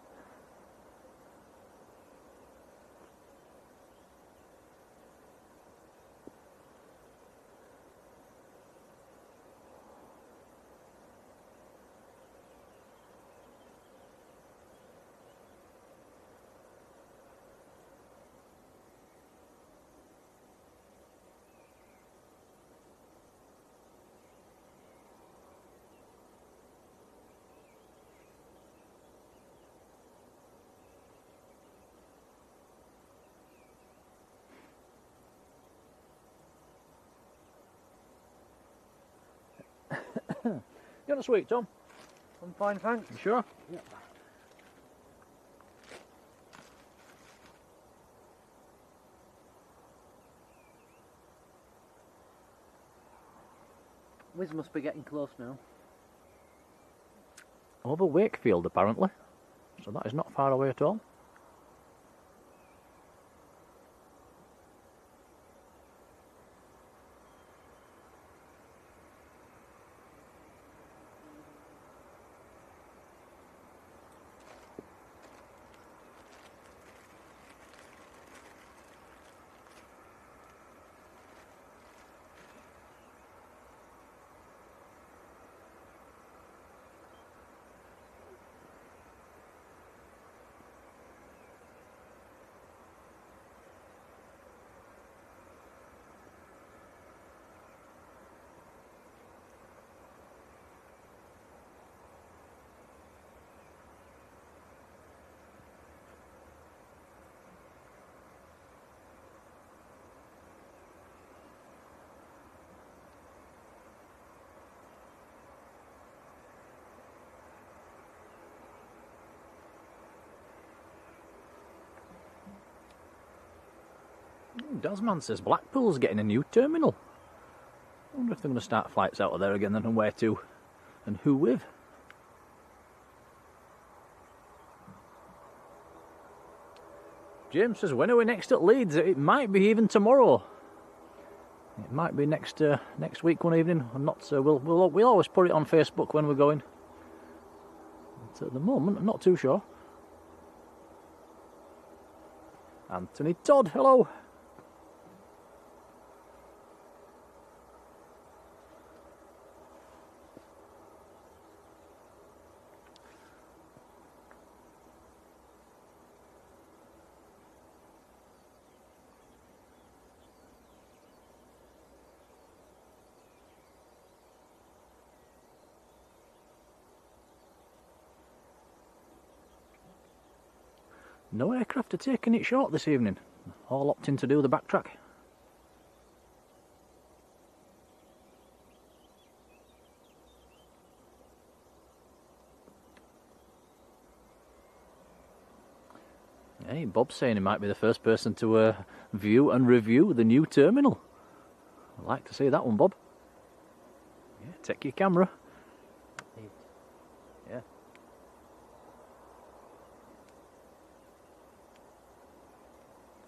You're not sweet, Tom? I'm fine, thanks. You sure? Yeah. Wiz must be getting close now. Over Wakefield, apparently. So that is not far away at all. Dasman says Blackpool's getting a new terminal. I wonder if they're going to start flights out of there again then, and where to and who with. James says, when are we next at Leeds? It might be even tomorrow. It might be next week one evening. I'm not. We'll always put it on Facebook when we're going. But at the moment, I'm not too sure. Anthony Todd, hello. No aircraft are taking it short this evening. All opting to do the backtrack. Hey, Bob's saying he might be the first person to view and review the new terminal. I'd like to see that one, Bob. Yeah, take your camera. Yeah.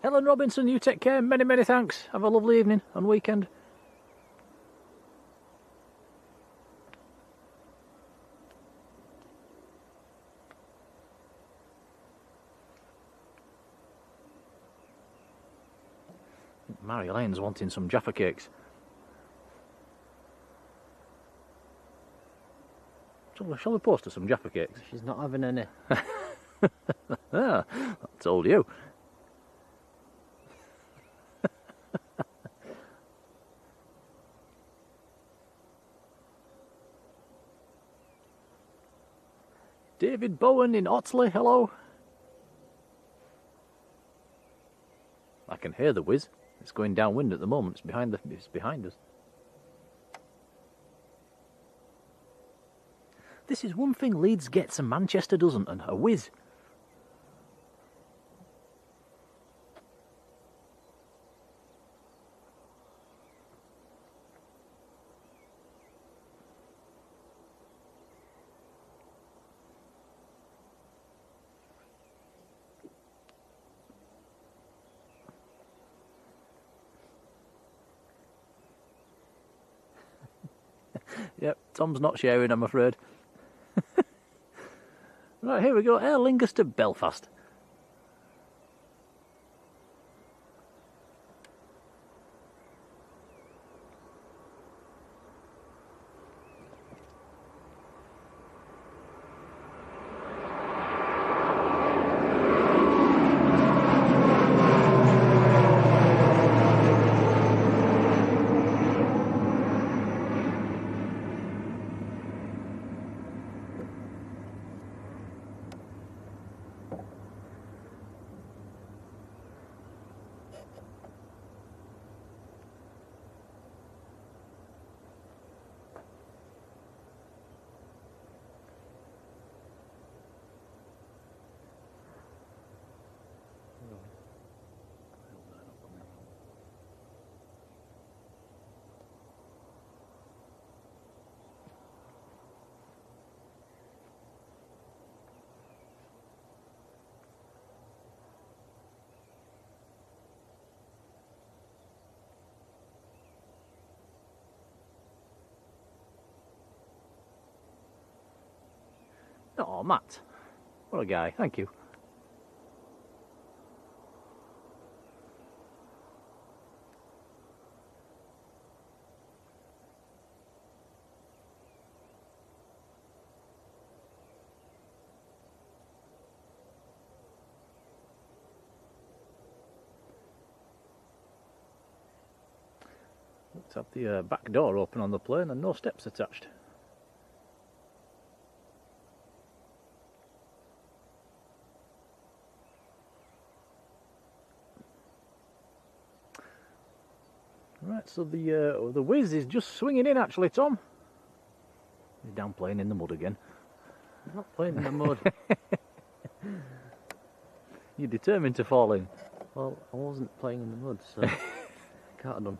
Helen Robinson, you take care. Many, many thanks. Have a lovely evening and weekend. Marjolein's wanting some Jaffa cakes. Shall we post her some Jaffa cakes? She's not having any. I told you. David Bowen in Otley, hello. I can hear the whiz. It's going downwind at the moment. It's behind us. This is one thing Leeds gets and Manchester doesn't, and a whiz. Yep, Tom's not sharing, I'm afraid. Right, here we go. Aer Lingus to Belfast. Oh, Matt. What a guy. Thank you. Let's have the back door open on the plane and no steps attached. Right, so the whiz is just swinging in actually, Tom. He's down playing in the mud again. I'm not playing in the mud. You're determined to fall in. Well, I wasn't playing in the mud, so can't have done.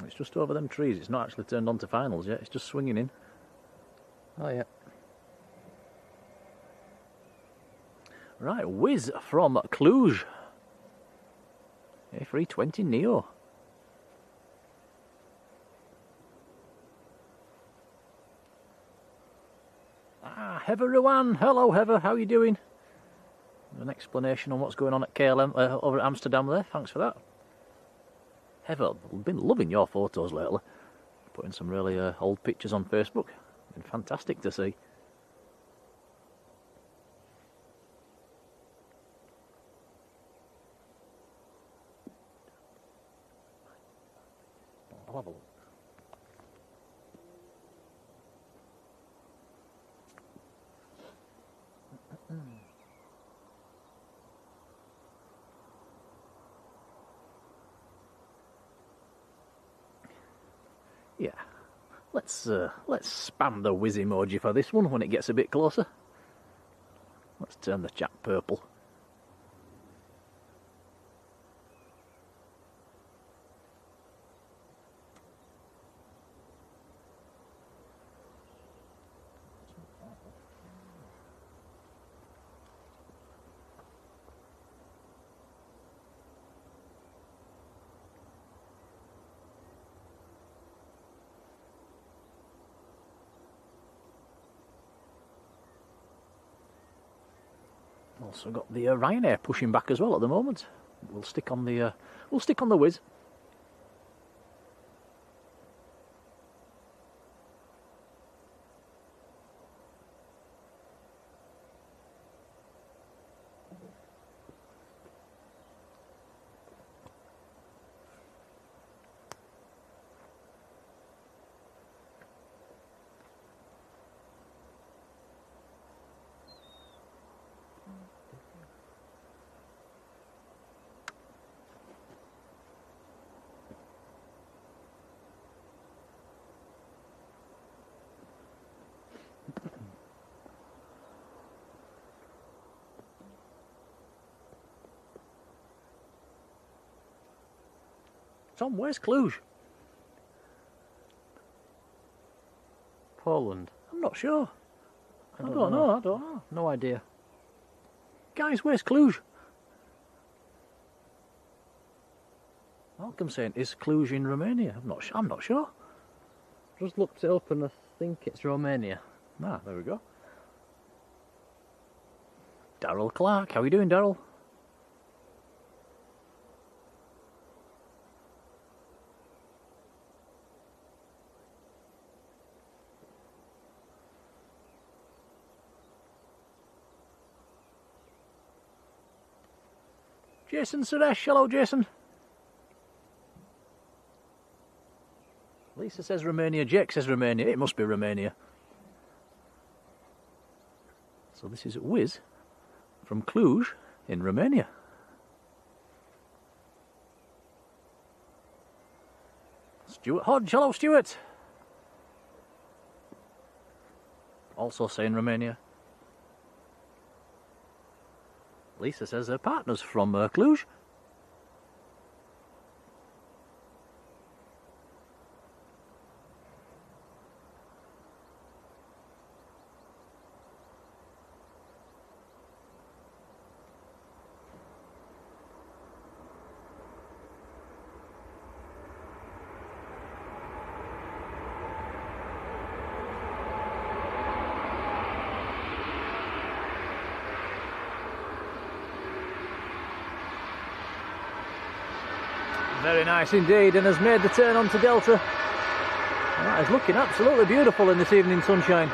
It's just over them trees. It's not actually turned on to finals yet. It's just swinging in. Oh yeah. Right, whiz from Cluj. A320 Neo. Ah, Heather Ruan. Hello, Heather. How are you doing? An explanation on what's going on at KLM over at Amsterdam there. Thanks for that. Heather, I've been loving your photos lately. Putting some really old pictures on Facebook. Been fantastic to see. I'll have a look. Yeah, let's spam the whiz emoji for this one when it gets a bit closer. Let's turn the chat purple. Also got the Ryanair pushing back as well at the moment. We'll stick on the whiz. Tom, where's Cluj? Poland. I'm not sure. I don't know. No idea. Guys, where's Cluj? Malcolm's saying, is Cluj in Romania? I'm not sure. Just looked it up and I think it's Romania. Ah, there we go. Daryl Clark, how are you doing, Daryl? Jason Suresh, hello Jason. Lisa says Romania, Jake says Romania, it must be Romania. So this is Whiz from Cluj in Romania. Stuart Hodge, hello Stuart. Also saying Romania. Lisa says her partner's from Cluj. Very nice indeed, and has made the turn onto Delta. That is looking absolutely beautiful in this evening sunshine.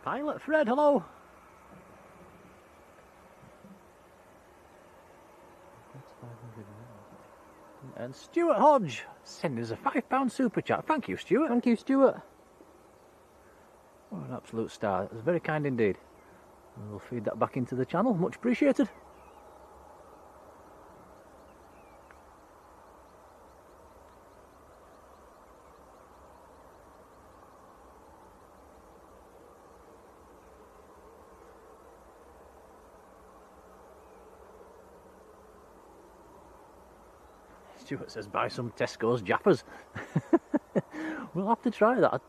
Pilot Fred, hello. And Stuart Hodge sending us a £5 super chat. Thank you, Stuart. Thank you, Stuart. Oh, an absolute star. That's very kind indeed. We'll feed that back into the channel. Much appreciated. Stuart says buy some Tesco's Jaffas. We'll have to try that.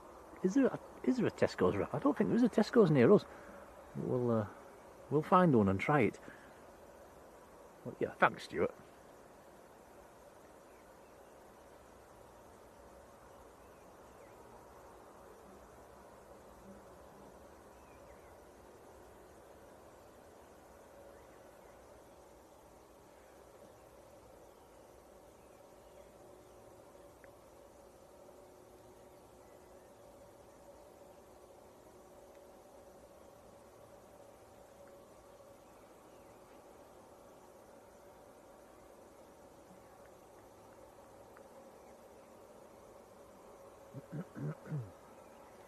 Is there a Tesco's wrap? I don't think there is a Tesco's near us. We'll find one and try it. Well, yeah, thanks, Stuart.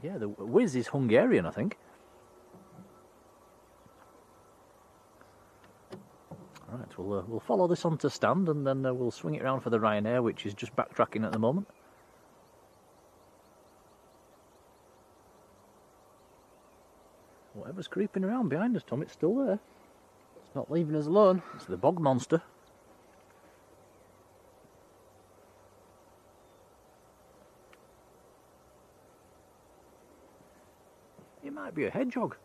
Yeah, the Whiz is Hungarian, I think. Right, we'll follow this on to stand, and then we'll swing it around for the Ryanair, which is just backtracking at the moment. Whatever's creeping around behind us, Tom, it's still there. It's not leaving us alone. It's the bog monster. It might be a hedgehog.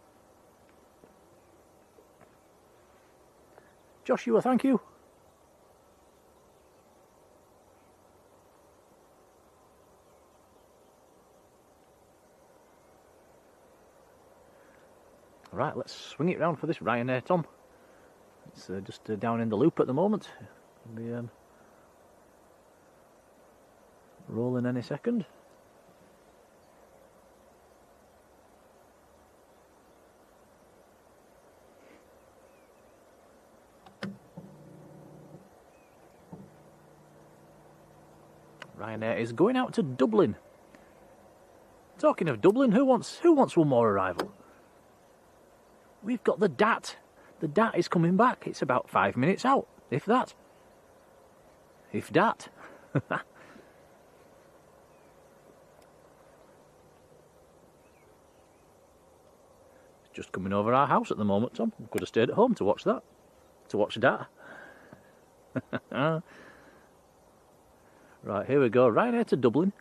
Joshua, thank you. Right, let's swing it round for this Ryanair, Tom. It's just down in the loop at the moment. It'll be rolling any second. Ryanair is going out to Dublin. Talking of Dublin, who wants one more arrival? We've got the DAT. The DAT is coming back. It's about 5 minutes out, if that. If that. It's just coming over our house at the moment, Tom. We could have stayed at home to watch that. To watch DAT. Right, here we go. Ryanair to Dublin.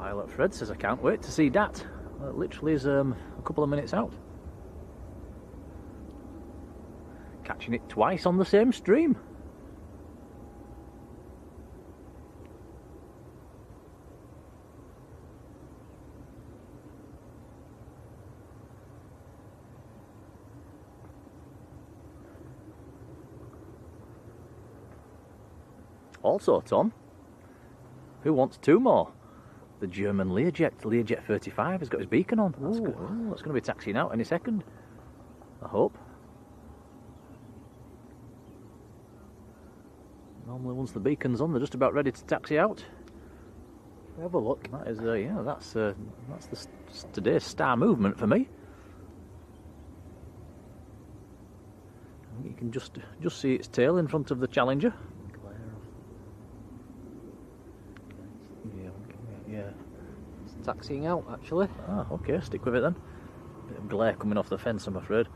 Pilot Fred says, I can't wait to see that. Well, it literally is a couple of minutes out. Catching it twice on the same stream. Also, Tom, who wants two more? The German Learjet 35 has got his beacon on. That's going to be taxiing out any second, I hope. Normally once the beacon's on, they're just about ready to taxi out. Have a look. That is, yeah, that's today's star movement for me. You can just see its tail in front of the Challenger. Yeah. It's taxiing out, actually. Ah, okay, stick with it then. Bit of glare coming off the fence, I'm afraid.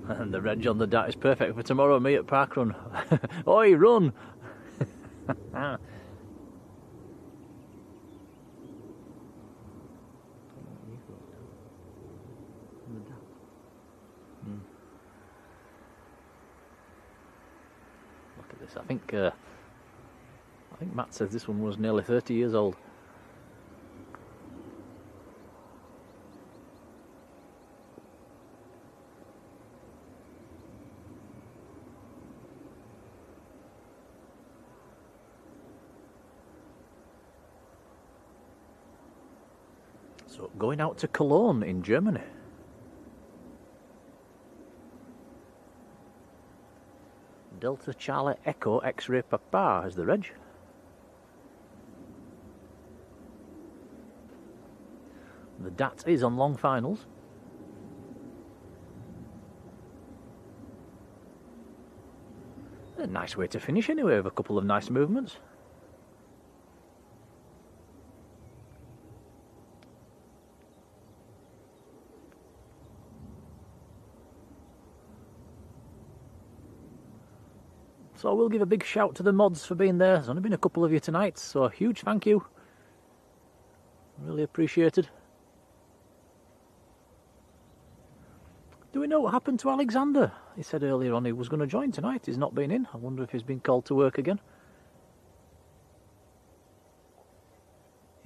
And the reg on the DAT is perfect for tomorrow, me at Parkrun. Oi, run! Look at this. I think Matt says this one was nearly 30 years old. So going out to Cologne in Germany. Delta Charlie Echo X-Ray Papa is the reg. The DAT is on long finals. A nice way to finish anyway, with a couple of nice movements. So I will give a big shout to the mods for being there. There's only been a couple of you tonight, so a huge thank you. Really appreciated. Do we know what happened to Alexander? He said earlier on he was going to join tonight. He's not been in. I wonder if he's been called to work again.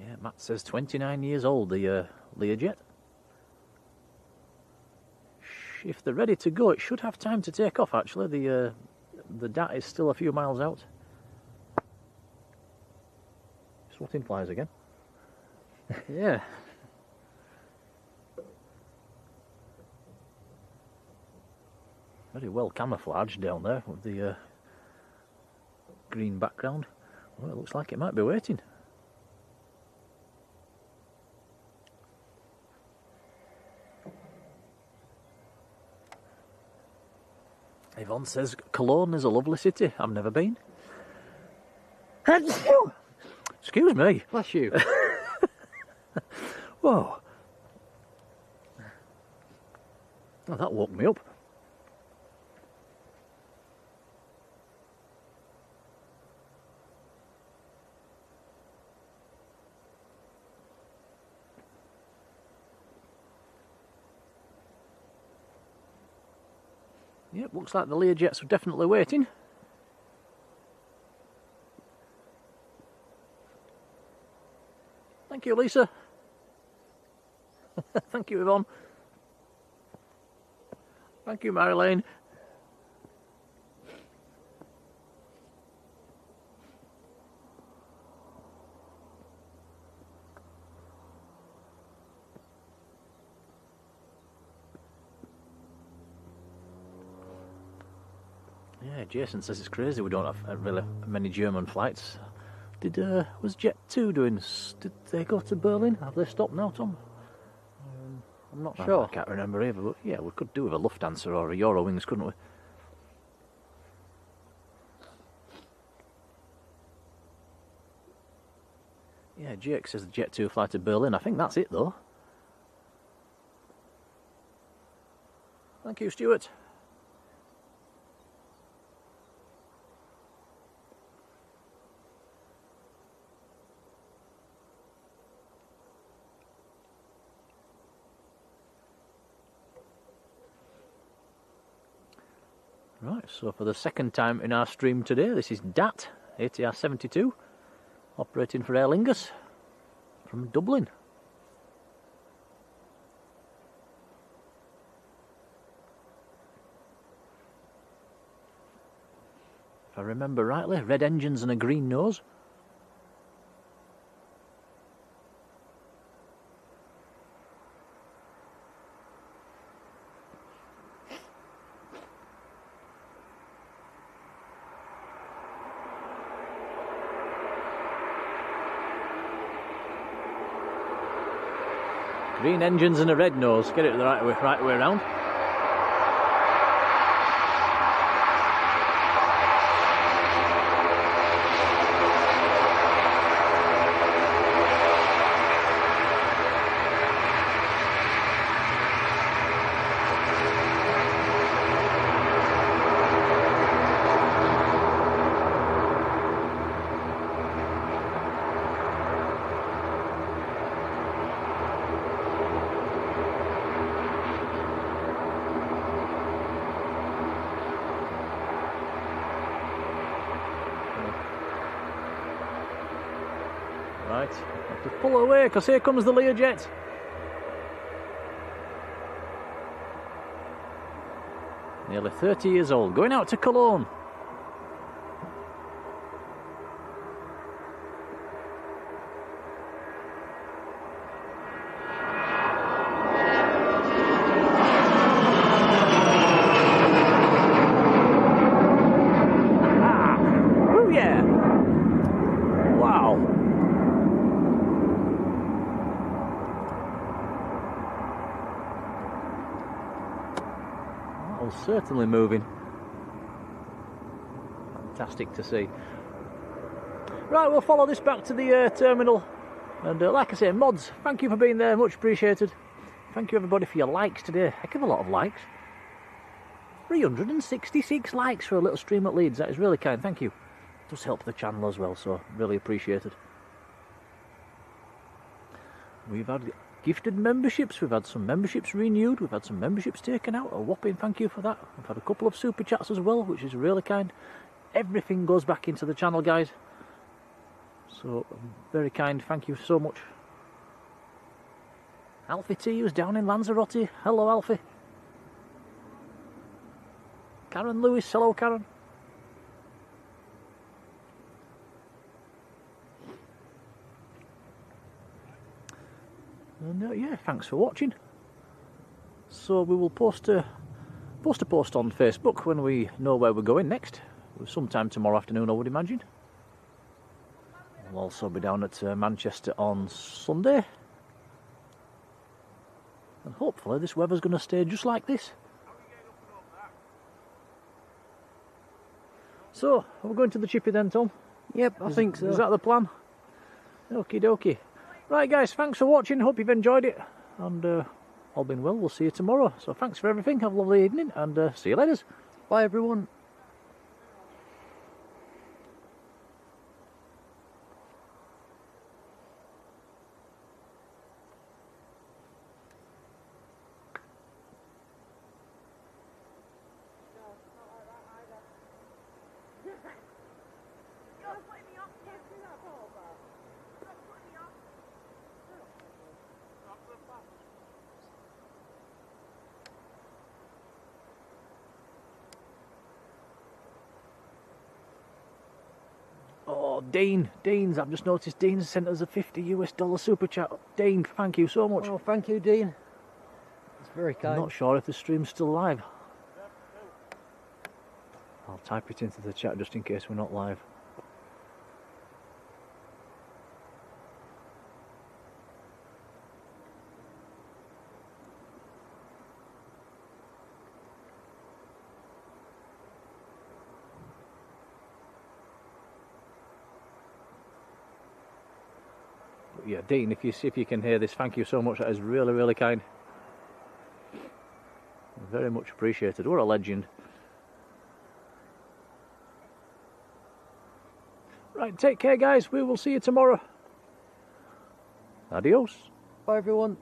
Yeah, Matt says 29 years old, the Learjet. If they're ready to go, it should have time to take off, actually. The DAT is still a few miles out. Swatting flies again. Yeah. Very well camouflaged down there with the green background. Well, it looks like it might be waiting. Yvonne says, Cologne is a lovely city. I've never been. Excuse me. Bless you. Whoa. Oh, that woke me up. Yep, looks like the Learjets are definitely waiting. Thank you, Lisa. Thank you, Yvonne. Thank you, Marjolein. Yeah, Jason says it's crazy we don't have really many German flights. Was Jet 2 doing? Did they go to Berlin? Have they stopped now, Tom? I'm not sure. I can't remember either, but yeah, we could do with a Lufthansa or a Eurowings, couldn't we? Yeah, Jake says the Jet 2 fly to Berlin. I think that's it, though. Thank you, Stuart. Right, so for the second time in our stream today, this is DAT, ATR 72, operating for Aer Lingus from Dublin. If I remember rightly, red engines and a green nose. Green engines and a red nose. Get it the right way around. Right, have to pull away because here comes the Learjet. Nearly 30 years old, going out to Cologne. Certainly moving. Fantastic to see. Right, we'll follow this back to the terminal. And like I say, mods, thank you for being there, much appreciated. Thank you everybody for your likes today. Heck of a lot of likes. 366 likes for a little stream at Leeds. That is really kind, thank you. It does help the channel as well, so really appreciated. We've had gifted memberships, we've had some memberships renewed, we've had some memberships taken out, a whopping thank you for that. We've had a couple of super chats as well, which is really kind. Everything goes back into the channel, guys, so very kind, thank you so much. Alfie T was down in Lanzarote, hello Alfie. Karen Lewis, hello Karen. And yeah, thanks for watching. So we will post a post on Facebook when we know where we're going next. Sometime tomorrow afternoon, I would imagine. We'll also be down at Manchester on Sunday. And hopefully this weather's going to stay just like this. So, are we going to the chippy then, Tom? Yep, I think so. Is that the plan? Okie dokie. Right guys, thanks for watching, hope you've enjoyed it, and all been well, we'll see you tomorrow. So thanks for everything, have a lovely evening, and see you later. Bye everyone. Oh, Dean's, I've just noticed Dean's sent us a $50 US super chat. Dean, thank you so much. Oh, thank you, Dean. It's very kind. I'm not sure if the stream's still live. I'll type it into the chat just in case we're not live. Yeah, Dean, if you can hear this, thank you so much. That is really, really kind. Very much appreciated. What a legend. Right, take care guys. We will see you tomorrow. Adios. Bye everyone.